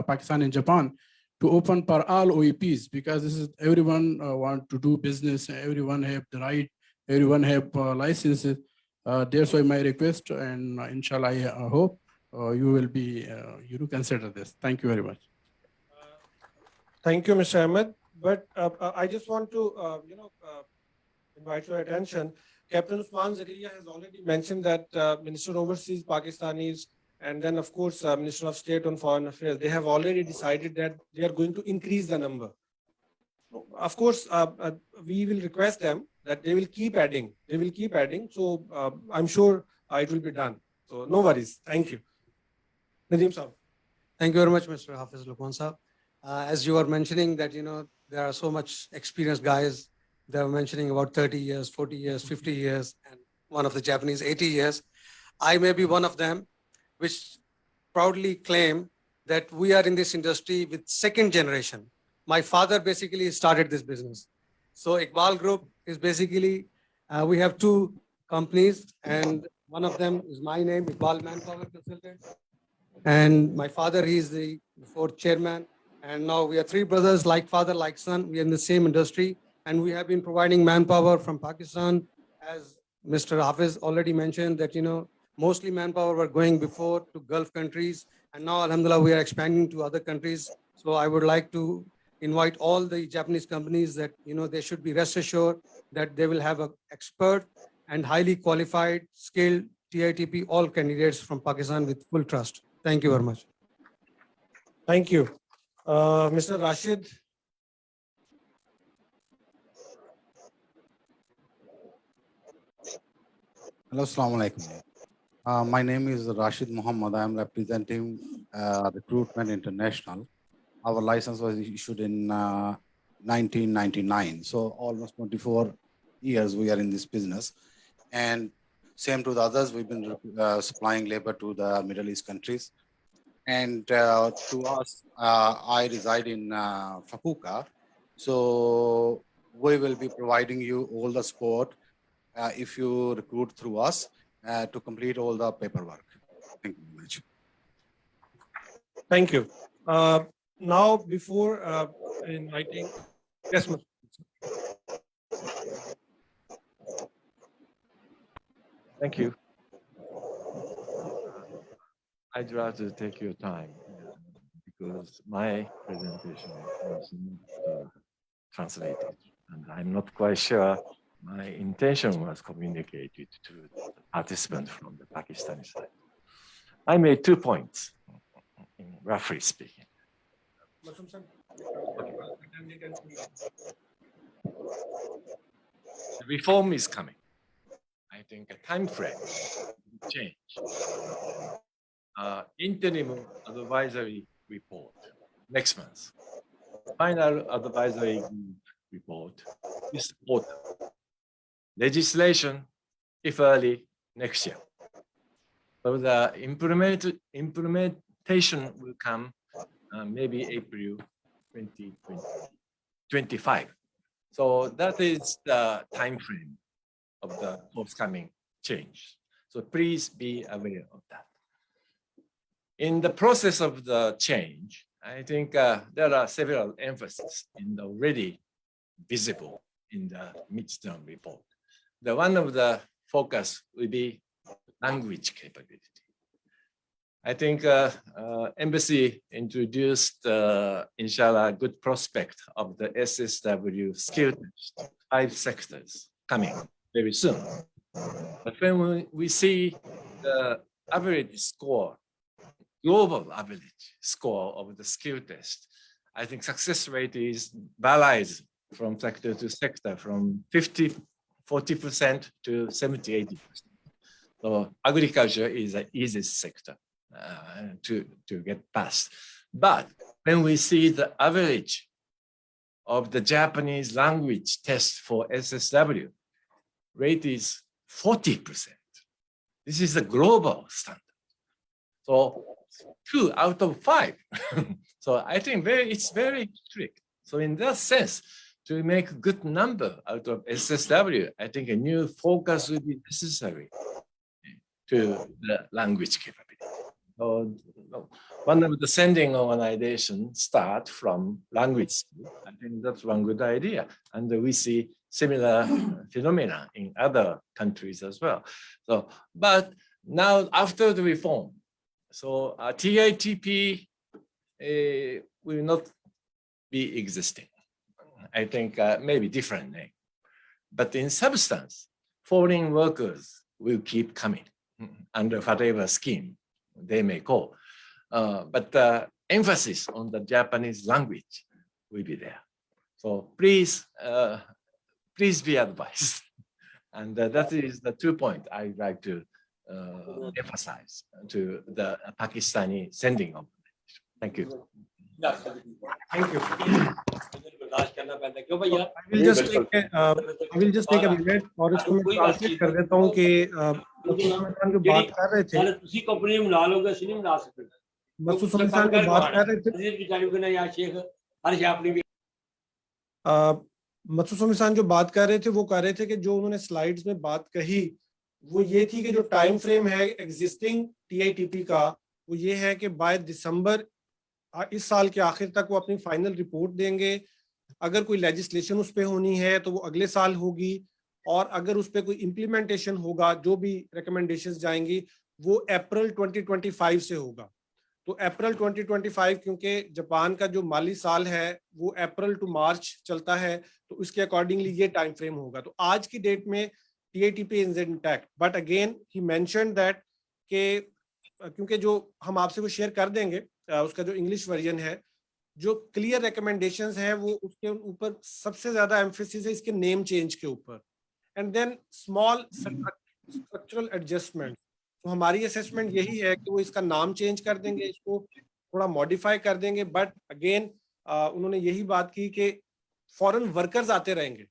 Pakistan and Japan to open for all OEPs, because this is everyone want to do business, everyone have the right, everyone have licenses. That's why my request, and inshallah I hope you will be you consider this. Thank you very much. Thank you, Mr. Ahmed. But I just want to invite your attention. Captain Usman Zakaria has already mentioned that Minister of Overseas Pakistanis, and then of course Minister of State on Foreign Affairs, they have already decided that they are going to increase the number. Of course, we will request them that they will keep adding. They will keep adding. So I'm sure it will be done. So no worries. Thank you. Nadeem Saab. Thank you very much, Mr. Hafiz Lukman Saab. As you were mentioning that, there are so much experienced guys. They were mentioning about 30 years, 40 years, 50 years, and one of the Japanese 80 years. I may be one of them, which proudly claim that we are in this industry with second generation. My father basically started this business. So Iqbal Group is basically, we have 2 companies, and one of them is my name, Iqbal Manpower Consultant. And my father, he is the 4th chairman. And now we are 3 brothers, like father, like son. We are in the same industry, and we have been providing manpower from Pakistan. As Mr. Hafiz already mentioned that, mostly manpower were going before to Gulf countries. And now, alhamdulillah, we are expanding to other countries. So I would like to invite all the Japanese companies that, they should be rest assured that they will have an expert and highly qualified, skilled TITP, all candidates from Pakistan with full trust. Thank you very much. Thank you. Mr. Rashid. Hello, Assalamu alaikum. My name is Rashid Muhammad. I am representing Recruitment International. Our license was issued in 1999. So almost 24 years we are in this business. And same to the others, we've been supplying labor to the Middle East countries. And to us, I reside in Fukuoka. So we will be providing you all the support if you recruit through us to complete all the paperwork. Thank you very much. Thank you. Now, before inviting, yes, ma'am. Thank you. I'd rather take your time because my presentation was not translated. And I'm not quite sure my intention was communicated to the participants from the Pakistani side. I made 2 points, roughly speaking. The reform is coming. I think a time frame will change. Interim advisory report next month. Final advisory report this autumn. Legislation, if early, next year. So the implementation will come maybe April 2025. So that is the time frame of the forthcoming change. So please be aware of that. In the process of the change, I think there are several emphases in the already visible in the midterm report. The one of the focus will be language capability. I think embassy introduced, inshallah, good prospect of the SSW skill test, 5 sectors coming very soon. But when we see the average score, global average score of the skill test, I think success rate is varies from sector to sector from 40% to 70-80%. So agriculture is the easiest sector to get past. But when we see the average of the Japanese language test for SSW, rate is 40%. This is the global standard. So 2 out of 5. So I think it's very strict. So in that sense, to make a good number out of SSW, I think a new focus will be necessary to the language capability. So one of the sending organizations start from language school. I think that's one good idea. And we see similar phenomena in other countries as well. So, but now after the reform, so TITP will not be existing. I think maybe different name. But in substance, foreign workers will keep coming under whatever scheme they may call. But emphasis on the Japanese language will be there. So please be advised. And that is the 2 points I'd like to emphasize to the Pakistani sending organization. Thank you. Thank you. I will just take a minute और इसको मैं translate कर देता हूँ कि मसूद खान जो बात कर रहे थे मसूद खान जो बात कर रहे थे मसूद खान जो बात कर रहे थे वो कह रहे थे कि जो उन्होंने स्लाइड्स में बात कही वो ये थी कि जो टाइम फ्रेम है एग्जिस्टिंग टीआईटीपी का वो ये है कि बाय दिसंबर इस साल के आखिर तक वो अपनी फाइनल रिपोर्ट देंगे। अगर कोई लेजिस्लेशन उस पर होनी है तो वो अगले साल होगी और अगर उस पर कोई इम्प्लीमेंटेशन होगा जो भी रिकमेंडेशंस जाएंगी वो अप्रैल 2025 से होगा। तो अप्रैल 2025 क्योंकि जापान का जो माली साल है वो अप्रैल टू मार्च चलता है तो उसके अकॉर्डिंगली ये टाइम फ्रेम होगा। तो आज की डेट में TITP is intact but again he mentioned that कि क्योंकि जो हम आपसे वो शेयर कर देंगे उसका जो इंग्लिश वर्जन है जो क्लियर रिकमेंडेशंस हैं वो उसके ऊपर सबसे ज्यादा एम्फेसिस है इसके नेम चेंज के ऊपर and then small structural adjustment. तो हमारी असेसमेंट यही है कि वो इसका नाम चेंज कर देंगे इसको थोड़ा मॉडिफाई कर देंगे बट अगेन उन्होंने यही बात की कि फॉरेन वर्कर्स आते रहेंगे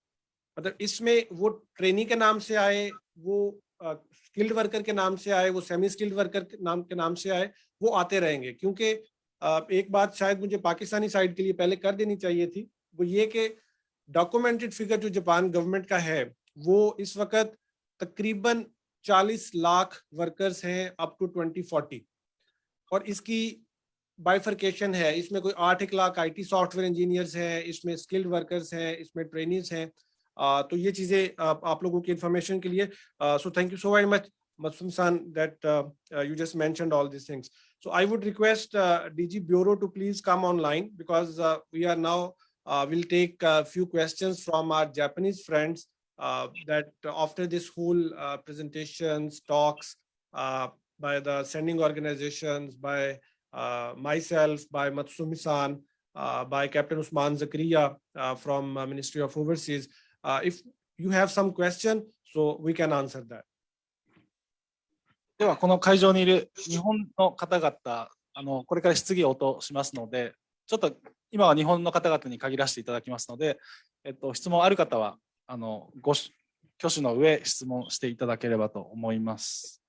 मतलब इसमें वो ट्रेनी के नाम से आए वो स्किल्ड वर्कर के नाम से आए वो सेमी स्किल्ड वर्कर के नाम से आए वो आते रहेंगे। क्योंकि एक बात शायद मुझे पाकिस्तानी साइड के लिए पहले कर देनी चाहिए थी वो ये कि डॉक्यूमेंटेड फिगर जो जापान गवर्नमेंट का है वो इस वक्त तकरीबन 40 लाख वर्कर्स हैं अप टू 2040 और इसकी बाइफर्केशन है इसमें कोई 8 लाख आईटी सॉफ्टवेयर इंजीनियर्स हैं इसमें स्किल्ड वर्कर्स हैं इसमें ट्रेनिंग्स हैं। तो ये चीजें आप लोगों की इंफॉर्मेशन के लिए so thank you so very much Masum san that you just mentioned all these things. So I would request DG Bureau to please come online because we are now we'll take a few questions from our Japanese friends that after this whole presentations, talks by the sending organizations, by myself, by Matsumi-san, by Captain Usman Zakaria from Ministry of Overseas. If you have some question, so we can answer that. では、この会場にいる日本の方々、これから質疑応答しますので、ちょっと今は日本の方々に限らせていただきますので、質問ある方は、挙手の上、質問していただければと思います。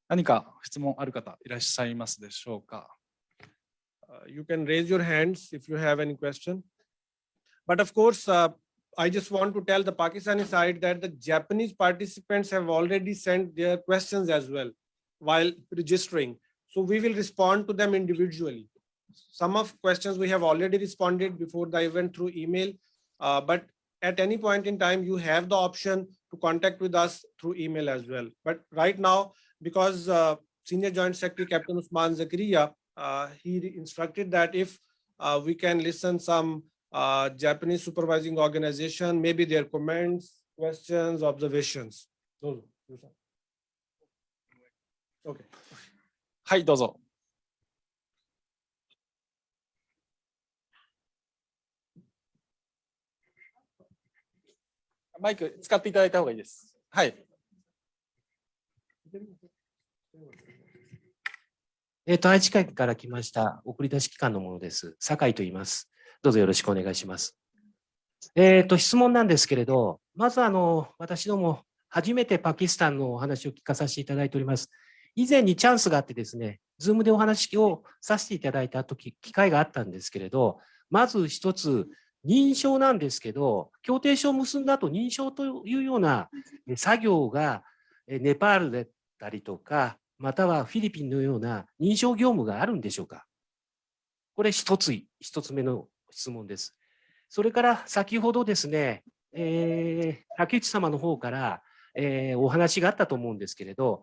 何か質問ある方いらっしゃいますでしょうか。You can raise your hands if you have any question. But of course, I just want to tell the Pakistani side that the Japanese participants have already sent their questions as well while registering. So we will respond to them individually. Some of questions we have already responded before the event through email, but at any point in time, you have the option to contact with us through email as well. But right now, because Senior Joint Secretary Captain Usman Zakaria, he instructed that if we can listen some Japanese supervising organization, maybe their comments, questions, observations. Okay. はい、どうぞ。マイク使っていただいた方がいいです。はい。愛知県から来ました送り出し機関のものです。酒井と言います。どうぞよろしくお願いします。質問なんですけれど、まず私ども初めてパキスタンのお話を聞かさせていただいております。以前にチャンスがあってですね、ズームでお話をさせていただいた機会があったんですけれど、まず一つ、認証なんですけど、協定書を結んだ後、認証というような作業がネパールだったりとか、またはフィリピンのような認証業務があるんでしょうか。これ一つ目の質問です。それから先ほどですね、竹内様の方から、お話があったと思うんですけれど、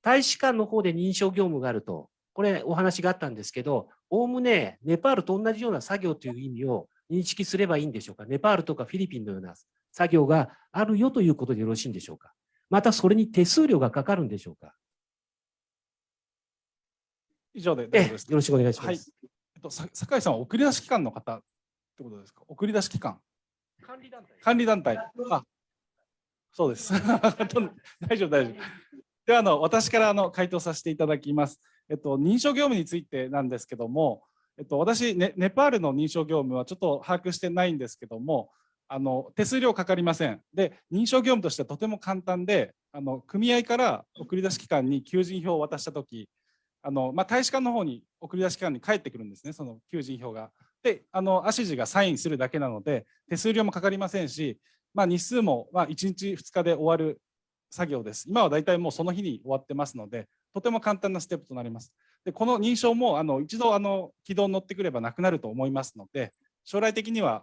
大使館の方で認証業務があると、これお話があったんですけど、おおむねネパールと同じような作業という意味を認識すればいいんでしょうか。ネパールとかフィリピンのような作業があるよということでよろしいんでしょうか。またそれに手数料がかかるんでしょうか。以上で大丈夫ですか。よろしくお願いします。はい。酒井さんは送り出し機関の方ってことですか。送り出し機関。管理団体。あ、そうです。大丈夫。では私から回答させていただきます。認証業務についてなんですけども、私ネパールの認証業務はちょっと把握してないんですけども、手数料かかりません。で、認証業務としてはとても簡単で、組合から送り出し機関に求人票を渡したとき、大使館の方に送り出し機関に返ってくるんですね、その求人票が。で、アシジがサインするだけなので、手数料もかかりませんし、日数も1日2日で終わる作業です。今はだいたいもうその日に終わってますので、とても簡単なステップとなります。で、この認証も一度軌道に乗ってくればなくなると思いますので、将来的には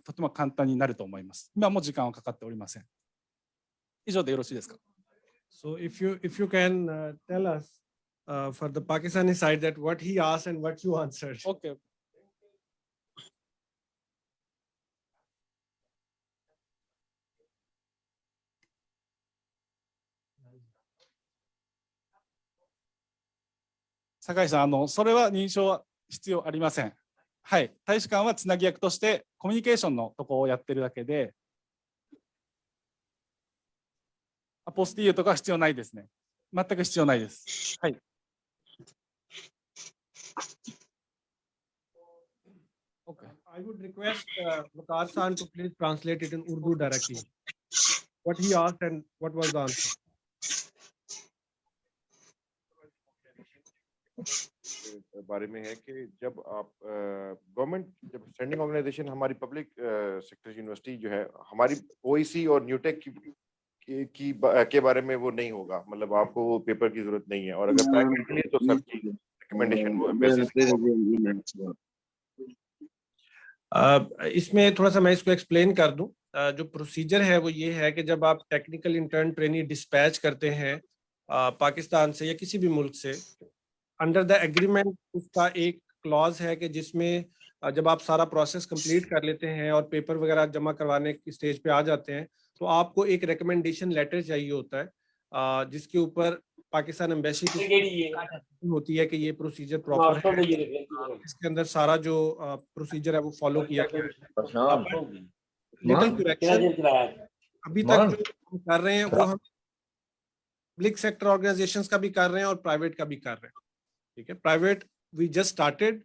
とても簡単になると思います。今も時間はかかっておりません。以上でよろしいですか。So if you can tell us for the Pakistani side that what he asked and what you answered. Okay. 酒井さん、それは認証は必要ありません。はい、大使館はつなぎ役としてコミュニケーションのとこをやってるだけで、アポスティーユとかは必要ないですね。全く必要ないです。はい。Okay. I would request Vakar-san to please translate it in Urdu directly. What he asked and what was the answer. बारे में है कि जब आप government जब standing organisation हमारी public sector university जो है हमारी ओईसी और न्यूटेक के बारे में वो नहीं होगा, मतलब आपको वो पेपर की जरूरत नहीं है, और अगर प्राइवेट के लिए तो सब की रिकमेंडेशन बेसिस। इसमें थोड़ा सा मैं इसको एक्सप्लेन कर दूं। जो प्रोसीजर है वो ये है कि जब आप टेक्निकल इंटर्न ट्रेनी डिस्पैच करते हैं पाकिस्तान से या किसी भी मुल्क से, अंडर द एग्रीमेंट उसका एक क्लॉज है कि जिसमें जब आप सारा प्रोसेस कंप्लीट कर लेते हैं और पेपर वगैरह जमा करवाने की स्टेज पे आ जाते हैं, तो आपको एक रिकमेंडेशन लेटर चाहिए होता है, जिसके ऊपर पाकिस्तान एम्बेसी की होती है कि ये प्रोसीजर प्रॉपर है, इसके अंदर सारा जो प्रोसीजर है वो फॉलो किया गया है। लिटिल करेक्शन, अभी तक जो हम कर रहे हैं वो हम पब्लिक सेक्टर ऑर्गेनाइजेशंस का भी कर रहे हैं और प्राइवेट का भी कर रहे हैं, ठीक है। प्राइवेट वी जस्ट स्टार्टेड,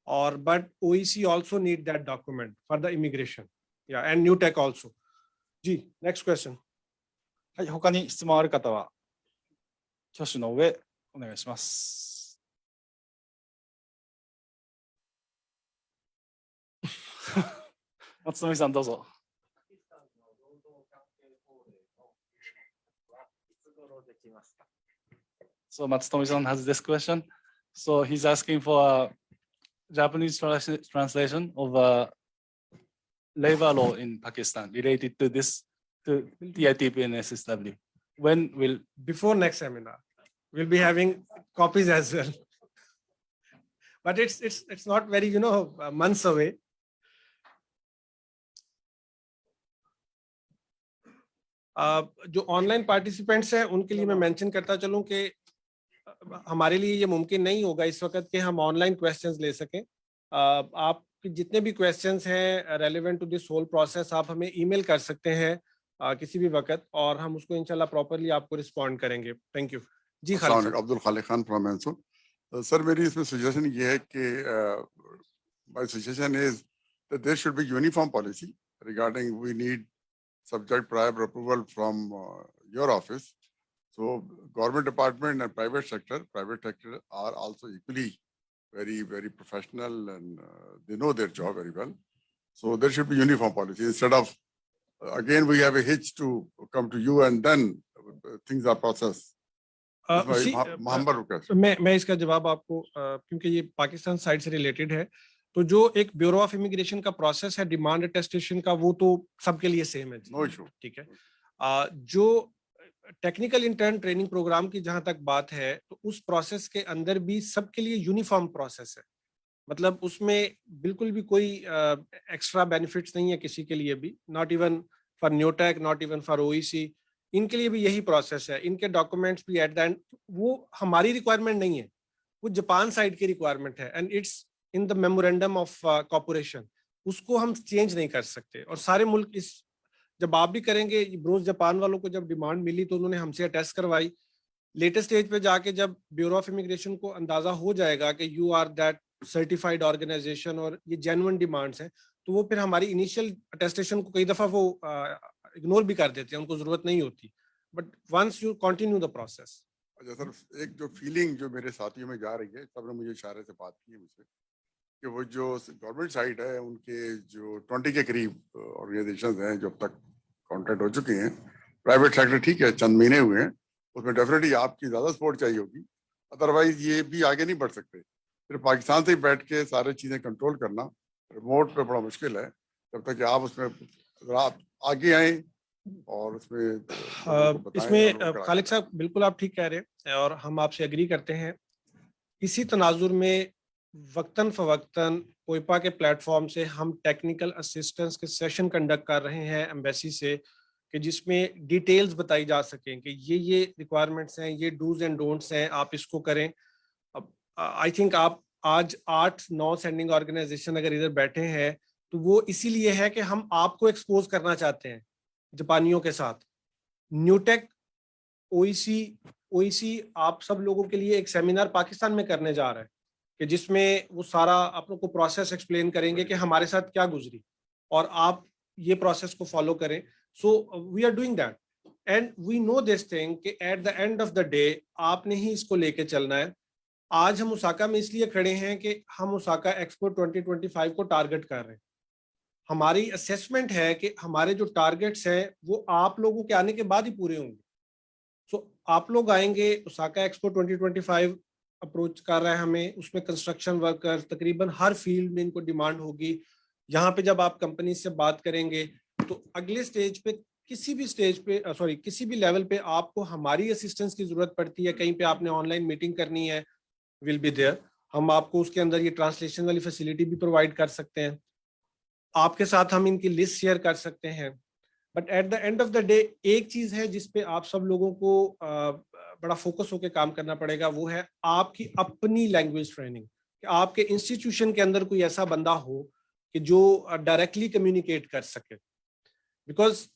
और but OEC also need that document for the immigration, yeah, and new tech also. जी, next question. はい、他に質問ある方は、挙手の上、お願いします。松富さん、どうぞ。So Matsutomi-san has this question. So he's asking for a Japanese translation of labor law in Pakistan related to this, to TITP and SSW. When will? Before next seminar, we'll be having copies as well. But it's not very, months away. जो online participants हैं उनके लिए मैं mention करता चलूं कि हमारे लिए ये मुमकिन नहीं होगा इस वक्त कि हम ऑनलाइन क्वेश्चंस ले सकें। आपके जितने भी क्वेश्चंस हैं relevant to this whole process, आप हमें ईमेल कर सकते हैं किसी भी वक्त, और हम उसको इंशाल्लाह प्रॉपर्ली आपको रिस्पॉन्ड करेंगे। Thank you ji. Abdul Khaliq Khan from मैनसूर। Sir, मेरी इसमें सजेशन ये है कि my suggestion is that there should be uniform policy regarding we need subject prior approval from your office. So government department and private sector are also equally very, very professional, and they know their job very well. So there should be uniform policy instead of again we have a hitch to come to you and then things are processed. मैं इसका जवाब आपको, क्योंकि ये Pakistan side से related है, तो जो एक ब्यूरो ऑफ इमिग्रेशन का प्रोसेस है डिमांड अटेस्टेशन का, वो तो सबके लिए सेम है। नो इशू, ठीक है। जो टेक्निकल इंटर्न ट्रेनिंग प्रोग्राम की जहां तक बात है, तो उस प्रोसेस के अंदर भी सबके लिए यूनिफॉर्म प्रोसेस है, मतलब उसमें बिल्कुल भी कोई एक्स्ट्रा बेनिफिट्स नहीं है किसी के लिए भी, not even for Newtech, not even for OEC, इनके लिए भी यही प्रोसेस है। इनके डॉक्यूमेंट्स भी एट द एंड, वो हमारी रिक्वायरमेंट नहीं है, वो जापान साइड की रिक्वायरमेंट है, and it's in the memorandum of corporation, उसको हम चेंज नहीं कर सकते। और सारे मुल्क इस, जब आप भी करेंगे, ब्रोज जापान वालों को जब डिमांड मिली तो उन्होंने हमसे अटेस्ट करवाई। लेटेस्ट स्टेज पे जाके जब ब्यूरो ऑफ इमिग्रेशन को अंदाजा हो जाएगा कि you are that certified organisation और ये जेन्युइन डिमांड्स हैं, तो वो फिर हमारी इनिशियल अटेस्टेशन को कई दफा वो इग्नोर भी कर देते हैं, उनको जरूरत नहीं होती। But once you continue the process. अच्छा सर, एक जो फीलिंग जो मेरे साथियों में जा रही है, सबने मुझे इशारे से बात की है मुझसे, कि वो जो गवर्नमेंट साइड है उनके जो 20 के करीब ऑर्गेनाइजेशंस हैं जो अब तक कॉन्ट्रैक्ट हो चुके हैं, प्राइवेट सेक्टर ठीक है चंद महीने हुए हैं, उसमें डेफिनेटली आपकी ज़्यादा सपोर्ट चाहिए होगी, अदरवाइज ये भी आगे नहीं बढ़ सकते। फिर पाकिस्तान से ही बैठ के सारी चीज़ें कंट्रोल करना रिमोट पे बड़ा मुश्किल है, जब तक कि आप उसमें अगर आप आगे आए और उसमें इसमें खालिद साहब बिल्कुल आप ठीक कह रहे हैं और हम आपसे एग्री करते हैं। इसी तनाजुर में वक्तन फवक्तन पोइपा के प्लेटफॉर्म से हम टेक्निकल असिस्टेंस के सेशन कंडक्ट कर रहे हैं एम्बेसी से, कि जिसमें डिटेल्स बताई जा सकें कि ये रिक्वायरमेंट्स हैं, ये डूज एंड डोंट्स हैं, आप इसको करें। अब आई थिंक आप आज 8-9 सेंडिंग ऑर्गेनाइजेशन अगर इधर बैठे हैं तो वो इसीलिए है कि हम आपको एक्सपोज करना चाहते हैं जापानियों के साथ। न्यूटेक, OEC आप सब लोगों के लिए एक सेमिनार पाकिस्तान में करने जा रहा है, कि जिसमें वो सारा आप लोग को प्रोसेस एक्सप्लेन करेंगे कि हमारे साथ क्या गुजरी और आप ये प्रोसेस को फॉलो करें। So we are doing that and we know this thing कि at the end of the day आपने ही इसको लेके चलना है। आज हम ओसाका में इसलिए खड़े हैं कि हम ओसाका एक्सपो 2025 को टारगेट कर रहे हैं। हमारी असेसमेंट है कि हमारे जो टारगेट्स हैं वो आप लोगों के आने के बाद ही पूरे होंगे। सो आप लोग आएंगे, ओसाका एक्सपो 2025 अप्रोच कर रहा है हमें, उसमें कंस्ट्रक्शन वर्कर्स तकरीबन हर फील्ड में इनको डिमांड होगी। यहाँ पे जब आप कंपनी से बात करेंगे तो अगले स्टेज पे किसी भी लेवल पे आपको हमारी असिस्टेंस की जरूरत पड़ती है, कहीं पे आपने ऑनलाइन मीटिंग करनी है, विल बी देयर। हम आपको उसके अंदर ये ट्रांसलेशन वाली फैसिलिटी भी प्रोवाइड कर सकते हैं, आपके साथ हम इनकी लिस्ट शेयर कर सकते हैं। But at the end of the day एक चीज है जिसपे आप सब लोगों को बड़ा फोकस होकर काम करना पड़ेगा, वो है आपकी अपनी लैंग्वेज ट्रेनिंग। कि आपके इंस्टीट्यूशन के अंदर कोई ऐसा बंदा हो कि जो डायरेक्टली कम्युनिकेट कर सके, बिकॉज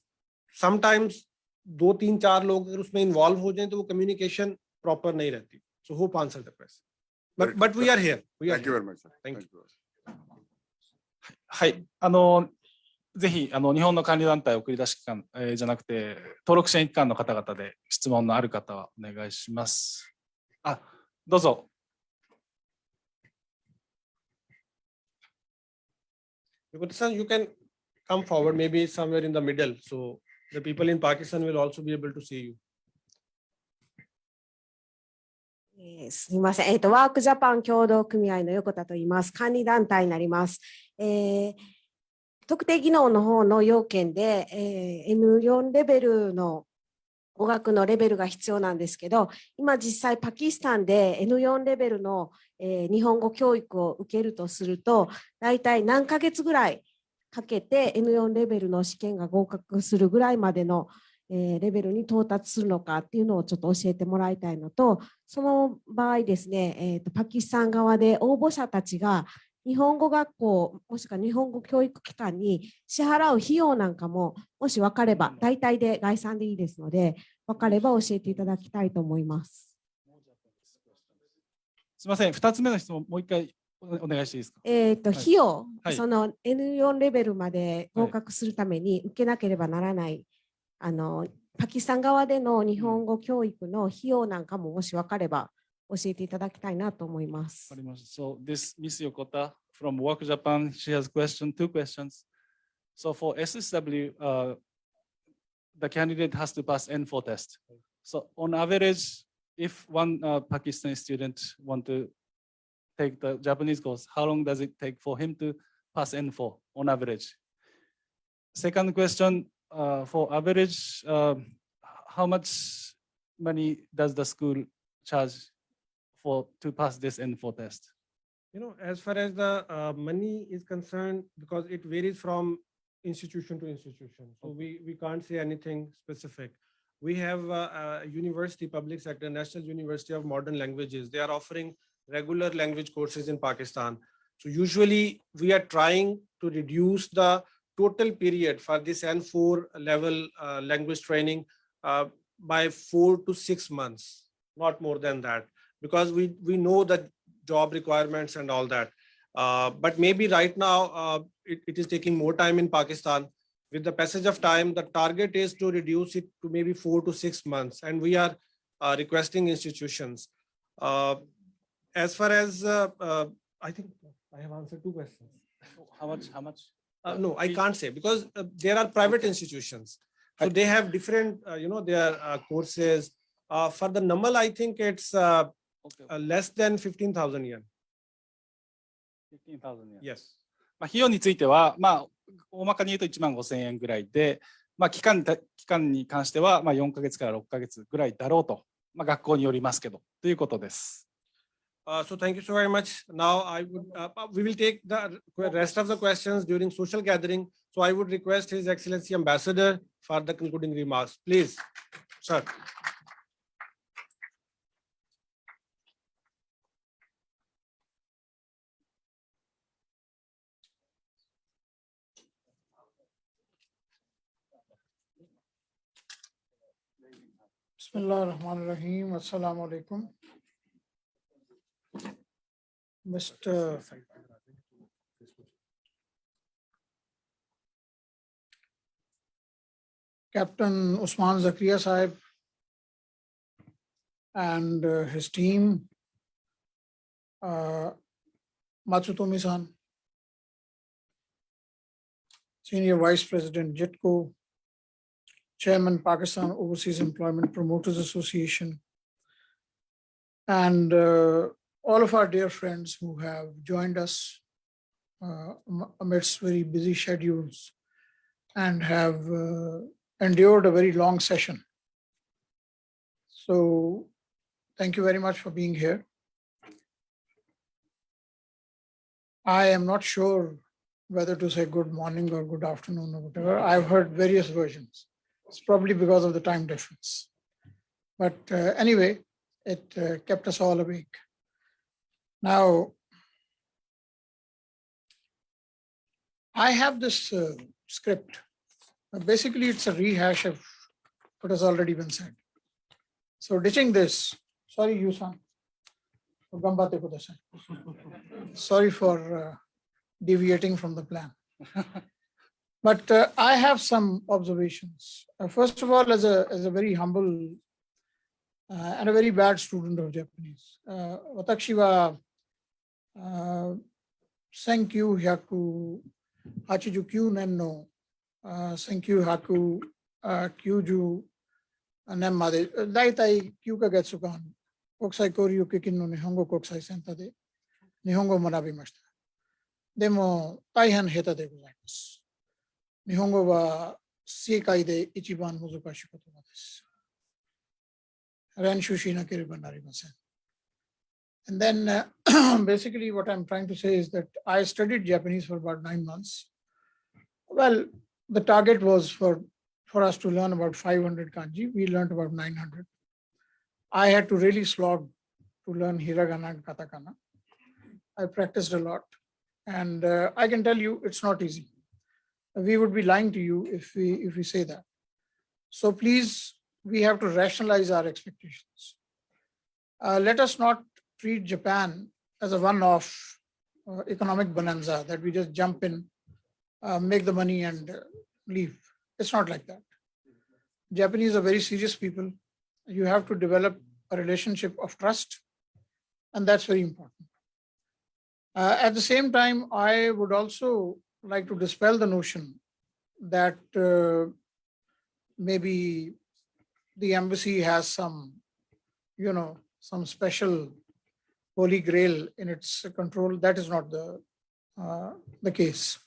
समटाइम्स 2 3 4 लोग अगर उसमें इन्वॉल्व हो जाएं तो वो कम्युनिकेशन प्रॉपर नहीं रहती। So hope answer the question, but we are here. Thank you very much, sir. Thank Thank you. はい、ぜひ日本の管理団体送り出し機関、じゃなくて登録支援機関の方々で質問のある方はお願いします。あ、どうぞ。Pakistan, you can come forward, maybe somewhere in the middle, so the people in Pakistan will also be able to see you. すみません。ワークジャパン協同組合の横田と言います。管理団体になります。特定技能の方の要件で、N4 レベルの語学のレベルが必要なんですけど、今実際パキスタンで N4 レベルの、日本語教育を受けるとすると、大体何ヶ月ぐらいかけて N4 レベルの試験が合格するぐらいまでのレベルに到達するのかっていうのをちょっと教えてもらいたいのと、その場合ですね、パキスタン側で応募者たちが日本語学校もしくは日本語教育機関に支払う費用なんかももし分かれば、大体で概算でいいですので分かれば教えていただきたいと思います。すみません、2つ目の質問もう一回お願いしていいですか。費用、はい、その N4 レベルまで合格するために受けなければならない、パキスタン側での日本語教育の費用なんかももし分かれば教えていただきたいなと思います。わかりました。So this Miss Yokota from Work Japan, she has two questions. So for SSW, the candidate has to pass N4 test. So on average, if one Pakistani student want to take the Japanese course, how long does it take for him to pass N4 on average? Second question, for average, how much money does the school charge to pass this N4 test? You know, as far as the money is concerned, because it varies from institution to institution, so we can't say anything specific. We have a university, public sector, National University of Modern Languages. They are offering regular language courses in Pakistan. So usually we are trying to reduce the total period for this N4 level language training by 4 to 6 months, not more than that, because we know the job requirements and all that. But maybe right now it is taking more time in Pakistan. With the passage of time, the target is to reduce it to maybe 4 to 6 months, and we are requesting institutions. As far as I think I have answered 2 questions. How much? No, I can't say, because there are private institutions, so they have different, their courses. For the Namal, I think it's less than 15,000 yen. 15,000 yen. Yes. 費用については、大まかに言うと15,000円ぐらいで、期間に関しては4ヶ月から6ヶ月ぐらいだろうと、学校によりますけどということです。So thank you so very much. Now we will take the rest of the questions during social gathering. So I would request His Excellency Ambassador for the concluding remarks. Please, sir. Bismillahirrahmanirrahim. Assalamu alaikum. Mr. Captain Usman Zakaria Sahib and his team, Matsutomi-san, Senior Vice President Jitko, Chairman Pakistan Overseas Employment Promoters Association, and all of our dear friends who have joined us amidst very busy schedules and have endured a very long session. So thank you very much for being here. I am not sure whether to say good morning or good afternoon or whatever. I've heard various versions. It's probably because of the time difference. But anyway, it kept us all awake. Now, I have this script. Basically, it's a rehash of what has already been said. So ditching this, sorry, Yusan. Sorry for deviating from the plan. But I have some observations. First of all, as a very humble and a very bad student of Japanese, watashi wa senkyu hyaku 89年の1990年までだいたい9ヶ月間国際交流基金の日本語国際センターで日本語を学びました。でも大変下手でございます。日本語は世界で一番難しい言葉です。練習しなければなりません。And then basically what I'm trying to say is that I studied Japanese for about 9 months. Well, the target was for us to learn about 500 kanji. We learned about 900. I had to really slog to learn hiragana and katakana. I practiced a lot. And I can tell you it's not easy. We would be lying to you if we say that. So please, we have to rationalize our expectations. Let us not treat Japan as a one-off economic bonanza that we just jump in, make the money and leave. It's not like that. Japanese are very serious people. You have to develop a relationship of trust, and that's very important. At the same time, I would also like to dispel the notion that maybe the embassy has some, some special holy grail in its control. That is not the case.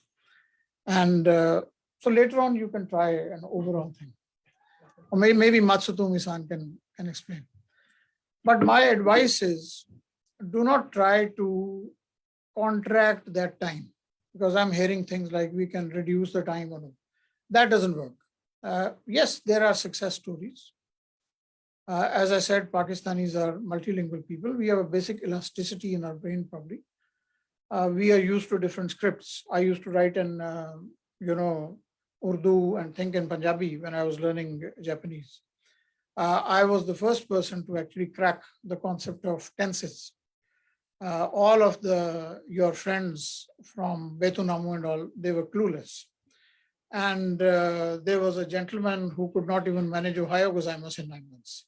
And so later on, you can try an overall thing. Or maybe Matsutumi-san can explain. But my advice is, do not try to contract that time, because I'm hearing things like we can reduce the time or no. That doesn't work. Yes, there are success stories. As I said, Pakistanis are multilingual people. We have a basic elasticity in our brain probably. We are used to different scripts. I used to write in, Urdu and think in Punjabi when I was learning Japanese. I was the first person to actually crack the concept of tenses. All of your friends from Betunamu and all, they were clueless. And there was a gentleman who could not even manage Ohio gozaimasu in 9 months.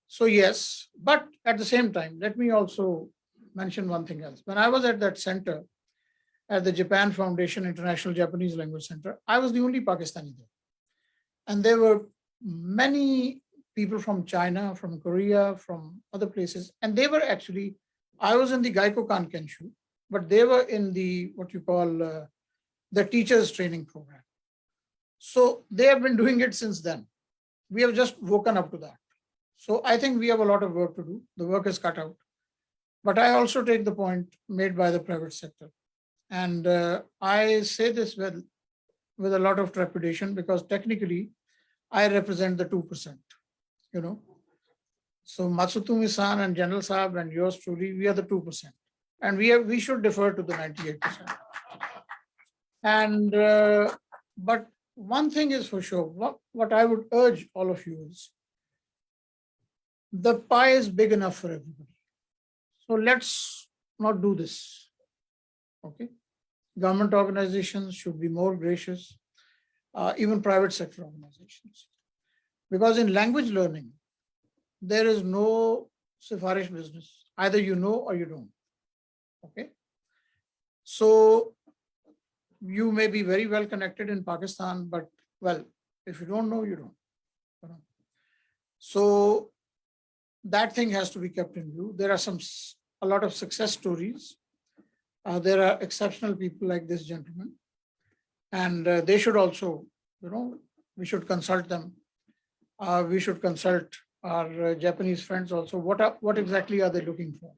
So yes, but at the same time, let me also mention one thing else. When I was at that center, at the Japan Foundation International Japanese Language Center, I was the only Pakistani there. And there were many people from China, from Korea, from other places. And they were actually, I was in the Gaikokan Kenshu, but they were in the, what you call, the teachers training program. So they have been doing it since then. We have just woken up to that. So I think we have a lot of work to do. The work is cut out. But I also take the point made by the private sector. And I say this with a lot of trepidation, because technically I represent the 2%, So Matsutumi-san and General Saab and yours truly, we are the 2%. And we should defer to the 98%. And, but one thing is for sure, what I would urge all of you is, the pie is big enough for everybody. So let's not do this, okay? Government organizations should be more gracious, even private sector organizations. Because in language learning, there is no sifarish business. Either you know or you don't, okay? So you may be very well connected in Pakistan, but well, if you don't know, you don't. So that thing has to be kept in view. There are a lot of success stories. There are exceptional people like this gentleman, and they should also, we should consult them. We should consult our Japanese friends also. What exactly are they looking for?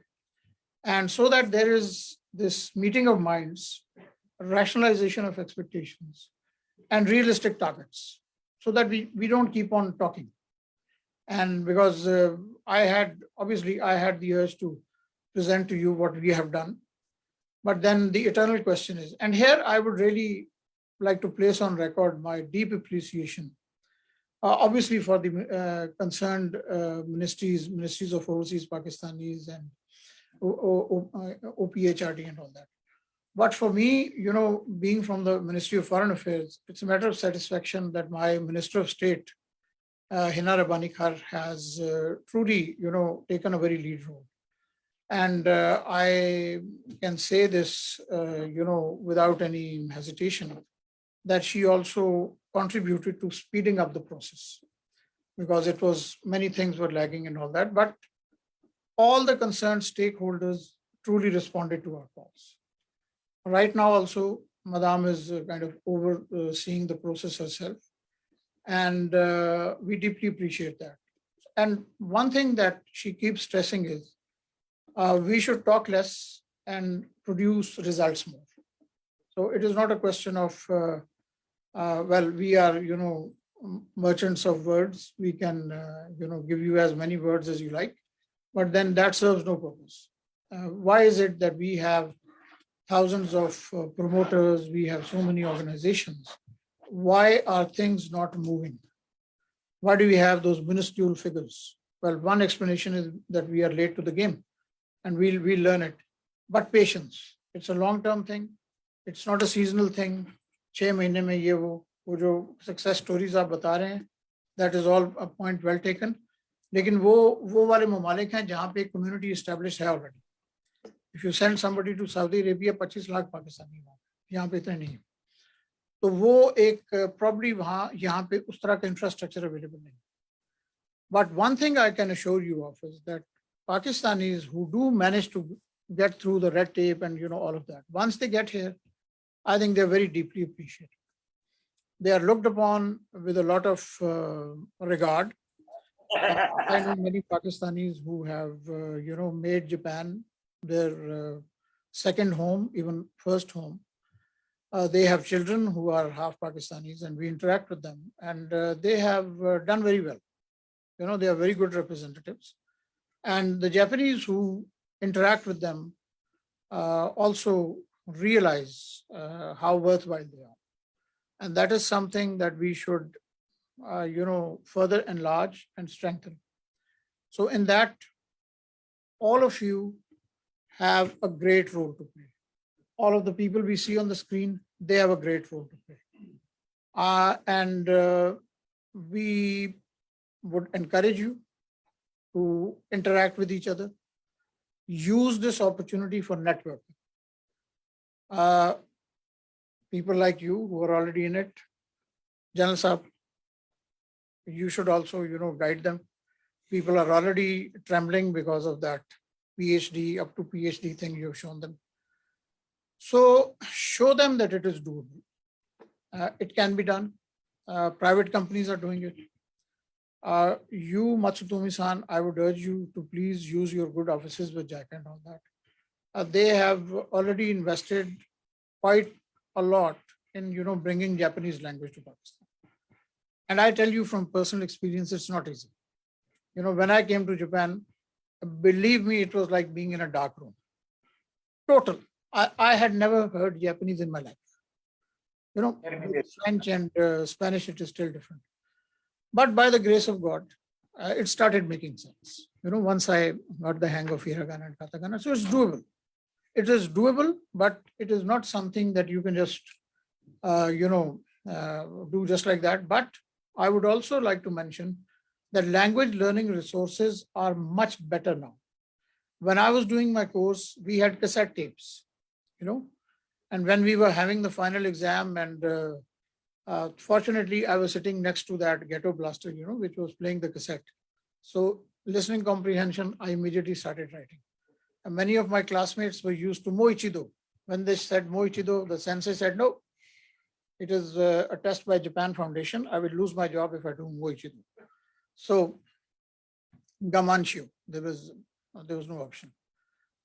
And so that there is this meeting of minds, rationalization of expectations, and realistic targets so that we don't keep on talking. And because I had the urge to present to you what we have done. But then the eternal question is, and here I would really like to place on record my deep appreciation, obviously for the concerned ministries of overseas Pakistanis and OPHRD and all that. But for me, being from the Ministry of Foreign Affairs, it's a matter of satisfaction that my Minister of State, Hina Rabbani Khar, has truly, taken a very lead role. And I can say this, without any hesitation, that she also contributed to speeding up the process, because it was many things were lagging and all that. But all the concerned stakeholders truly responded to our calls. Right now, also, Madam is kind of overseeing the process herself, and we deeply appreciate that. And one thing that she keeps stressing is we should talk less and produce results more. So it is not a question of, well, we are, merchants of words. We can, give you as many words as you like, but then that serves no purpose. Why is it that we have thousands of promoters, we have so many organizations? Why are things not moving? Why do we have those minuscule figures? Well, one explanation is that we are late to the game, and we'll learn it. But patience, it's a long-term thing. It's not a seasonal thing. 6 महीने में ये वो जो success stories आप बता रहे हैं, that is all a point well taken. लेकिन वो वाले ममालिक हैं जहाँ पे community established है already. If you send somebody to Saudi Arabia, 25 lakh Pakistani वहाँ, यहाँ पे इतने नहीं. तो वो एक probably वहाँ यहाँ पे उस तरह का infrastructure available नहीं. But one thing I can assure you of is that Pakistanis who do manage to get through the red tape and all of that, once they get here, I think they're very deeply appreciated. They are looked upon with a lot of regard. I know many Pakistanis who have made Japan their second home, even first home. They have children who are half Pakistanis, and we interact with them, and they have done very well. They are very good representatives. And the Japanese who interact with them also realize how worthwhile they are. And that is something that we should, further enlarge and strengthen. So in that, all of you have a great role to play. All of the people we see on the screen, they have a great role to play. And we would encourage you to interact with each other. Use this opportunity for networking. People like you who are already in it, General Saab, you should also, guide them. People are already trembling because of that PhD, up to PhD thing you've shown them. So show them that it is doable. It can be done. Private companies are doing it. You, Matsutumi-san, I would urge you to please use your good offices with JICA and all that. They have already invested quite a lot in, bringing Japanese language to Pakistan. And I tell you from personal experience, it's not easy. When I came to Japan, believe me, it was like being in a dark room. Total. I had never heard Japanese in my life. French and Spanish, it is still different. But by the grace of God, it started making sense. Once I got the hang of hiragana and katakana, so it's doable. It is doable, but it is not something that you can just, do just like that. But I would also like to mention that language learning resources are much better now. When I was doing my course, we had cassette tapes, and when we were having the final exam, and fortunately, I was sitting next to that ghetto blaster, which was playing the cassette. So listening comprehension, I immediately started writing. And many of my classmates were used to Moichido. When they said Moichido, the sensei said, no, it is a test by Japan Foundation. I will lose my job if I do Moichido. So Gamanshio, there was no option.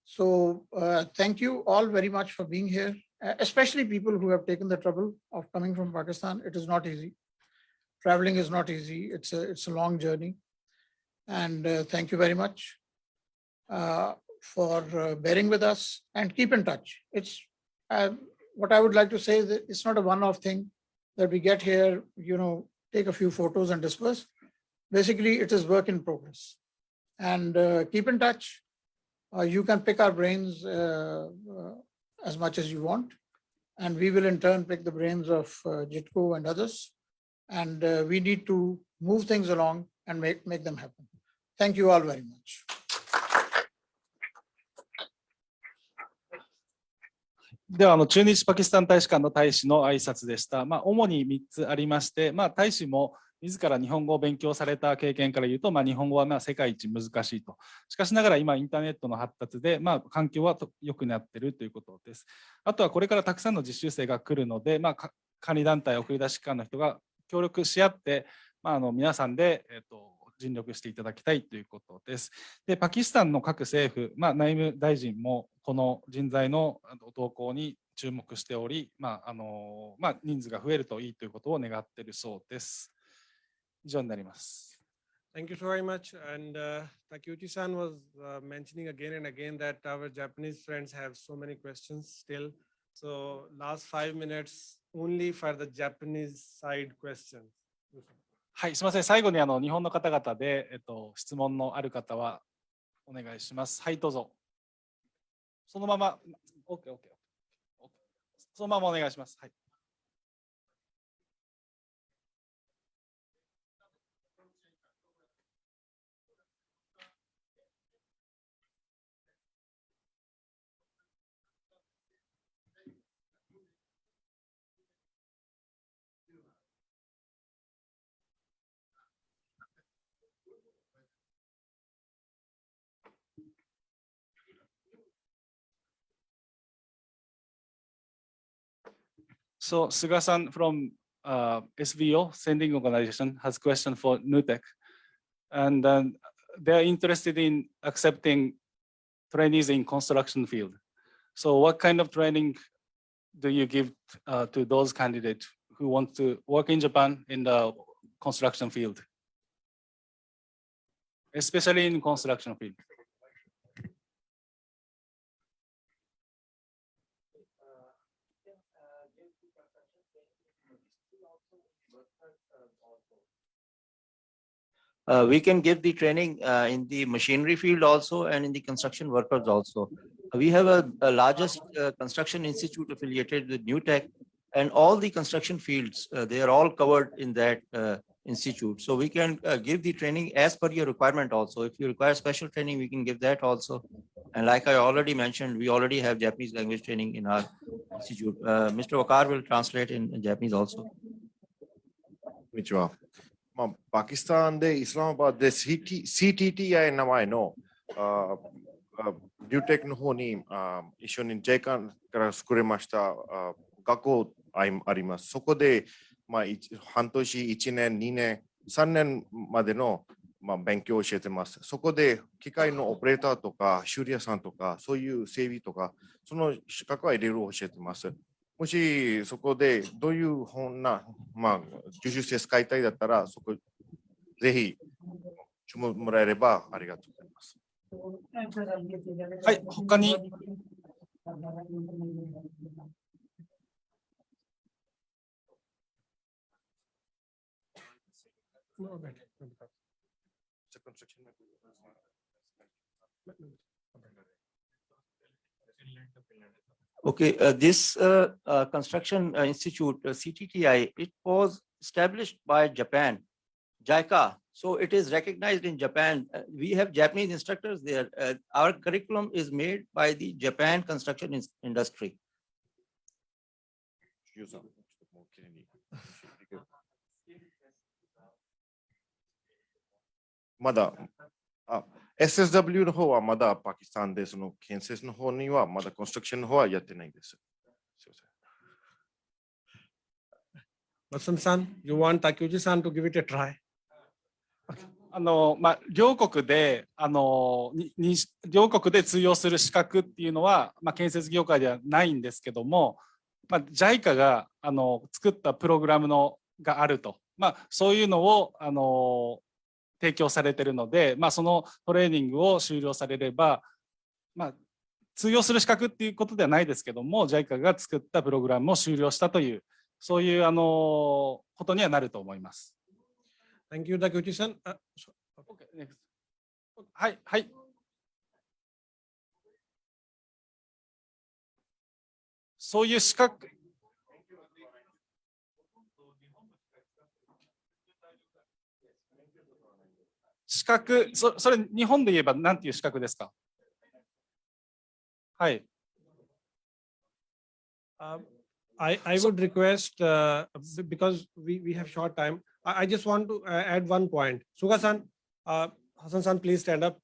So thank you all very much for being here, especially people who have taken the trouble of coming from Pakistan. It is not easy. Traveling is not easy. It's a long journey. And thank you very much for bearing with us and keep in touch. It's what I would like to say is that it's not a one-off thing that we get here, take a few photos and disperse. Basically, it is work in progress. And keep in touch. You can pick our brains as much as you want. And we will in turn pick the brains of Jitko and others. And we need to move things along and make them happen. Thank you all very much. では、駐日パキスタン大使館の大使の挨拶でした。主に3つありまして、大使も自ら日本語を勉強された経験から言うと、日本語は世界一難しいと。しかしながら今、インターネットの発達で、環境は良くなっているということです。あとはこれからたくさんの実習生が来るので、管理団体、送り出し機関の人が協力し合って、皆さんで、尽力していただきたいということです。で、パキスタンの各政府、内務大臣もこの人材の動向に注目しており、人数が増えるといいということを願っているそうです。以上になります。Thank you so very much. And Takeuchi-san was mentioning again and again that our Japanese friends have so many questions still. So last 5 minutes only for the Japanese side questions. はい、すみません。最後に日本の方々で、質問のある方はお願いします。はい、どうぞ。そのまま、OK。そのままお願いします。はい。So Suga-san from SVO, Sending Organization, has a question for NUTEC. And they are interested in accepting trainees in construction field. So what kind of training do you give to those candidates who want to work in Japan in the construction field? Especially in construction field. We can give the training in the machinery field also and in the construction workers also. We have a largest construction institute affiliated with NUTEC, and all the construction fields, they are all covered in that institute. So we can give the training as per your requirement also. If you require special training, we can give that also. And like I already mentioned, we already have Japanese language training in our institute. Mr. Wakar will translate in Japanese also. こんにちは。パキスタンでイスラマバーで CTTI 名前のニューテックの方に一緒に JCAN から作れました学校あります。そこで半年、1年、2年、3年までの勉強を教えてます。そこで機械のオペレーターとか修理屋さんとかそういう整備とかその資格はいろいろ教えてます。もしそこでどういう本な、受注生使いたいだったら、そこぜひ注文もらえればありがとうございます。はい、他に。Okay, this construction institute, CTTI, it was established by Japan, JICA. So it is recognized in Japan. We have Japanese instructors there. Our curriculum is made by the Japan construction industry. まだSSW の方はまだパキスタンでその建設の方にはまだコンストラクションの方はやってないです。Vasan-san, you want Takeuchi-san to give it a try? 両国で両国で通用する資格っていうのは、建設業界ではないんですけども、JICA が作ったプログラムがあると、そういうのを提供されているので、そのトレーニングを終了されれば、通用する資格っていうことではないですけども、JICA が作ったプログラムを終了したという、そういうことにはなると思います。Thank you, Takuchi-san. Okay, next. はい、はい。そういう資格。資格、それ日本で言えば何ていう資格ですか？はい。I would request, because we have short time, I just want to add one point. Suga-san, Hassan-san, please stand up.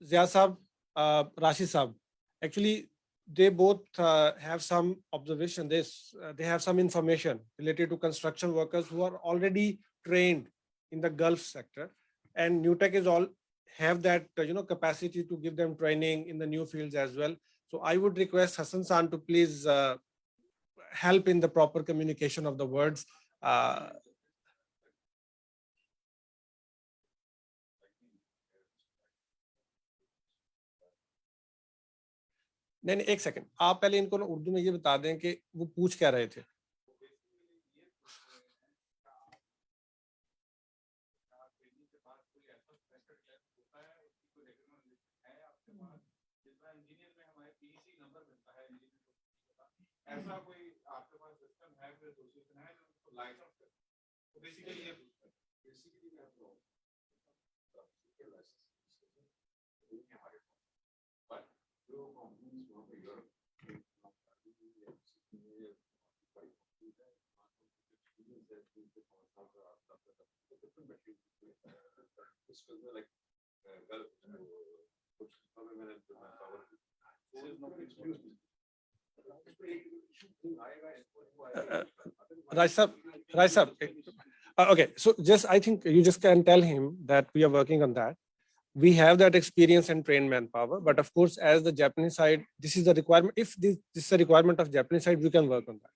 Zia Sab, Rashi Sab, actually, they both have some observation. They have some information related to construction workers who are already trained in the Gulf sector, and NewTech is all have that capacity to give them training in the new fields as well. So I would request Hassan-san to please help in the proper communication of the words. नहीं एक second, आप पहले इनको ना उर्दू में ये बता दें कि वो पूछ क्या रहे थे। ऐसा कोई आपके पास सिस्टम है फिर एसोसिएशन है तो लाइसेंस है तो basically Rai sab, okay, so just I think you just can tell him that we are working on that. We have that experience and trained manpower, but of course, as the Japanese side, this is the requirement. If this is a requirement of Japanese side, we can work on that.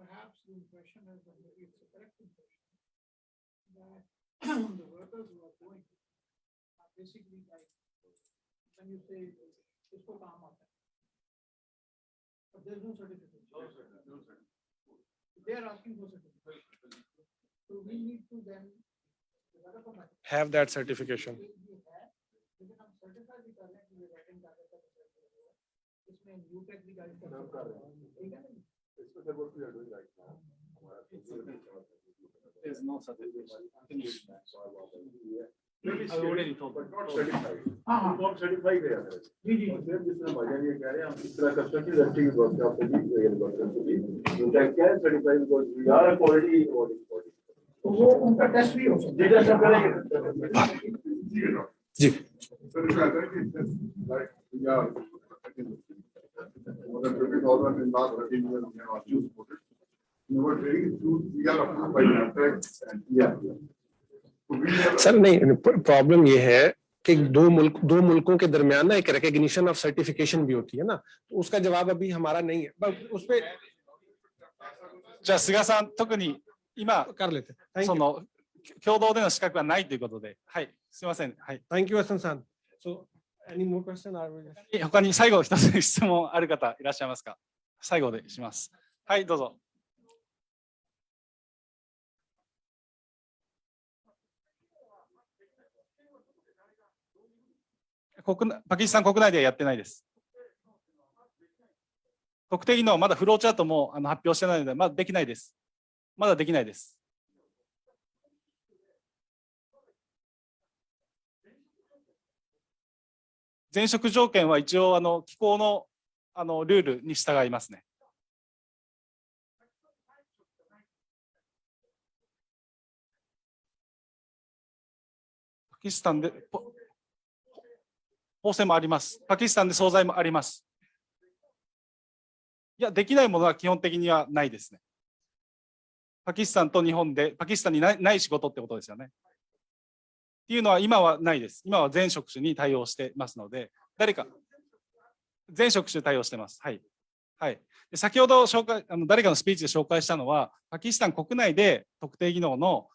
Perhaps the impression is that maybe it's a correct impression that the workers who are going are basically like when you say isko kaam aata hai, but there's no certificate. They are asking for certificate. So we need to then develop a Have that certification. There's no certification. I already told them. Not certified. Not certified है यार. जी जी. जिसने मजा ये कह रहे हैं हम इस तरह construction industry की workshop पे भी ये workshop पे भी उनका क्या है certified because we are a quality auditing body. तो वो उनका test भी हो सकता है. जी सब करेंगे. जी. So this is like we are more than 50,000 in last 13 years we have achieved supported. We are approved by NAFTAC and yeah. Sir नहीं, प्रॉब्लम ये है कि दो मुल्कों के दरमियान ना एक रिकॉग्निशन ऑफ सर्टिफिकेशन भी होती है ना, तो उसका जवाब अभी हमारा नहीं है, बस उस पे じゃあ菅さん、特に今 कर लेते हैं. その共同での資格はないということで、はい、すみません。はい。Thank you, Hassan-san. So, any more question? Or we just... 他に最後一つ質問ある方いらっしゃいますか？最後でします。はい、どうぞ。パキスタン国内ではやってないです。特定技能はまだフローチャートも発表してないので、まだできないです。まだできないです。前職条件は一応機構のルールに従いますね。パキスタンで縫製もあります。パキスタンで惣菜もあります。いや、できないものは基本的にはないですね。パキスタンと日本で、パキスタンにない仕事ってことですよね。っていうのは今はないです。今は全職種に対応してますので、全職種対応してます。はい。はい。で先ほど誰かのスピーチで紹介したのは、パキスタン国内で特定技能の、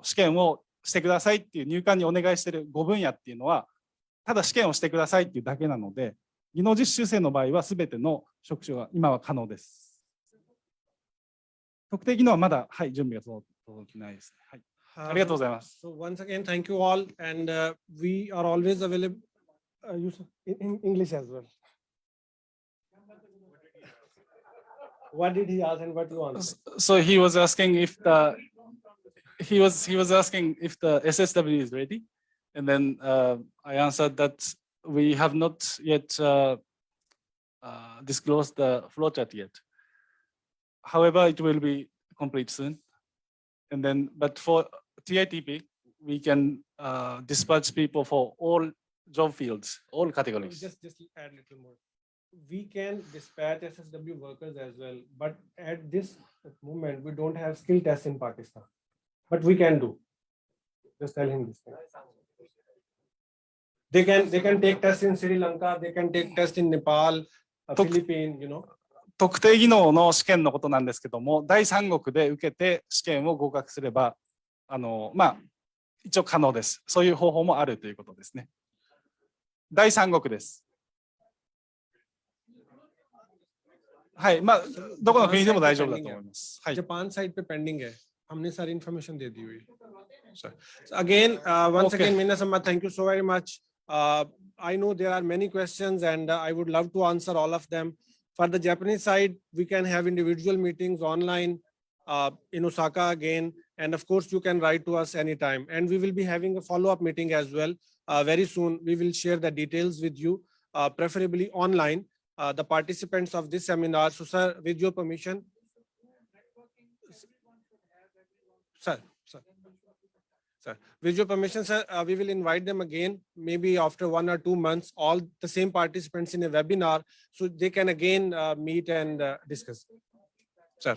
試験をしてくださいっていう入管にお願いしている5分野っていうのは、ただ試験をしてくださいっていうだけなので、技能実習生の場合は全ての職種が今は可能です。特定技能はまだ、はい、準備が届いてないです。はい。ありがとうございます。So once again, thank you all, and we are always available. In English as well. What did he ask and what you answered? So he was asking if he was asking if the SSW is ready, and then I answered that we have not yet disclosed the flowchart yet. However, it will be complete soon. And then, but for TITP, we can dispatch people for all job fields, all categories. Just add a little more. We can dispatch SSW workers as well, but at this moment, we don't have skill tests in Pakistan. But we can do. Just tell him this thing. They can take tests in Sri Lanka, they can take tests in Nepal, Philippines, you know. 特定技能の試験のことなんですけども、第三国で受けて試験を合格すれば、一応可能です。そういう方法もあるということですね。第三国です。はい、どこの国でも大丈夫だと思います。はい。जापान side पे pending है। हमने सारी information दे दी हुई है। Again, once again, Meena Samma, thank you so very much. I know there are many questions and I would love to answer all of them. For the Japanese side, we can have individual meetings online in Osaka again. And of course, you can write to us anytime. And we will be having a follow-up meeting as well. Very soon, we will share the details with you, preferably online. The participants of this seminar. So, sir, with your permission. Sir, with your permission, sir, we will invite them again, maybe after 1 or 2 months, all the same participants in a webinar, so they can again meet and discuss. Sir.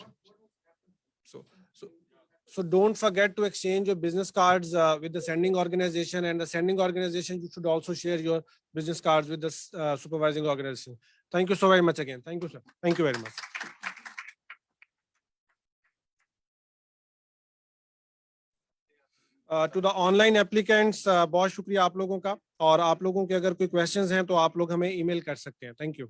So don't forget to exchange your business cards with the sending organization, and the sending organization, you should also share your business cards with the supervising organization. Thank you so very much again. Thank you, sir. Thank you very much. To the online applicants, बहुत शुक्रिया आप लोगों का, और आप लोगों के अगर कोई questions हैं तो आप लोग हमें email कर सकते हैं. Thank you.